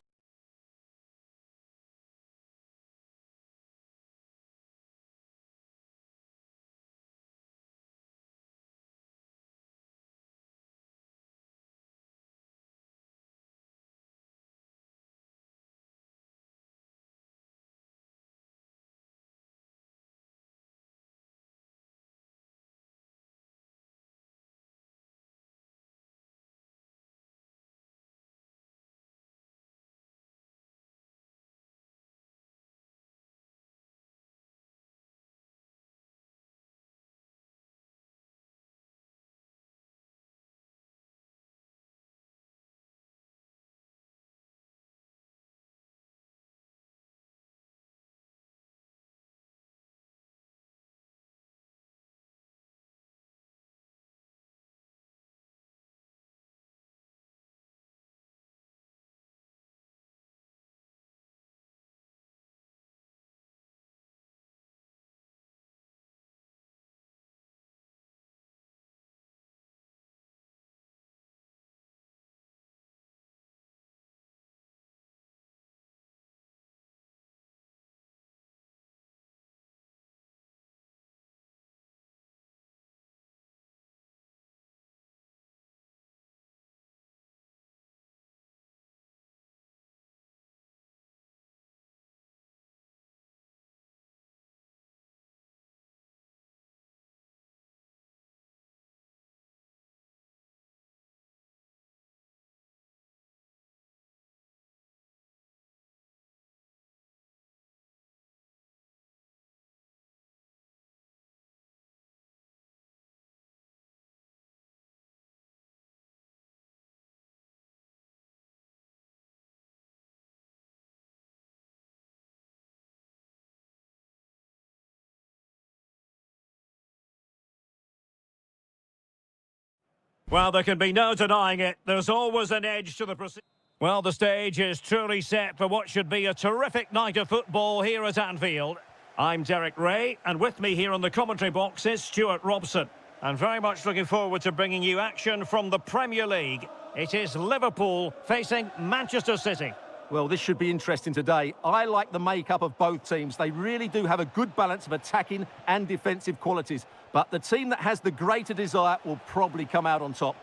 Well, there can be no denying it. There's always an edge to the proceedings. Well, the stage is truly set for what should be a terrific night of football here at Anfield. I'm Derek Ray, and with me here on the commentary box is Stuart Robson. And very much looking forward to bringing you action from the Premier League. It is Liverpool facing Manchester City. Well, this should be interesting today. I like the makeup of both teams. They really do have a good balance of attacking and defensive qualities. But the team that has the greater desire will probably come out on top.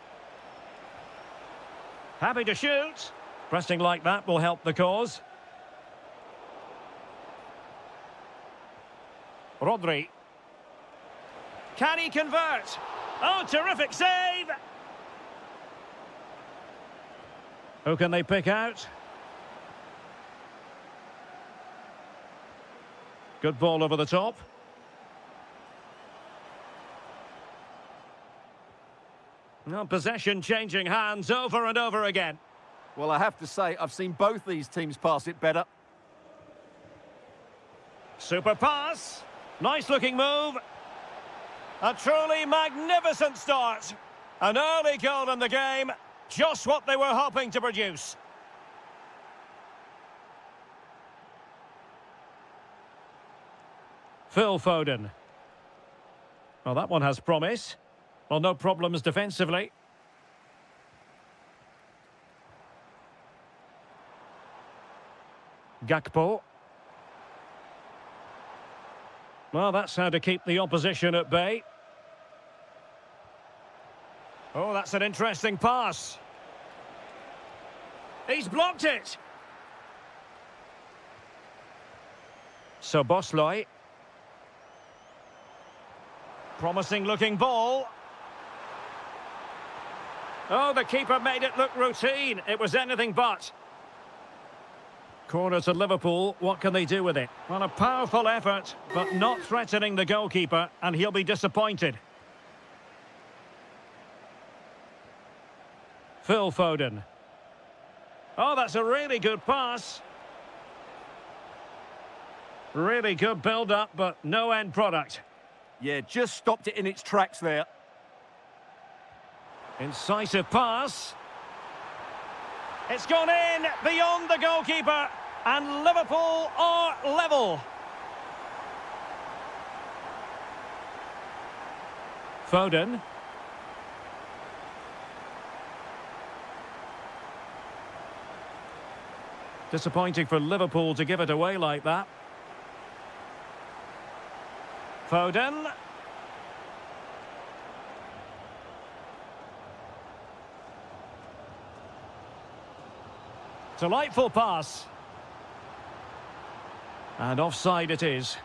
Happy to shoot. Pressing like that will help the cause. Rodri. Can he convert? Oh, terrific save! Who can they pick out? Good ball over the top. Now possession changing hands over and over again. Well, I have to say, I've seen both these teams pass it better. Super pass. Nice looking move. A truly magnificent start. An early goal in the game. Just what they were hoping to produce. Phil Foden. Well, that one has promise. Well, no problems defensively. Gakpo. Well, that's how to keep the opposition at bay. Oh, that's an interesting pass. He's blocked it. Szoboszlai. Promising looking ball. Oh, the keeper made it look routine. It was anything but. Corner to Liverpool. What can they do with it? Well, a powerful effort, but not threatening the goalkeeper, and he'll be disappointed. Phil Foden. Oh, that's a really good pass. Really good build-up, but no end product. Yeah, just stopped it in its tracks there. Incisive pass. It's gone in beyond the goalkeeper, and Liverpool are level. Foden. Disappointing for Liverpool to give it away like that. Foden. Delightful pass. And offside it is.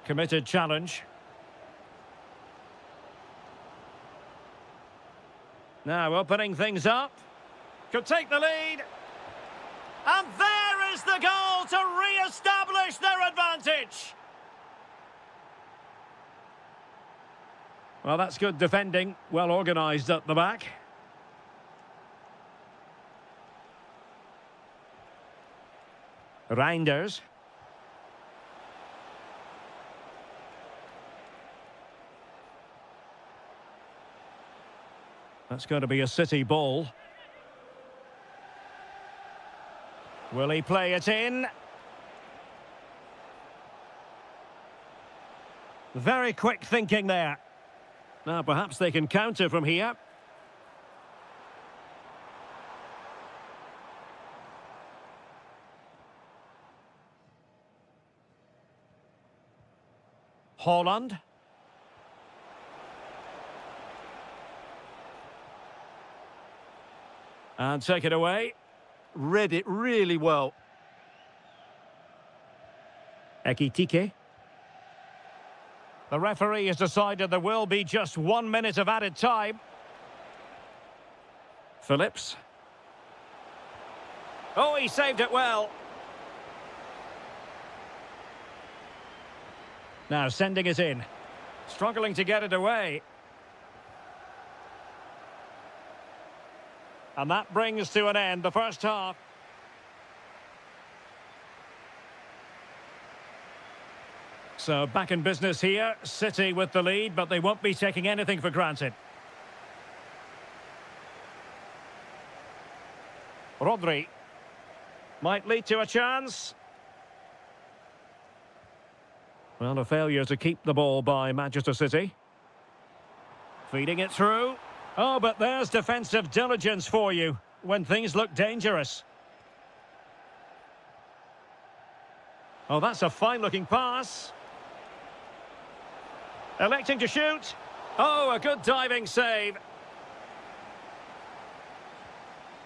Committed challenge. Now opening things up. Could take the lead. And there is the goal to re-establish their advantage. Well, that's good defending. Well organised at the back. Reinders. That's going to be a City ball. Will he play it in? Very quick thinking there. Now, perhaps they can counter from here. Haaland. And take it away. Read it really well. Ekitike. The referee has decided there will be just 1 minute of added time. Phillips. Oh, he saved it well. Now sending it in. Struggling to get it away. And that brings to an end the first half. So back in business here. City with the lead, but they won't be taking anything for granted. Rodri. Might lead to a chance. Well, a failure to keep the ball by Manchester City. Feeding it through. Oh, but there's defensive diligence for you when things look dangerous. Oh, that's a fine-looking pass. Electing to shoot. Oh, a good diving save.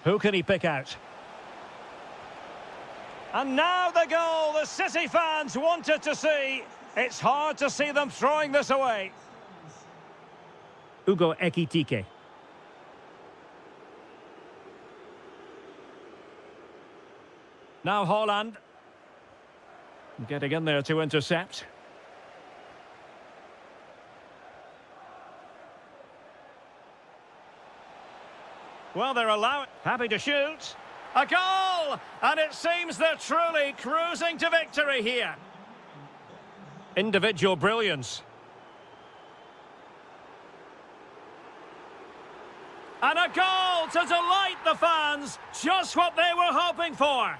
Who can he pick out? And now the goal the City fans wanted to see. It's hard to see them throwing this away. Ugo Ekitike. Now Haaland. Getting in there to intercept. Well, they're allowed. Happy to shoot. A goal! And it seems they're truly cruising to victory here. Individual brilliance. And a goal to delight the fans. Just what they were hoping for.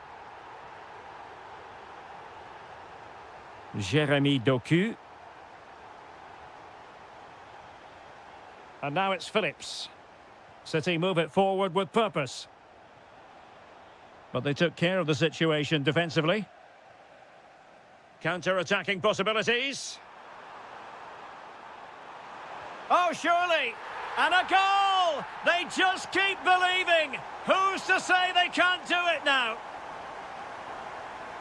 Jeremy Doku. And now it's Phillips. City move it forward with purpose. But they took care of the situation defensively. Counter-attacking possibilities. Oh, surely! And a goal! They just keep believing! Who's to say they can't do it now?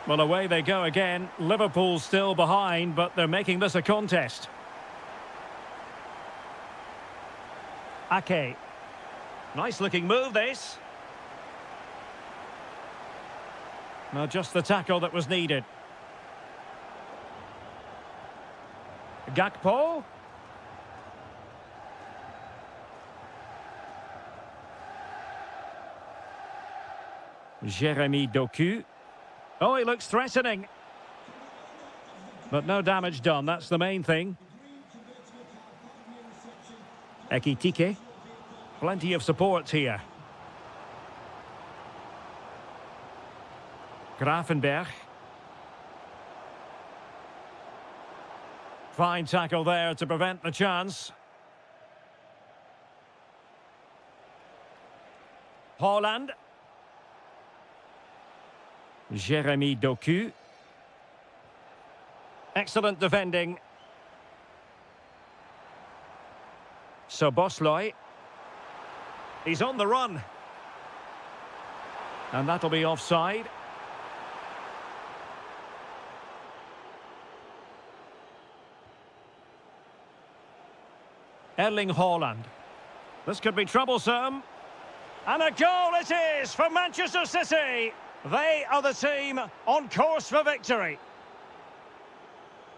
Well, away they go again. Liverpool still behind, but they're making this a contest. Ake. Nice-looking move, this. Now, just the tackle that was needed. Gakpo. Jeremy Doku. Oh, he looks threatening. But no damage done, that's the main thing. Ekitike. Plenty of support here. Gravenberg. Fine tackle there to prevent the chance. Haaland. Jeremy Doku. Excellent defending. Szoboszlai. He's on the run. And that'll be offside. Erling Haaland. This could be troublesome. And a goal it is for Manchester City. They are the team on course for victory.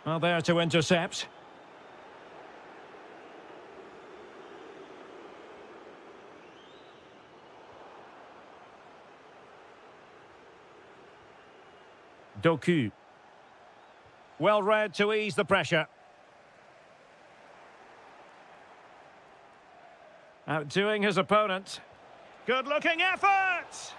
Well, there to intercept. Doku. Well read to ease the pressure. Outdoing his opponent. Good-looking effort!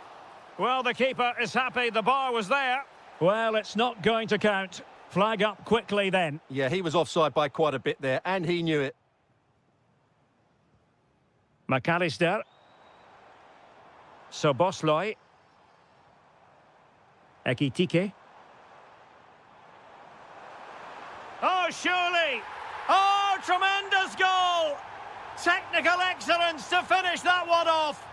Well, the keeper is happy the bar was there. Well, it's not going to count. Flag up quickly then. Yeah, he was offside by quite a bit there, and he knew it. McAllister. Szoboszlai. Ekitike. Oh, surely! Oh, tremendous goal! Technical excellence to finish that one off.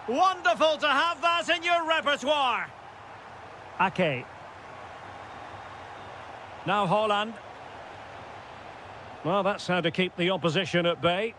Wonderful to have that in your repertoire. Ake. Now Haaland. Well, that's how to keep the opposition at bay.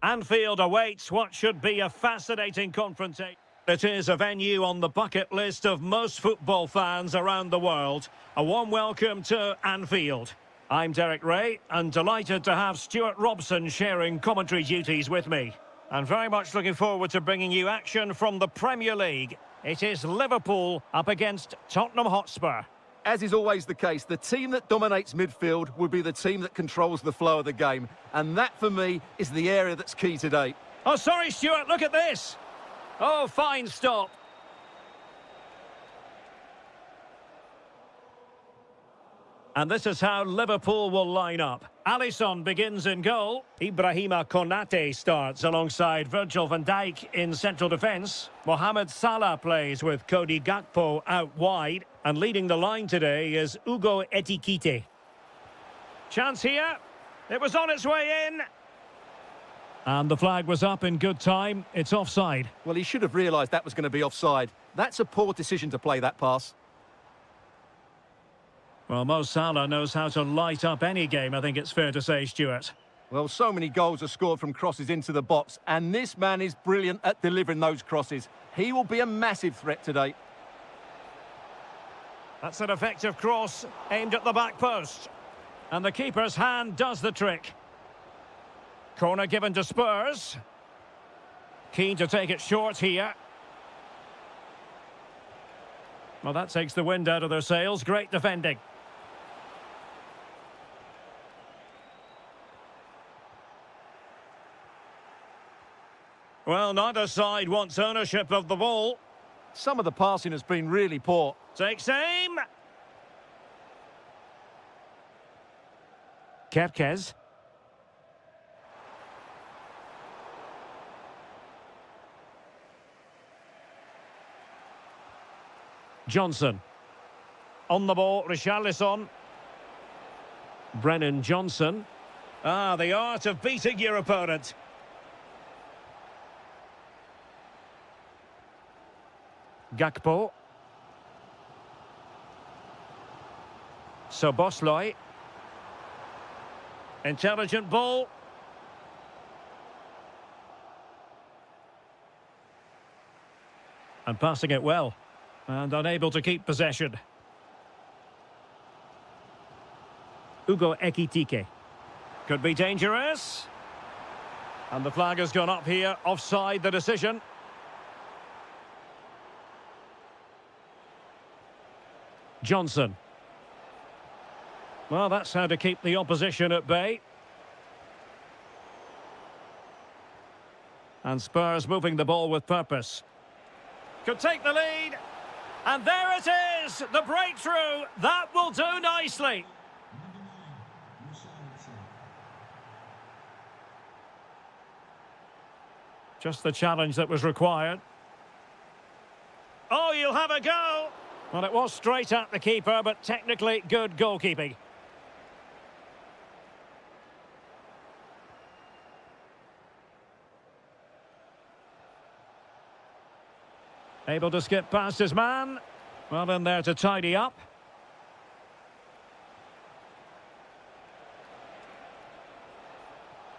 Anfield awaits what should be a fascinating confrontation. It is a venue on the bucket list of most football fans around the world. A warm welcome to Anfield. I'm Derek Ray, and delighted to have Stuart Robson sharing commentary duties with me. And very much looking forward to bringing you action from the Premier League. It is Liverpool up against Tottenham Hotspur. As is always the case, the team that dominates midfield will be the team that controls the flow of the game. And that, for me, is the area that's key today. Oh, sorry, Stuart, look at this. Oh, fine stop. And this is how Liverpool will line up. Alisson begins in goal. Ibrahima Konate starts alongside Virgil van Dijk in central defence. Mohamed Salah plays with Cody Gakpo out wide. And leading the line today is Ugo Etikite. Chance here. It was on its way in. And the flag was up in good time. It's offside. Well, he should have realised that was going to be offside. That's a poor decision to play that pass. Well, Mo Salah knows how to light up any game, I think it's fair to say, Stuart. Well, so many goals are scored from crosses into the box, and this man is brilliant at delivering those crosses. He will be a massive threat today. That's an effective cross aimed at the back post. And the keeper's hand does the trick. Corner given to Spurs. Keen to take it short here. Well, that takes the wind out of their sails. Great defending. Well, neither side wants ownership of the ball. Some of the passing has been really poor. Takes aim. Kerkez. Johnson. On the ball, Richarlison. Brennan Johnson. Ah, the art of beating your opponent. Gakpo. Soboslai. Intelligent ball. And passing it well. And unable to keep possession. Ugo Ekitike. Could be dangerous. And the flag has gone up here. Offside the decision. Johnson. Well, that's how to keep the opposition at bay. And Spurs moving the ball with purpose. Could take the lead. And there it is, the breakthrough. That will do nicely. Just the challenge that was required. Oh, you'll have a go. Well, it was straight at the keeper, but technically good goalkeeping. Able to skip past his man. Well, in there to tidy up.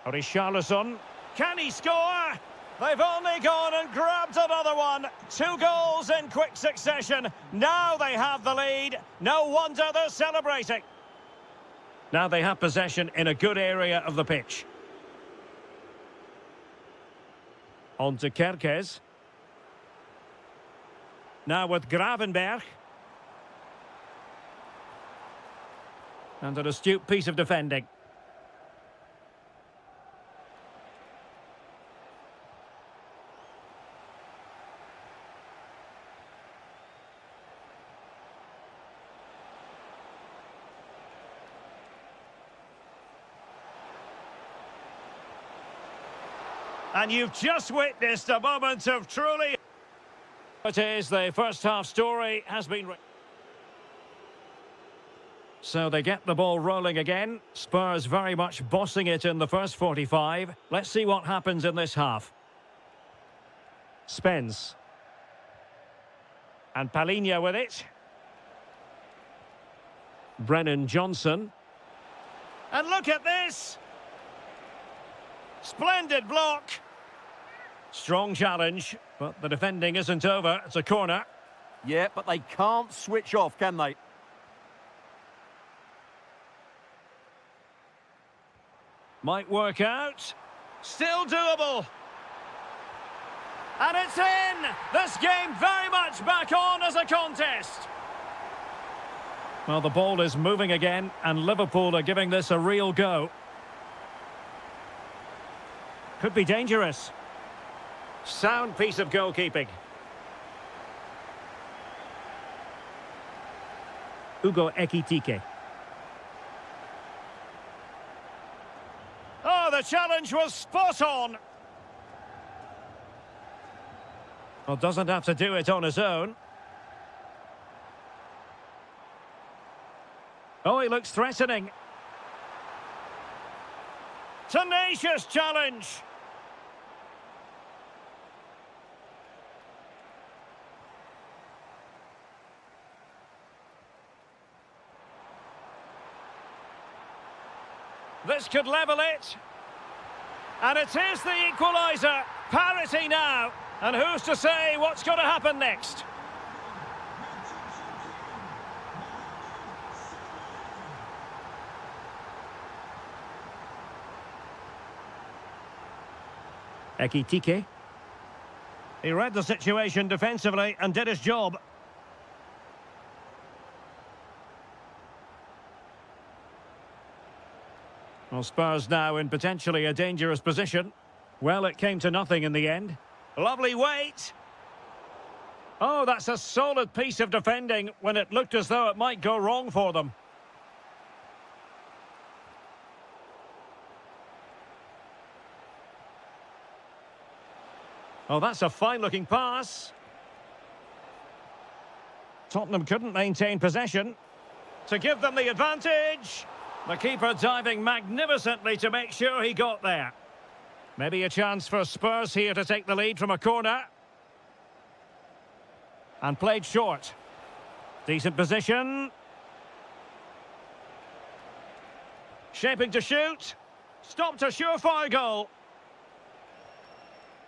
Richarlison. Can he score? They've only gone and grabbed another one. 2 goals in quick succession. Now they have the lead. No wonder they're celebrating. Now they have possession in a good area of the pitch. On to Kerkez. Now with Gravenberg. And an astute piece of defending. And you've just witnessed a moment of truly... It is, the first half story has been... So they get the ball rolling again. Spurs very much bossing it in the first 45. Let's see what happens in this half. Spence. And Palhinha with it. Brennan Johnson. And look at this! Splendid block. Strong challenge, but the defending isn't over. It's a corner. Yeah, but they can't switch off, can they? Might work out. Still doable. And it's in! This game very much back on as a contest. Well, the ball is moving again, and Liverpool are giving this a real go. Could be dangerous. Sound piece of goalkeeping. Ugo Ekitike. Oh, the challenge was spot on. Well, doesn't have to do it on his own. Oh, he looks threatening. Tenacious challenge. This could level it. And it is the equaliser. Parity now. And who's to say what's going to happen next? Ekitike. He read the situation defensively and did his job. Well, Spurs now in potentially a dangerous position. Well, it came to nothing in the end. Lovely weight. Oh, that's a solid piece of defending when it looked as though it might go wrong for them. Oh, that's a fine-looking pass. Tottenham couldn't maintain possession to give them the advantage. The keeper diving magnificently to make sure he got there. Maybe a chance for Spurs here to take the lead from a corner. And played short. Decent position. Shaping to shoot. Stopped a surefire goal.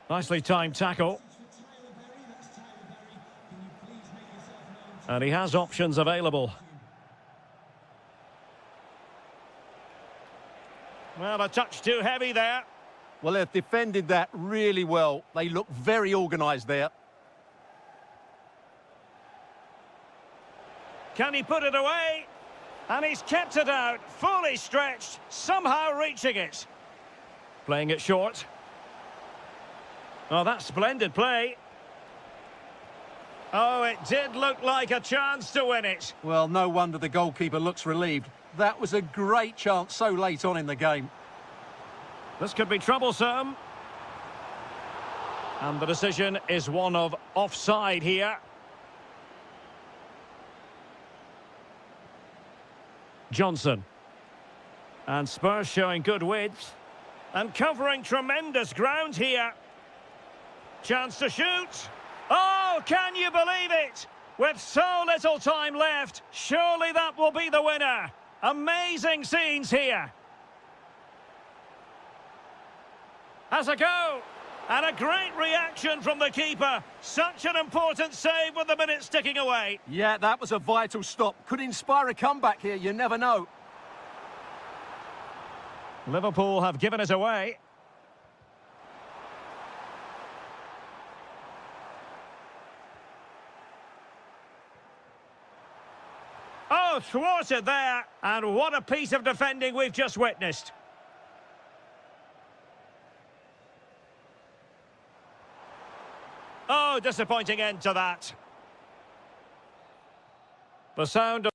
Nicely timed tackle. And he has options available. Well, a touch too heavy there. Well, they've defended that really well. They look very organised there. Can he put it away? And he's kept it out, fully stretched, somehow reaching it. Playing it short. Oh, that's splendid play. Oh, it did look like a chance to win it. Well, no wonder the goalkeeper looks relieved. That was a great chance so late on in the game. This could be troublesome. And the decision is one of offside here. Johnson. And Spurs showing good width. And covering tremendous ground here. Chance to shoot. Oh, can you believe it? With so little time left, surely that will be the winner. Amazing scenes here. Has a go. And a great reaction from the keeper. Such an important save with the minutes ticking away. Yeah, that was a vital stop. Could inspire a comeback here, you never know. Liverpool have given it away. Oh, thwarted there. And what a piece of defending we've just witnessed. Oh, disappointing end to that. The sound of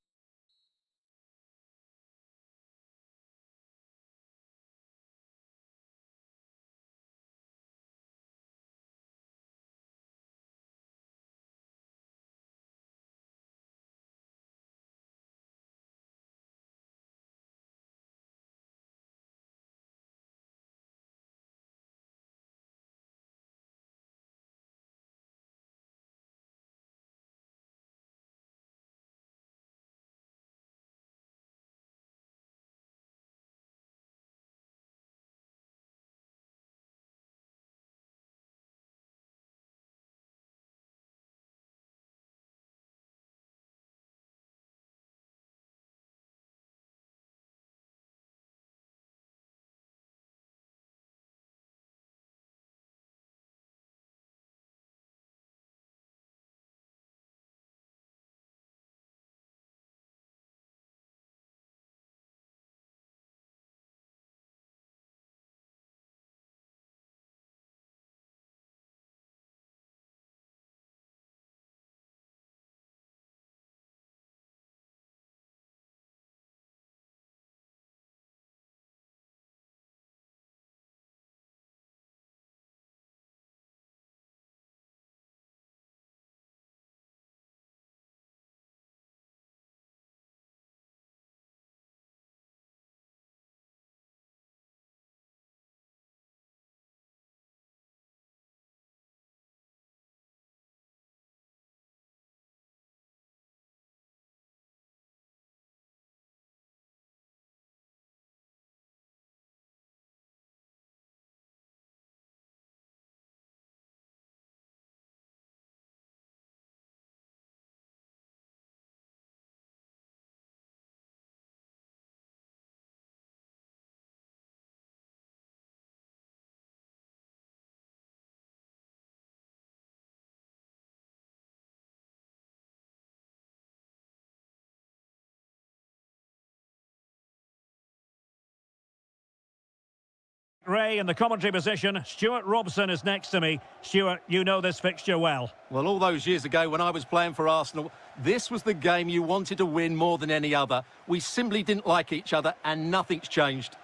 Ray in the commentary position. Stuart Robson is next to me. Stuart, you know this fixture well. Well, all those years ago when I was playing for Arsenal, this was the game you wanted to win more than any other. We simply didn't like each other and nothing's changed.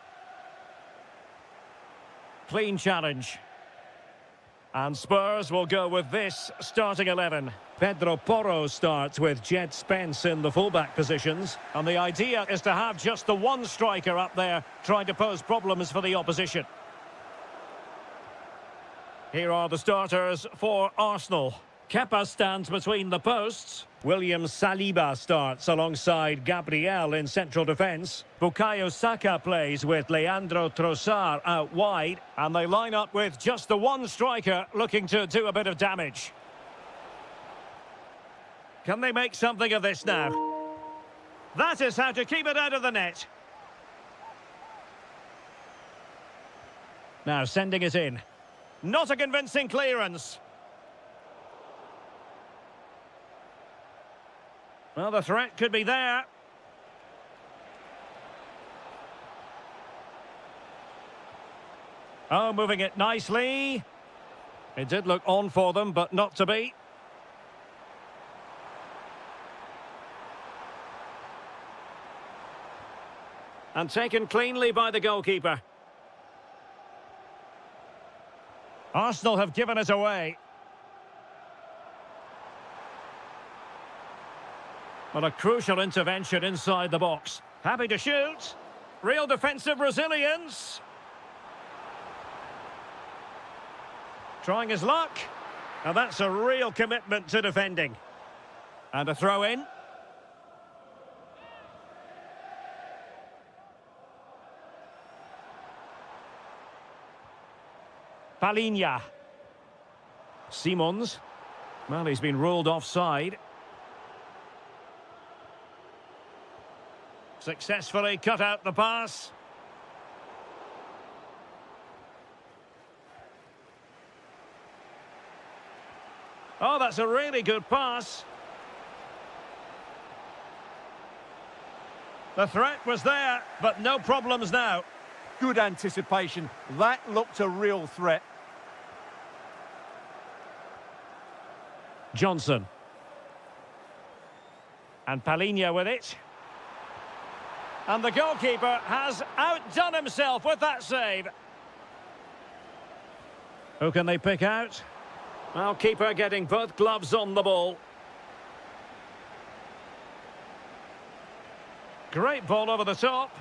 Clean challenge. And Spurs will go with this starting 11. Pedro Porro starts with Jed Spence in the fullback positions. And the idea is to have just the one striker up there trying to pose problems for the opposition. Here are the starters for Arsenal. Kepa stands between the posts. William Saliba starts alongside Gabriel in central defence. Bukayo Saka plays with Leandro Trossard out wide. And they line up with just the one striker looking to do a bit of damage. Can they make something of this now? That is how to keep it out of the net. Now sending it in. Not a convincing clearance. Well, the threat could be there. Oh, moving it nicely. It did look on for them, but not to be. And taken cleanly by the goalkeeper. Arsenal have given it away. Well, a crucial intervention inside the box. Happy to shoot. Real defensive resilience. Trying his luck. And that's a real commitment to defending. And a throw in. Palinha. Simons. Well, he's been ruled offside. Successfully cut out the pass. Oh, that's a really good pass. The threat was there, but no problems now. Good anticipation. That looked a real threat. Johnson. And Palinha with it. And the goalkeeper has outdone himself with that save. Who can they pick out? Well, keeper getting both gloves on the ball. Great ball over the top.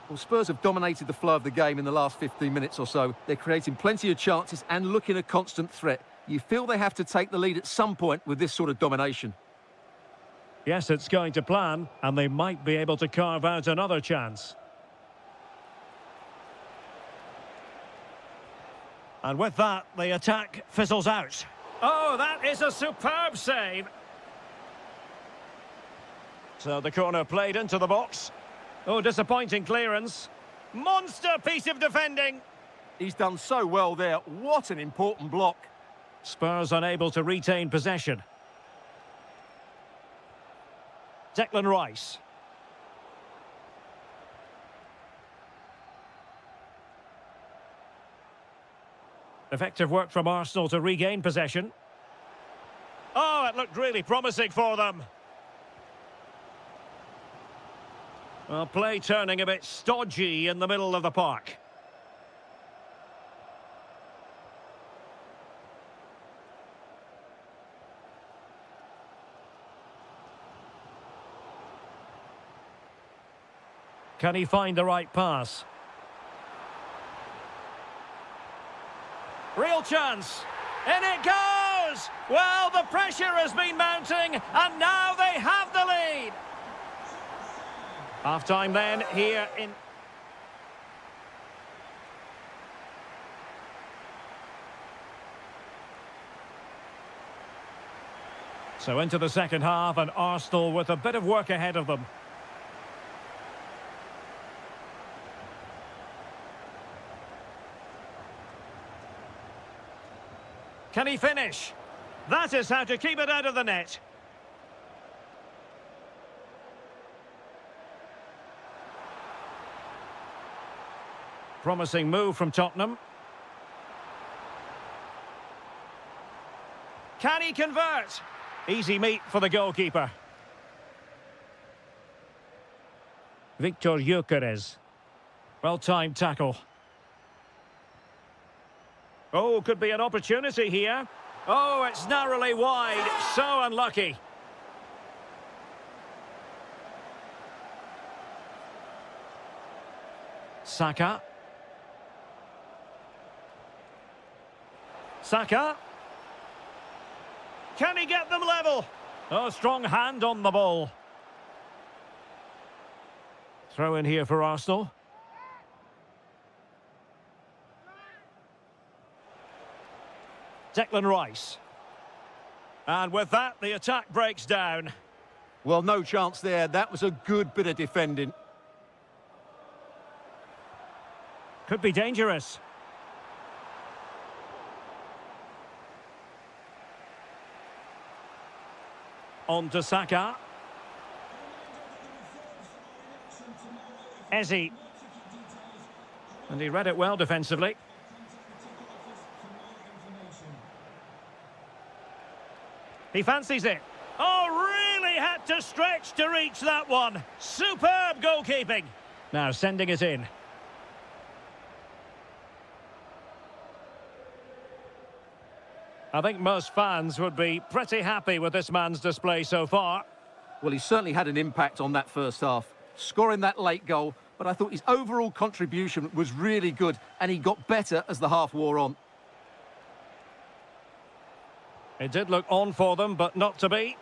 Well, Spurs have dominated the flow of the game in the last 15 minutes or so. They're creating plenty of chances and looking a constant threat. You feel they have to take the lead at some point with this sort of domination. Yes, it's going to plan, and they might be able to carve out another chance. And with that, the attack fizzles out. Oh, that is a superb save. So the corner played into the box. Oh, disappointing clearance. Monster piece of defending. He's done so well there. What an important block. Spurs unable to retain possession. Declan Rice. Effective work from Arsenal to regain possession. Oh, it looked really promising for them. Well, play turning a bit stodgy in the middle of the park. Can he find the right pass? Real chance. In it goes! Well, the pressure has been mounting, and now they have the lead. Half-time then, here in... So into the second half, and Arsenal with a bit of work ahead of them. Can he finish? That is how to keep it out of the net. Promising move from Tottenham. Can he convert? Easy meat for the goalkeeper. Victor Gyökeres. Well-timed tackle. Oh, could be an opportunity here. Oh, it's narrowly wide. So unlucky. Saka. Saka. Can he get them level? Oh, strong hand on the ball. Throw in here for Arsenal. Declan Rice. And with that, the attack breaks down. Well, no chance there. That was a good bit of defending. Could be dangerous. On to Saka. Eze. And he read it well defensively. He fancies it. Oh, really had to stretch to reach that one. Superb goalkeeping. Now sending it in. I think most fans would be pretty happy with this man's display so far. Well, he certainly had an impact on that first half, scoring that late goal, but I thought his overall contribution was really good, and he got better as the half wore on. It did look on for them, but not to be.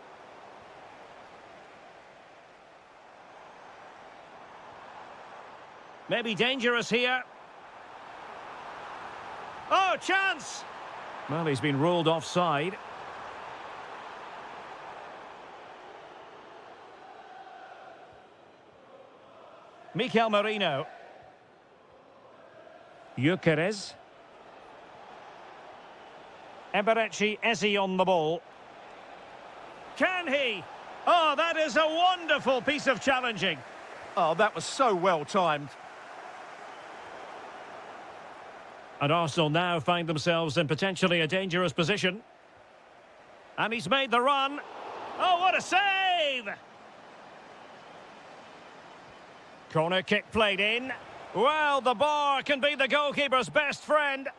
Maybe dangerous here. Oh, chance! Well, he's been ruled offside. Mikel Merino. Gyökeres. Eberechi Eze on the ball. Can he? Oh, that is a wonderful piece of challenging. Oh, that was so well timed. And Arsenal now find themselves in potentially a dangerous position. And he's made the run. Oh, what a save! Corner kick played in. Well, the bar can be the goalkeeper's best friend.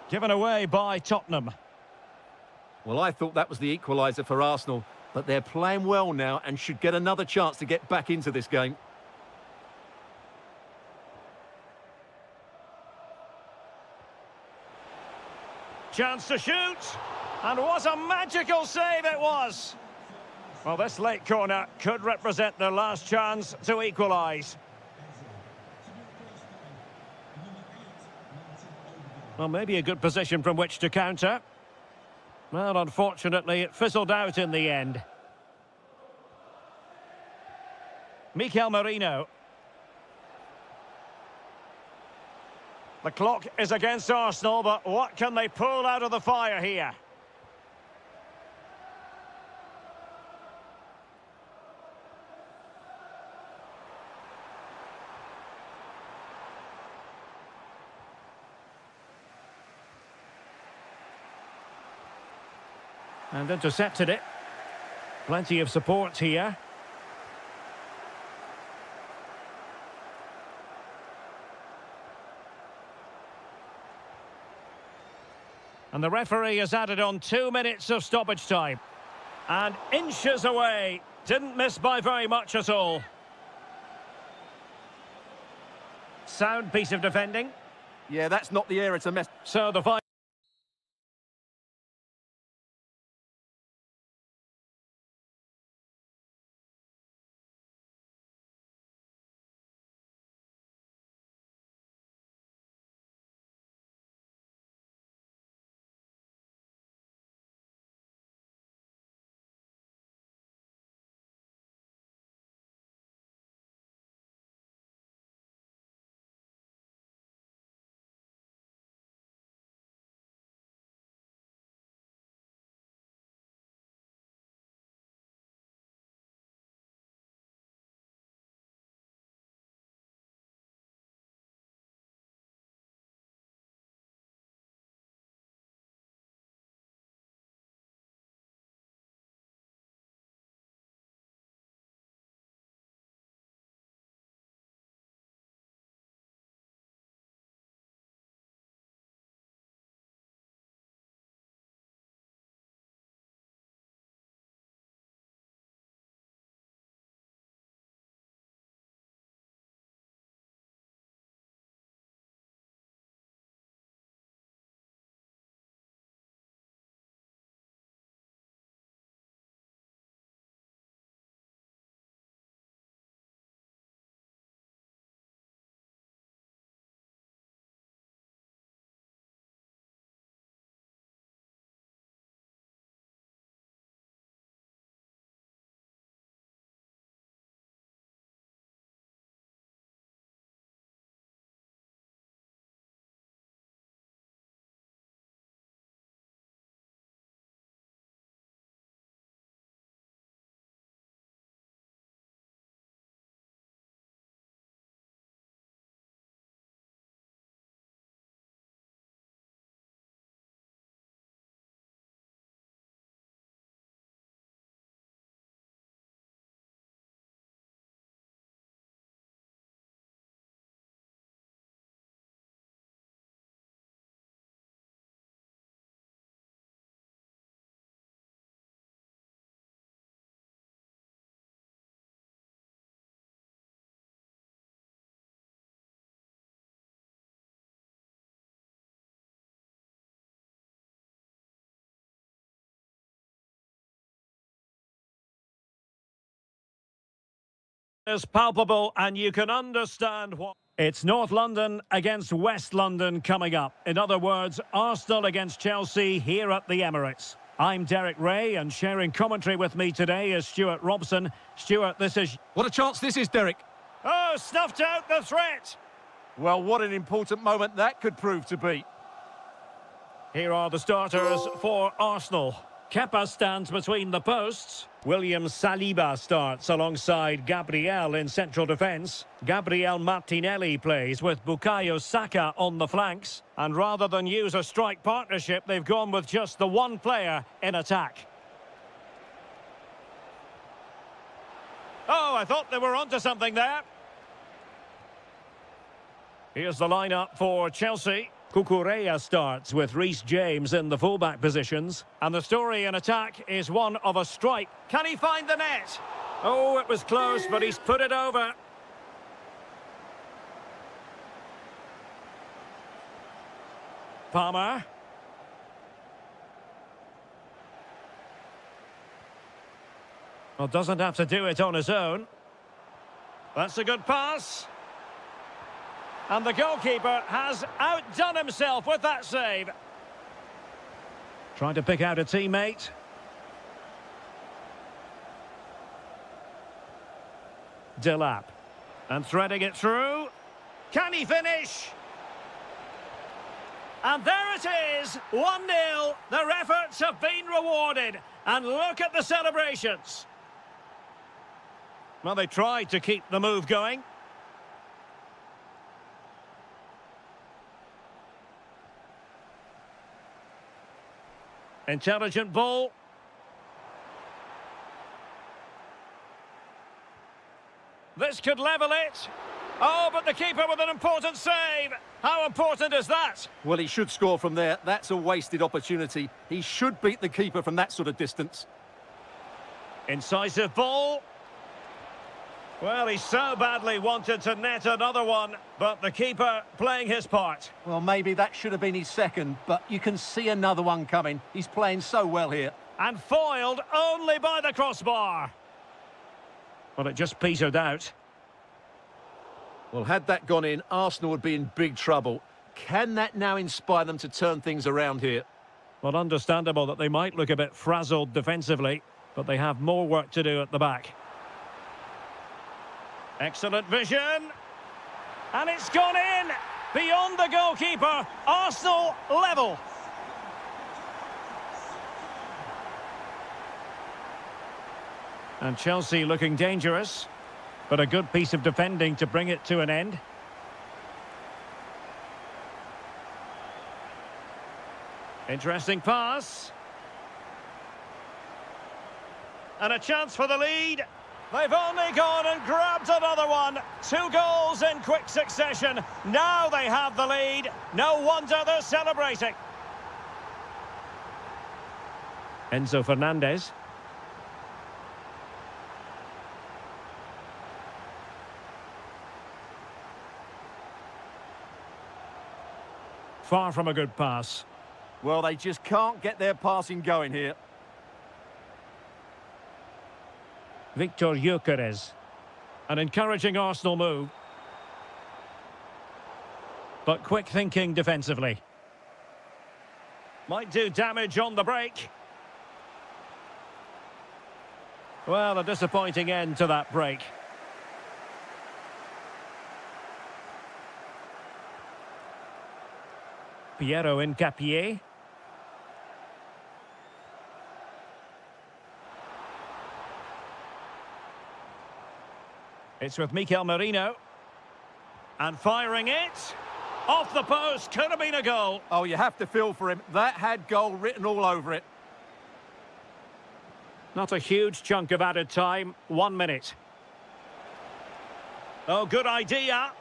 Given away by Tottenham. Well, I thought that was the equaliser for Arsenal, but they're playing well now and should get another chance to get back into this game. Chance to shoot. And what a magical save it was. Well, this late corner could represent their last chance to equalise. Well, maybe a good position from which to counter. Well, unfortunately, it fizzled out in the end. Mikel Merino. The clock is against Arsenal, but what can they pull out of the fire here? And intercepted it. Plenty of support here. And the referee has added on 2 minutes of stoppage time. And inches away. Didn't miss by very much at all. Sound piece of defending. Yeah, that's not the area to mess. So the Is palpable, and you can understand what... It's North London against West London coming up. In other words, Arsenal against Chelsea here at the Emirates. I'm Derek Ray, and sharing commentary with me today is Stuart Robson. Stuart, this is... What a chance this is, Derek. Oh, snuffed out the threat! Well, what an important moment that could prove to be. Here are the starters for Arsenal. Kepa stands between the posts. William Saliba starts alongside Gabriel in central defence. Gabriel Martinelli plays with Bukayo Saka on the flanks. And rather than use a strike partnership, they've gone with just the one player in attack. Oh, I thought they were onto something there. Here's the lineup for Chelsea. Cucurella starts with Reece James in the fullback positions. And the story in attack is one of a strike. Can he find the net? Oh, it was close, but he's put it over. Palmer. Well, doesn't have to do it on his own. That's a good pass. And the goalkeeper has outdone himself with that save. Trying to pick out a teammate. Delap. And threading it through. Can he finish? And there it is, 1-0. Their efforts have been rewarded. And look at the celebrations. Well, they tried to keep the move going. Intelligent ball. This could level it. Oh, but the keeper with an important save. How important is that? Well, he should score from there. That's a wasted opportunity. He should beat the keeper from that sort of distance. Incisive ball. Well, he so badly wanted to net another one, but the keeper playing his part. Well, maybe that should have been his second, but you can see another one coming. He's playing so well here. And foiled only by the crossbar. Well, it just petered out. Well, had that gone in, Arsenal would be in big trouble. Can that now inspire them to turn things around here? Well, understandable that they might look a bit frazzled defensively, but they have more work to do at the back. Excellent vision. And it's gone in. Beyond the goalkeeper. Arsenal level. And Chelsea looking dangerous. But a good piece of defending to bring it to an end. Interesting pass. And a chance for the lead. They've only gone and grabbed another one. 2 goals in quick succession. Now they have the lead. No wonder they're celebrating. Enzo Fernandez. Far from a good pass. Well, they just can't get their passing going here. Victor Gyökeres. An encouraging Arsenal move. But quick thinking defensively. Might do damage on the break. Well, a disappointing end to that break. Piero Hincapié. It's with Mikel Merino. And firing it. Off the post. Could have been a goal. Oh, you have to feel for him. That had goal written all over it. Not a huge chunk of added time. 1 minute. Oh, good idea.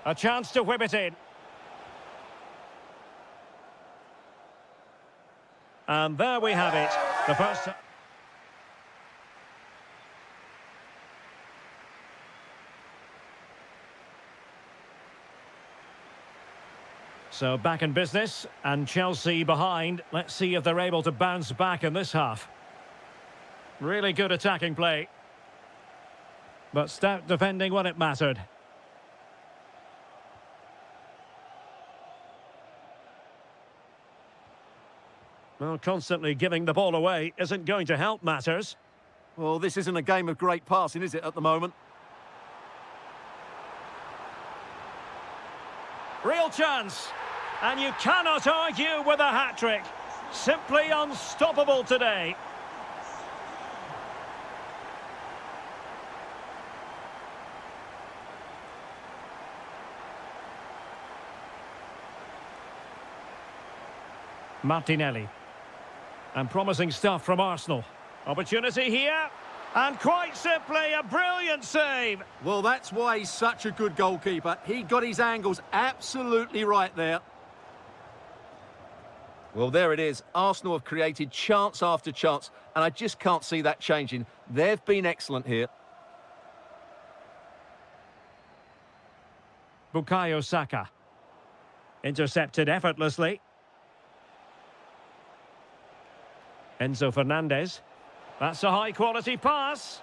A chance to whip it in. And there we have it. The first... So back in business, and Chelsea behind. Let's see if they're able to bounce back in this half. Really good attacking play. But stout defending when it mattered. Well, constantly giving the ball away isn't going to help matters. Well, this isn't a game of great passing, is it, at the moment? Real chance. And you cannot argue with a hat-trick. Simply unstoppable today. Martinelli. And promising stuff from Arsenal. Opportunity here. And quite simply, a brilliant save. Well, that's why he's such a good goalkeeper. He got his angles absolutely right there. Well, there it is. Arsenal have created chance after chance, and I just can't see that changing. They've been excellent here. Bukayo Saka. Intercepted effortlessly. Enzo Fernandez. That's a high-quality pass.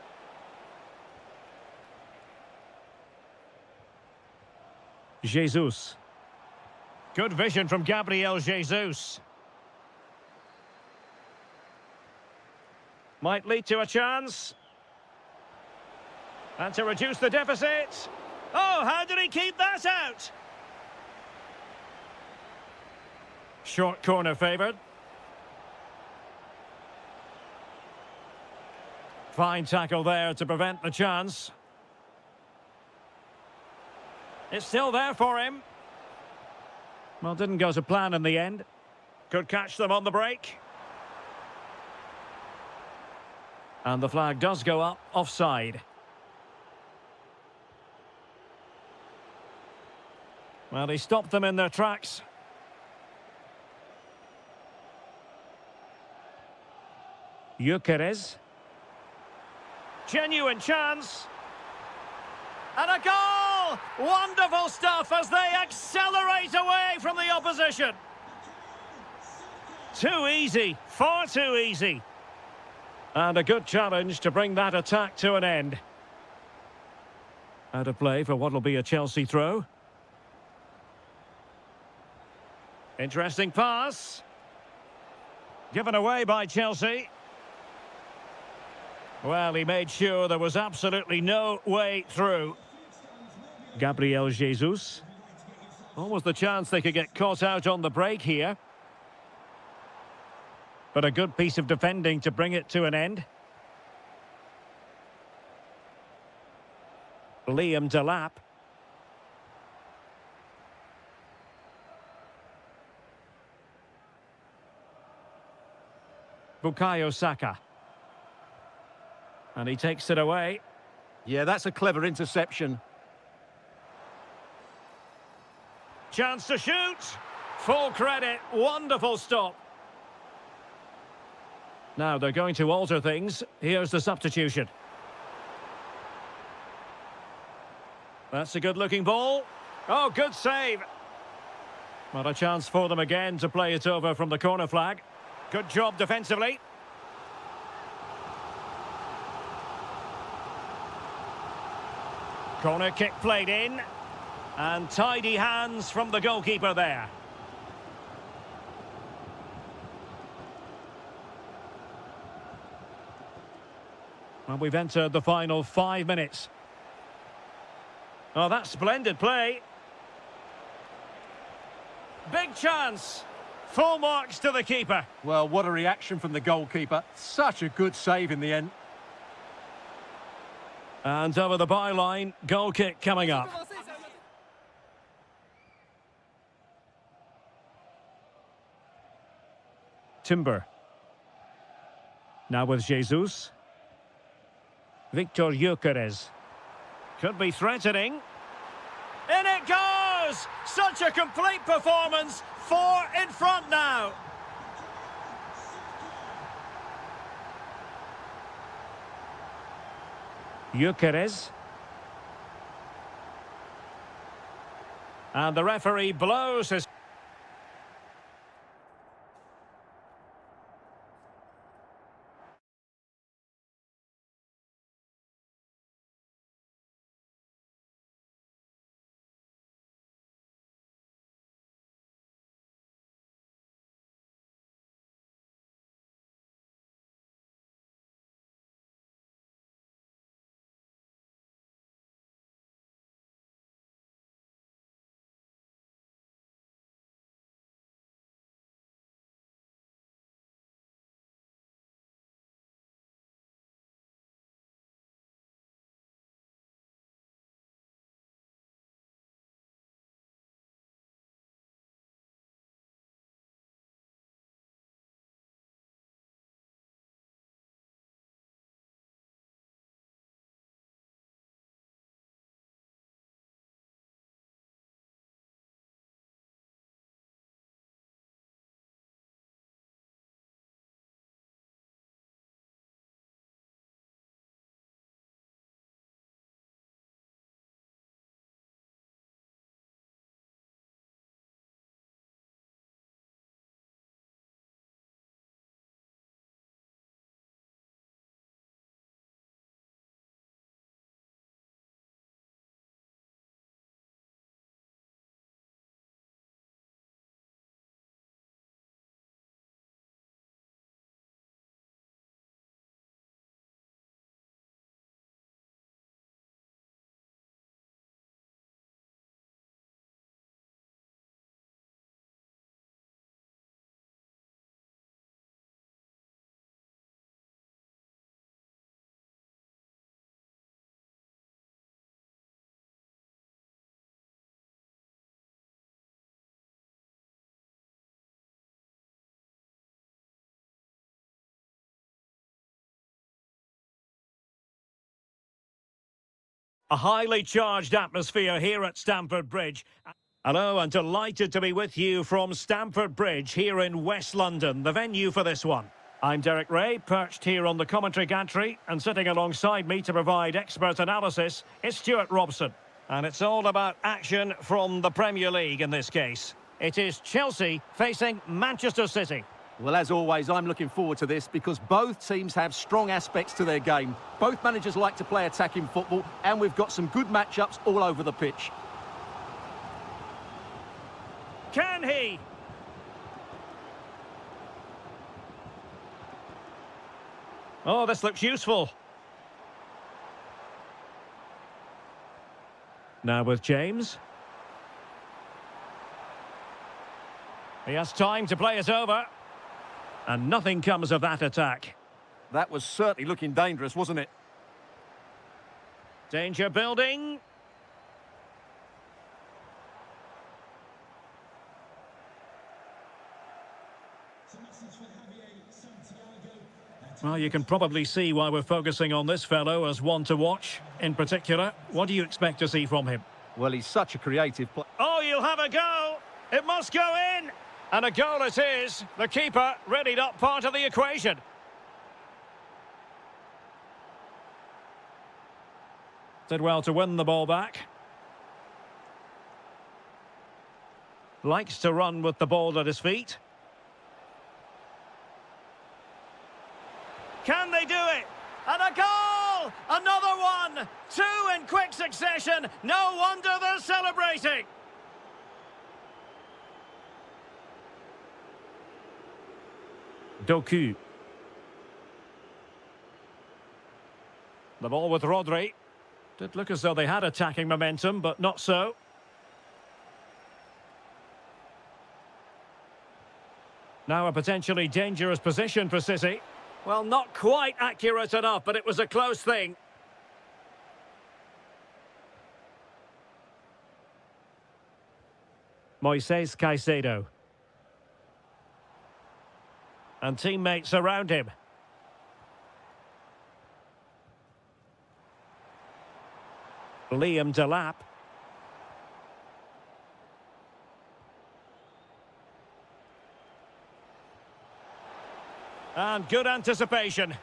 Jesus. Good vision from Gabriel Jesus. Might lead to a chance. And to reduce the deficit. Oh, how did he keep that out? Short corner favoured. Fine tackle there to prevent the chance. It's still there for him. Well, didn't go to plan in the end. Could catch them on the break. And the flag does go up, offside. Well, he stopped them in their tracks. Gyökeres. Genuine chance. And a goal! Wonderful stuff as they accelerate away from the opposition. Too easy, far too easy. And a good challenge to bring that attack to an end. Out of play for what will be a Chelsea throw. Interesting pass. Given away by Chelsea. Well, he made sure there was absolutely no way through. Gabriel Jesus. Almost the chance they could get caught out on the break here. But a good piece of defending to bring it to an end. Liam Delap. Bukayo Saka. And he takes it away. Yeah, that's a clever interception. Chance to shoot. Full credit. Wonderful stop. Now they're going to alter things. Here's the substitution. That's a good-looking ball. Oh, good save. Not a chance for them again to play it over from the corner flag. Good job defensively. Corner kick played in. And tidy hands from the goalkeeper there. Well, we've entered the final 5 minutes. Oh, that's splendid play. Big chance. Full marks to the keeper. Well, what a reaction from the goalkeeper. Such a good save in the end. And over the byline, goal kick coming up. Timber. Now with Jesus. Victor Gyökeres. Could be threatening. In it goes! Such a complete performance. 4 in front now. Gyökeres. And the referee blows his... A highly charged atmosphere here at Stamford Bridge. Hello, and delighted to be with you from Stamford Bridge here in West London, the venue for this one. I'm Derek Ray, perched here on the commentary gantry, and sitting alongside me to provide expert analysis is Stuart Robson. And it's all about action from the Premier League in this case. It is Chelsea facing Manchester City. Well, as always, I'm looking forward to this because both teams have strong aspects to their game. Both managers like to play attacking football, and we've got some good matchups all over the pitch. Can he? Oh, this looks useful. Now with James. He has time to play it over. And nothing comes of that attack. That was certainly looking dangerous, wasn't it? Danger building. Well, you can probably see why we're focusing on this fellow as one to watch. In particular, what do you expect to see from him? Well, he's such a creative player. Oh, you'll have a go. It must go in. And a goal it is. The keeper really not part of the equation. Did well to win the ball back. Likes to run with the ball at his feet. Can they do it? And a goal! Another one! Two in quick succession. No wonder they're celebrating. Doku. The ball with Rodri. Did look as though they had attacking momentum, but not so. Now a potentially dangerous position for City. Well, not quite accurate enough, but it was a close thing. Moises Caicedo. And teammates around him. Liam Delap. And good anticipation.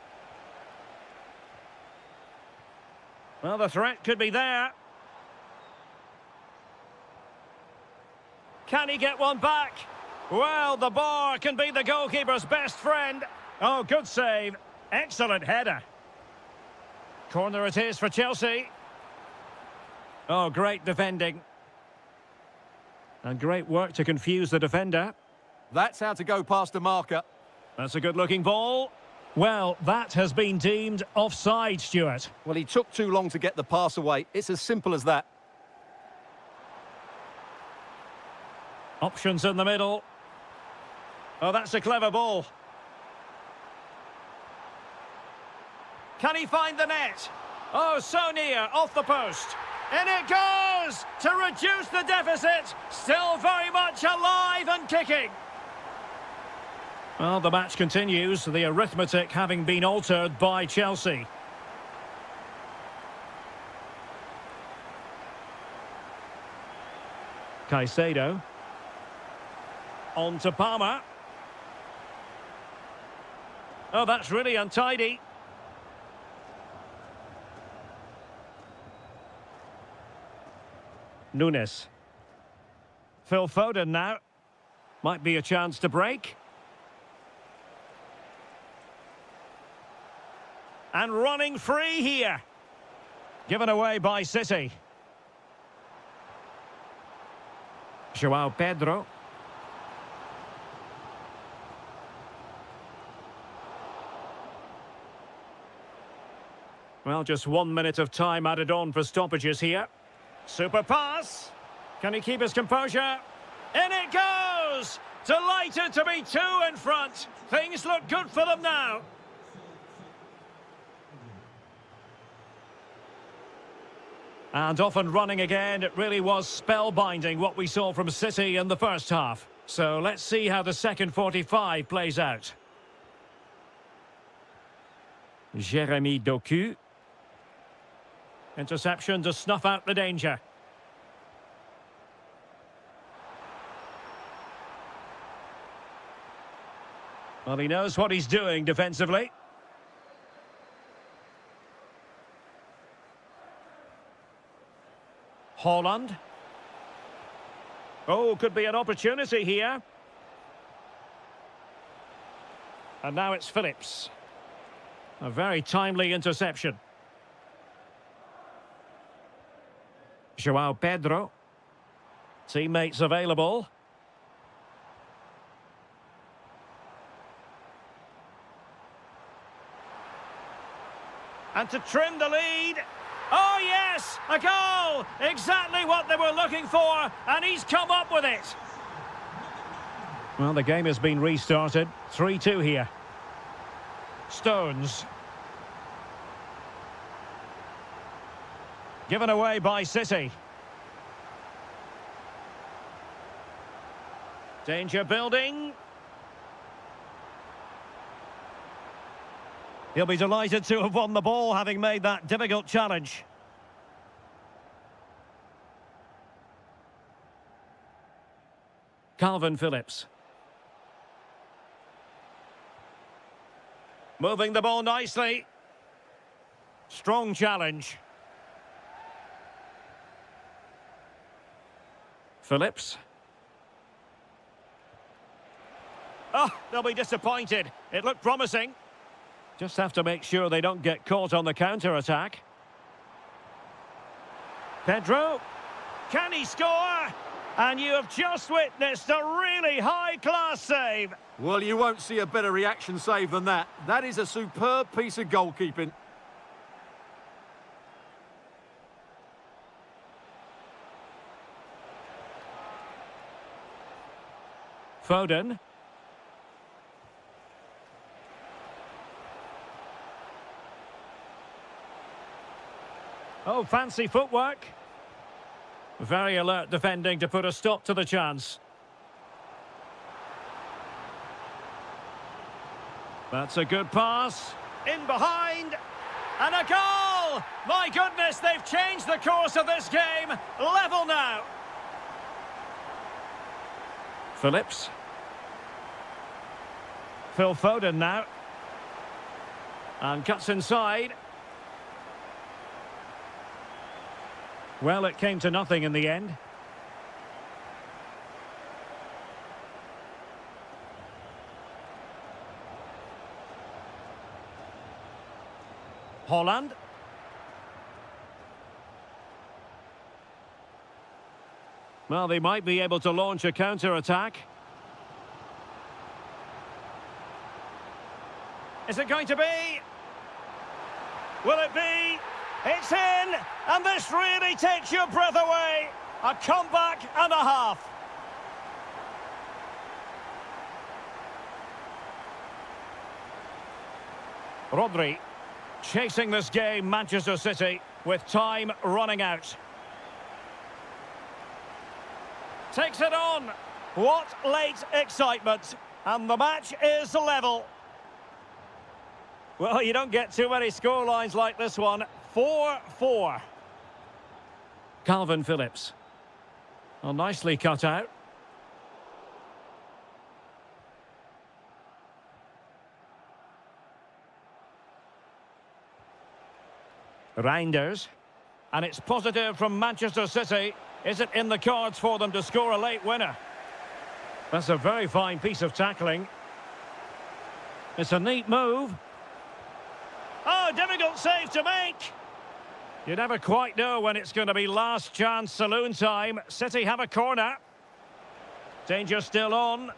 Well, the threat could be there. Can he get one back? Well, the bar can be the goalkeeper's best friend. Oh, good save. Excellent header. Corner it is for Chelsea. Oh, great defending. And great work to confuse the defender. That's how to go past the marker. That's a good-looking ball. Well, that has been deemed offside, Stuart. Well, he took too long to get the pass away. It's as simple as that. Options in the middle. Oh, that's a clever ball. Can he find the net? Oh, so near, off the post. And it goes to reduce the deficit. Still very much alive and kicking. Well, the match continues, the arithmetic having been altered by Chelsea. Caicedo. On to Palmer. Oh, that's really untidy. Nunes. Phil Foden now. Might be a chance to break. And running free here. Given away by City. João Pedro. Well, just 1 minute of time added on for stoppages here. Super pass. Can he keep his composure? In it goes! Delighted to be two in front. Things look good for them now. And off and running again. It really was spellbinding what we saw from City in the first half. So let's see how the second 45 plays out. Jérémy Doku. Interception to snuff out the danger. Well, he knows what he's doing defensively. Holland. Oh, could be an opportunity here. And now it's Phillips. A very timely interception. Joao Pedro. Teammates available. And to trim the lead. Oh, yes! A goal! Exactly what they were looking for, and he's come up with it. Well, the game has been restarted. 3-2 here. Stones. Given away by City. Danger building. He'll be delighted to have won the ball, having made that difficult challenge. Calvin Phillips. Moving the ball nicely. Strong challenge. Phillips. Oh, they'll be disappointed. It looked promising. Just have to make sure they don't get caught on the counter-attack. Pedro. Can he score? And you have just witnessed a really high-class save. Well, you won't see a better reaction save than that. That is a superb piece of goalkeeping. Foden. Oh, fancy footwork. Very alert defending to put a stop to the chance. That's a good pass. In behind. And a goal! My goodness, they've changed the course of this game. Level now. Phillips. Phil Foden now. And cuts inside. Well, it came to nothing in the end. Holland. Well, they might be able to launch a counter-attack. Is it going to be? Will it be? It's in! And this really takes your breath away. A comeback and a half. Rodri. Chasing this game, Manchester City, with time running out. Takes it on. What late excitement. And the match is level. Well, you don't get too many scorelines like this one. 4-4. Calvin Phillips. Well, nicely cut out. Reinders. And it's positive from Manchester City. Is it in the cards for them to score a late winner? That's a very fine piece of tackling. It's a neat move. Oh, difficult save to make. You never quite know when it's going to be last chance saloon time. City have a corner. Danger still on.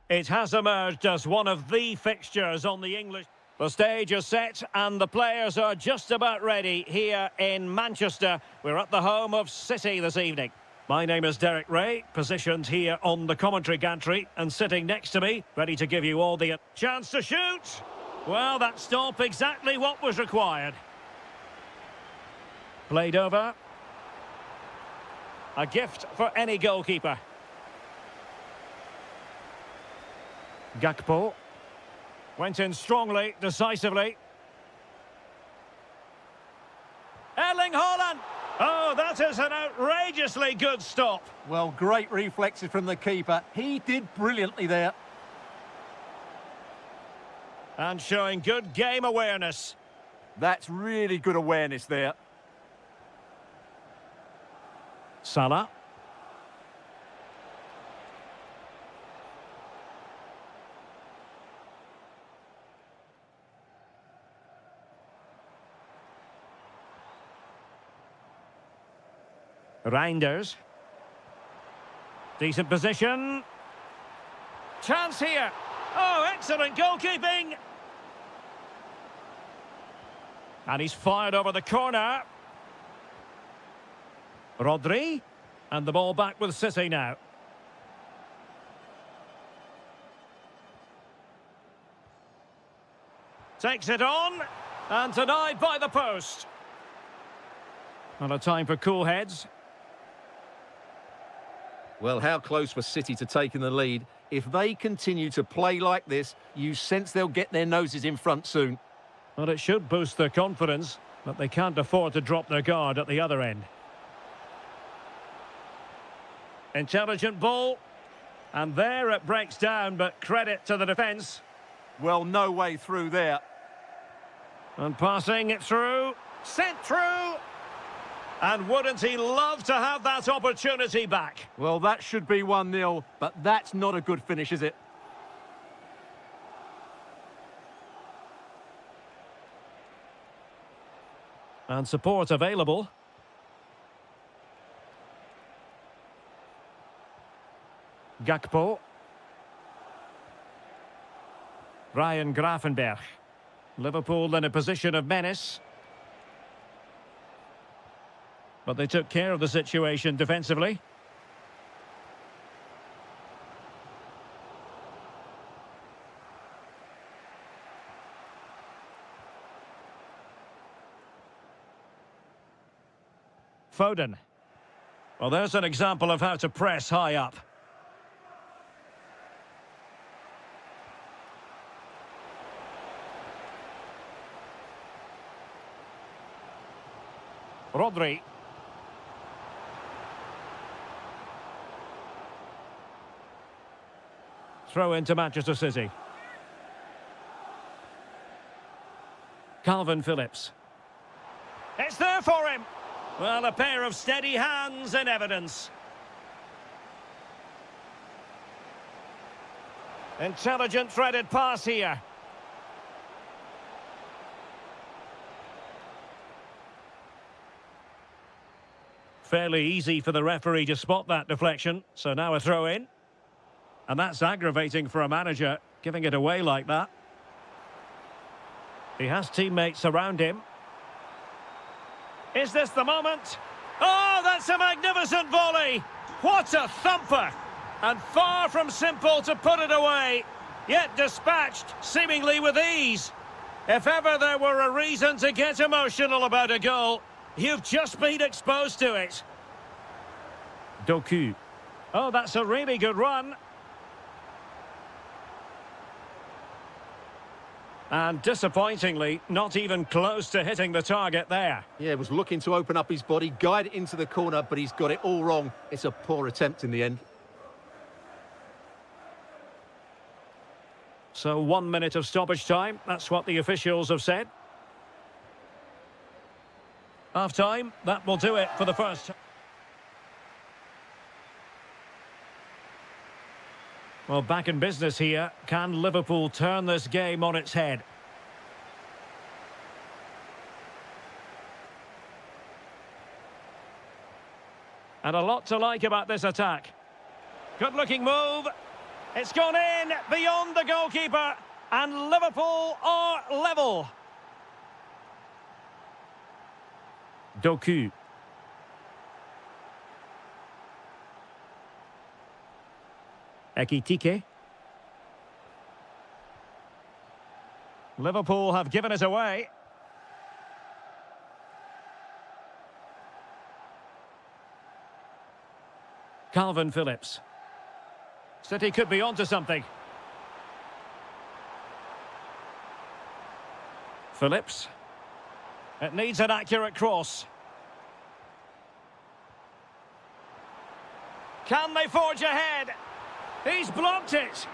It has emerged as one of the fixtures on the English. The stage is set and the players are just about ready here in Manchester. We're at the home of City this evening. My name is Derek Ray, positioned here on the commentary gantry, and sitting next to me, ready to give you all the chance to shoot. Well, that stop exactly what was required. Played over. A gift for any goalkeeper. Gakpo. Went in strongly, decisively. Erling Haaland! Oh, that is an outrageously good stop. Well, great reflexes from the keeper. He did brilliantly there. And showing good game awareness. That's really good awareness there. Salah. Reinders. Decent position. Chance here. Oh, excellent goalkeeping. And he's fired over the corner. Rodri. And the ball back with City now. Takes it on. And denied by the post. Not a time for cool heads. Well, how close was City to taking the lead? If they continue to play like this, you sense they'll get their noses in front soon. Well, it should boost their confidence, but they can't afford to drop their guard at the other end. Intelligent ball. And there it breaks down, but credit to the defence. Well, no way through there. And passing it through. Sent through. And wouldn't he love to have that opportunity back? Well, that should be 1-0, but that's not a good finish, is it? And support available. Gakpo. Ryan Gravenberch. Liverpool in a position of menace. But they took care of the situation defensively. Foden. Well, there's an example of how to press high up. Rodri. Throw into Manchester City. Calvin Phillips. It's there for him. Well, a pair of steady hands in evidence. Intelligent threaded pass here. Fairly easy for the referee to spot that deflection. So now a throw in. And that's aggravating for a manager, giving it away like that. He has teammates around him. Is this the moment? Oh, that's a magnificent volley! What a thumper! And far from simple to put it away, yet dispatched seemingly with ease. If ever there were a reason to get emotional about a goal, you've just been exposed to it. Doku. Oh, that's a really good run. And disappointingly, not even close to hitting the target there. Yeah, was looking to open up his body, guide it into the corner, but he's got it all wrong. It's a poor attempt in the end. So 1 minute of stoppage time. That's what the officials have said. Half-time, that will do it for the first. Well, back in business here. Can Liverpool turn this game on its head? And a lot to like about this attack. Good-looking move. It's gone in beyond the goalkeeper, and Liverpool are level. Doku. Ekitike. Liverpool have given it away. Calvin Phillips. City could be onto something. Phillips. It needs an accurate cross. Can they forge ahead? He's blocked it.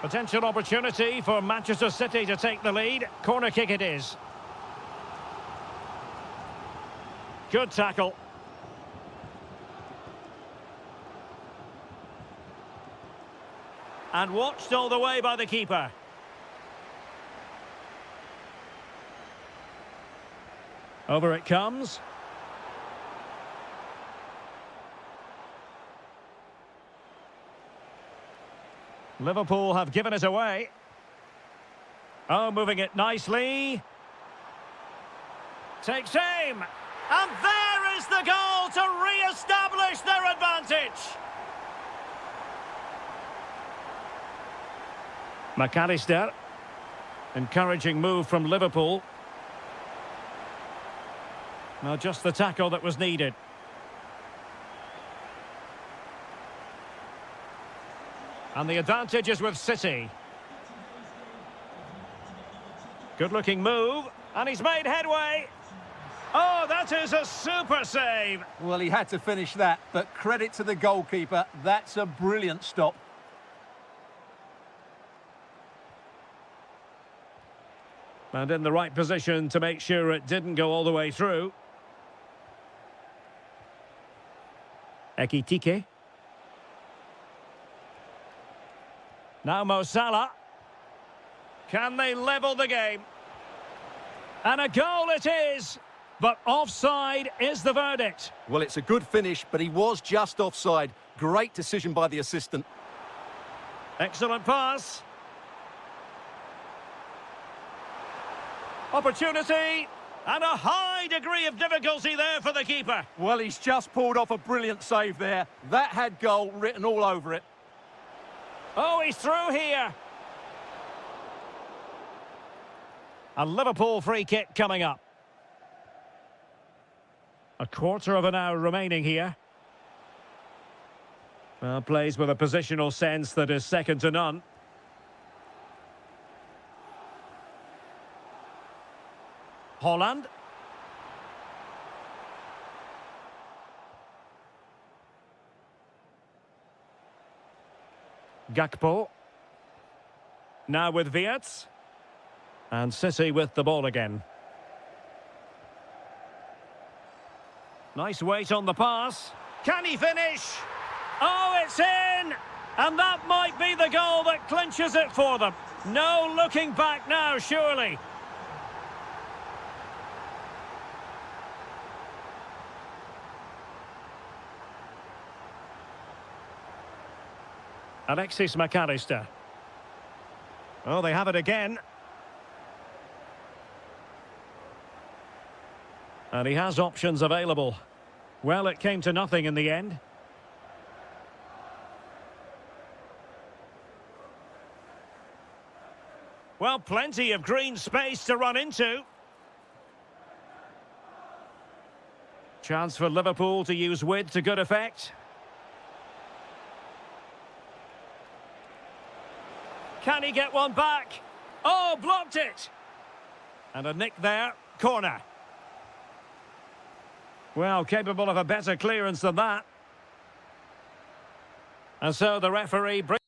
Potential opportunity for Manchester City to take the lead. Corner kick it is. Good tackle. And watched all the way by the keeper. Over it comes. Liverpool have given it away. Oh, moving it nicely. Takes aim. And there is the goal to re-establish their advantage. McAllister. Encouraging move from Liverpool. Well, just the tackle that was needed. And the advantage is with City. Good-looking move. And he's made headway. Oh, that is a super save. Well, he had to finish that, but credit to the goalkeeper. That's a brilliant stop. And in the right position to make sure it didn't go all the way through. Ekitike. Now Mo Salah. Can they level the game? And a goal it is, but offside is the verdict. Well, it's a good finish, but he was just offside. Great decision by the assistant. Excellent pass. Opportunity, and a high degree of difficulty there for the keeper. Well, he's just pulled off a brilliant save there. That had goal written all over it. Oh, he's through here. A Liverpool free kick coming up. A quarter of an hour remaining here. Well, plays with a positional sense that is second to none. Holland. Gakpo. Now with Wirtz. And City with the ball again. Nice weight on the pass. Can he finish? Oh, it's in! And that might be the goal that clinches it for them. No looking back now, surely. Alexis McAllister. Oh, they have it again. And he has options available. Well, it came to nothing in the end. Well, plenty of green space to run into. Chance for Liverpool to use width to good effect. Can he get one back? Oh, blocked it! And a nick there, corner. Well, capable of a better clearance than that. And so the referee brings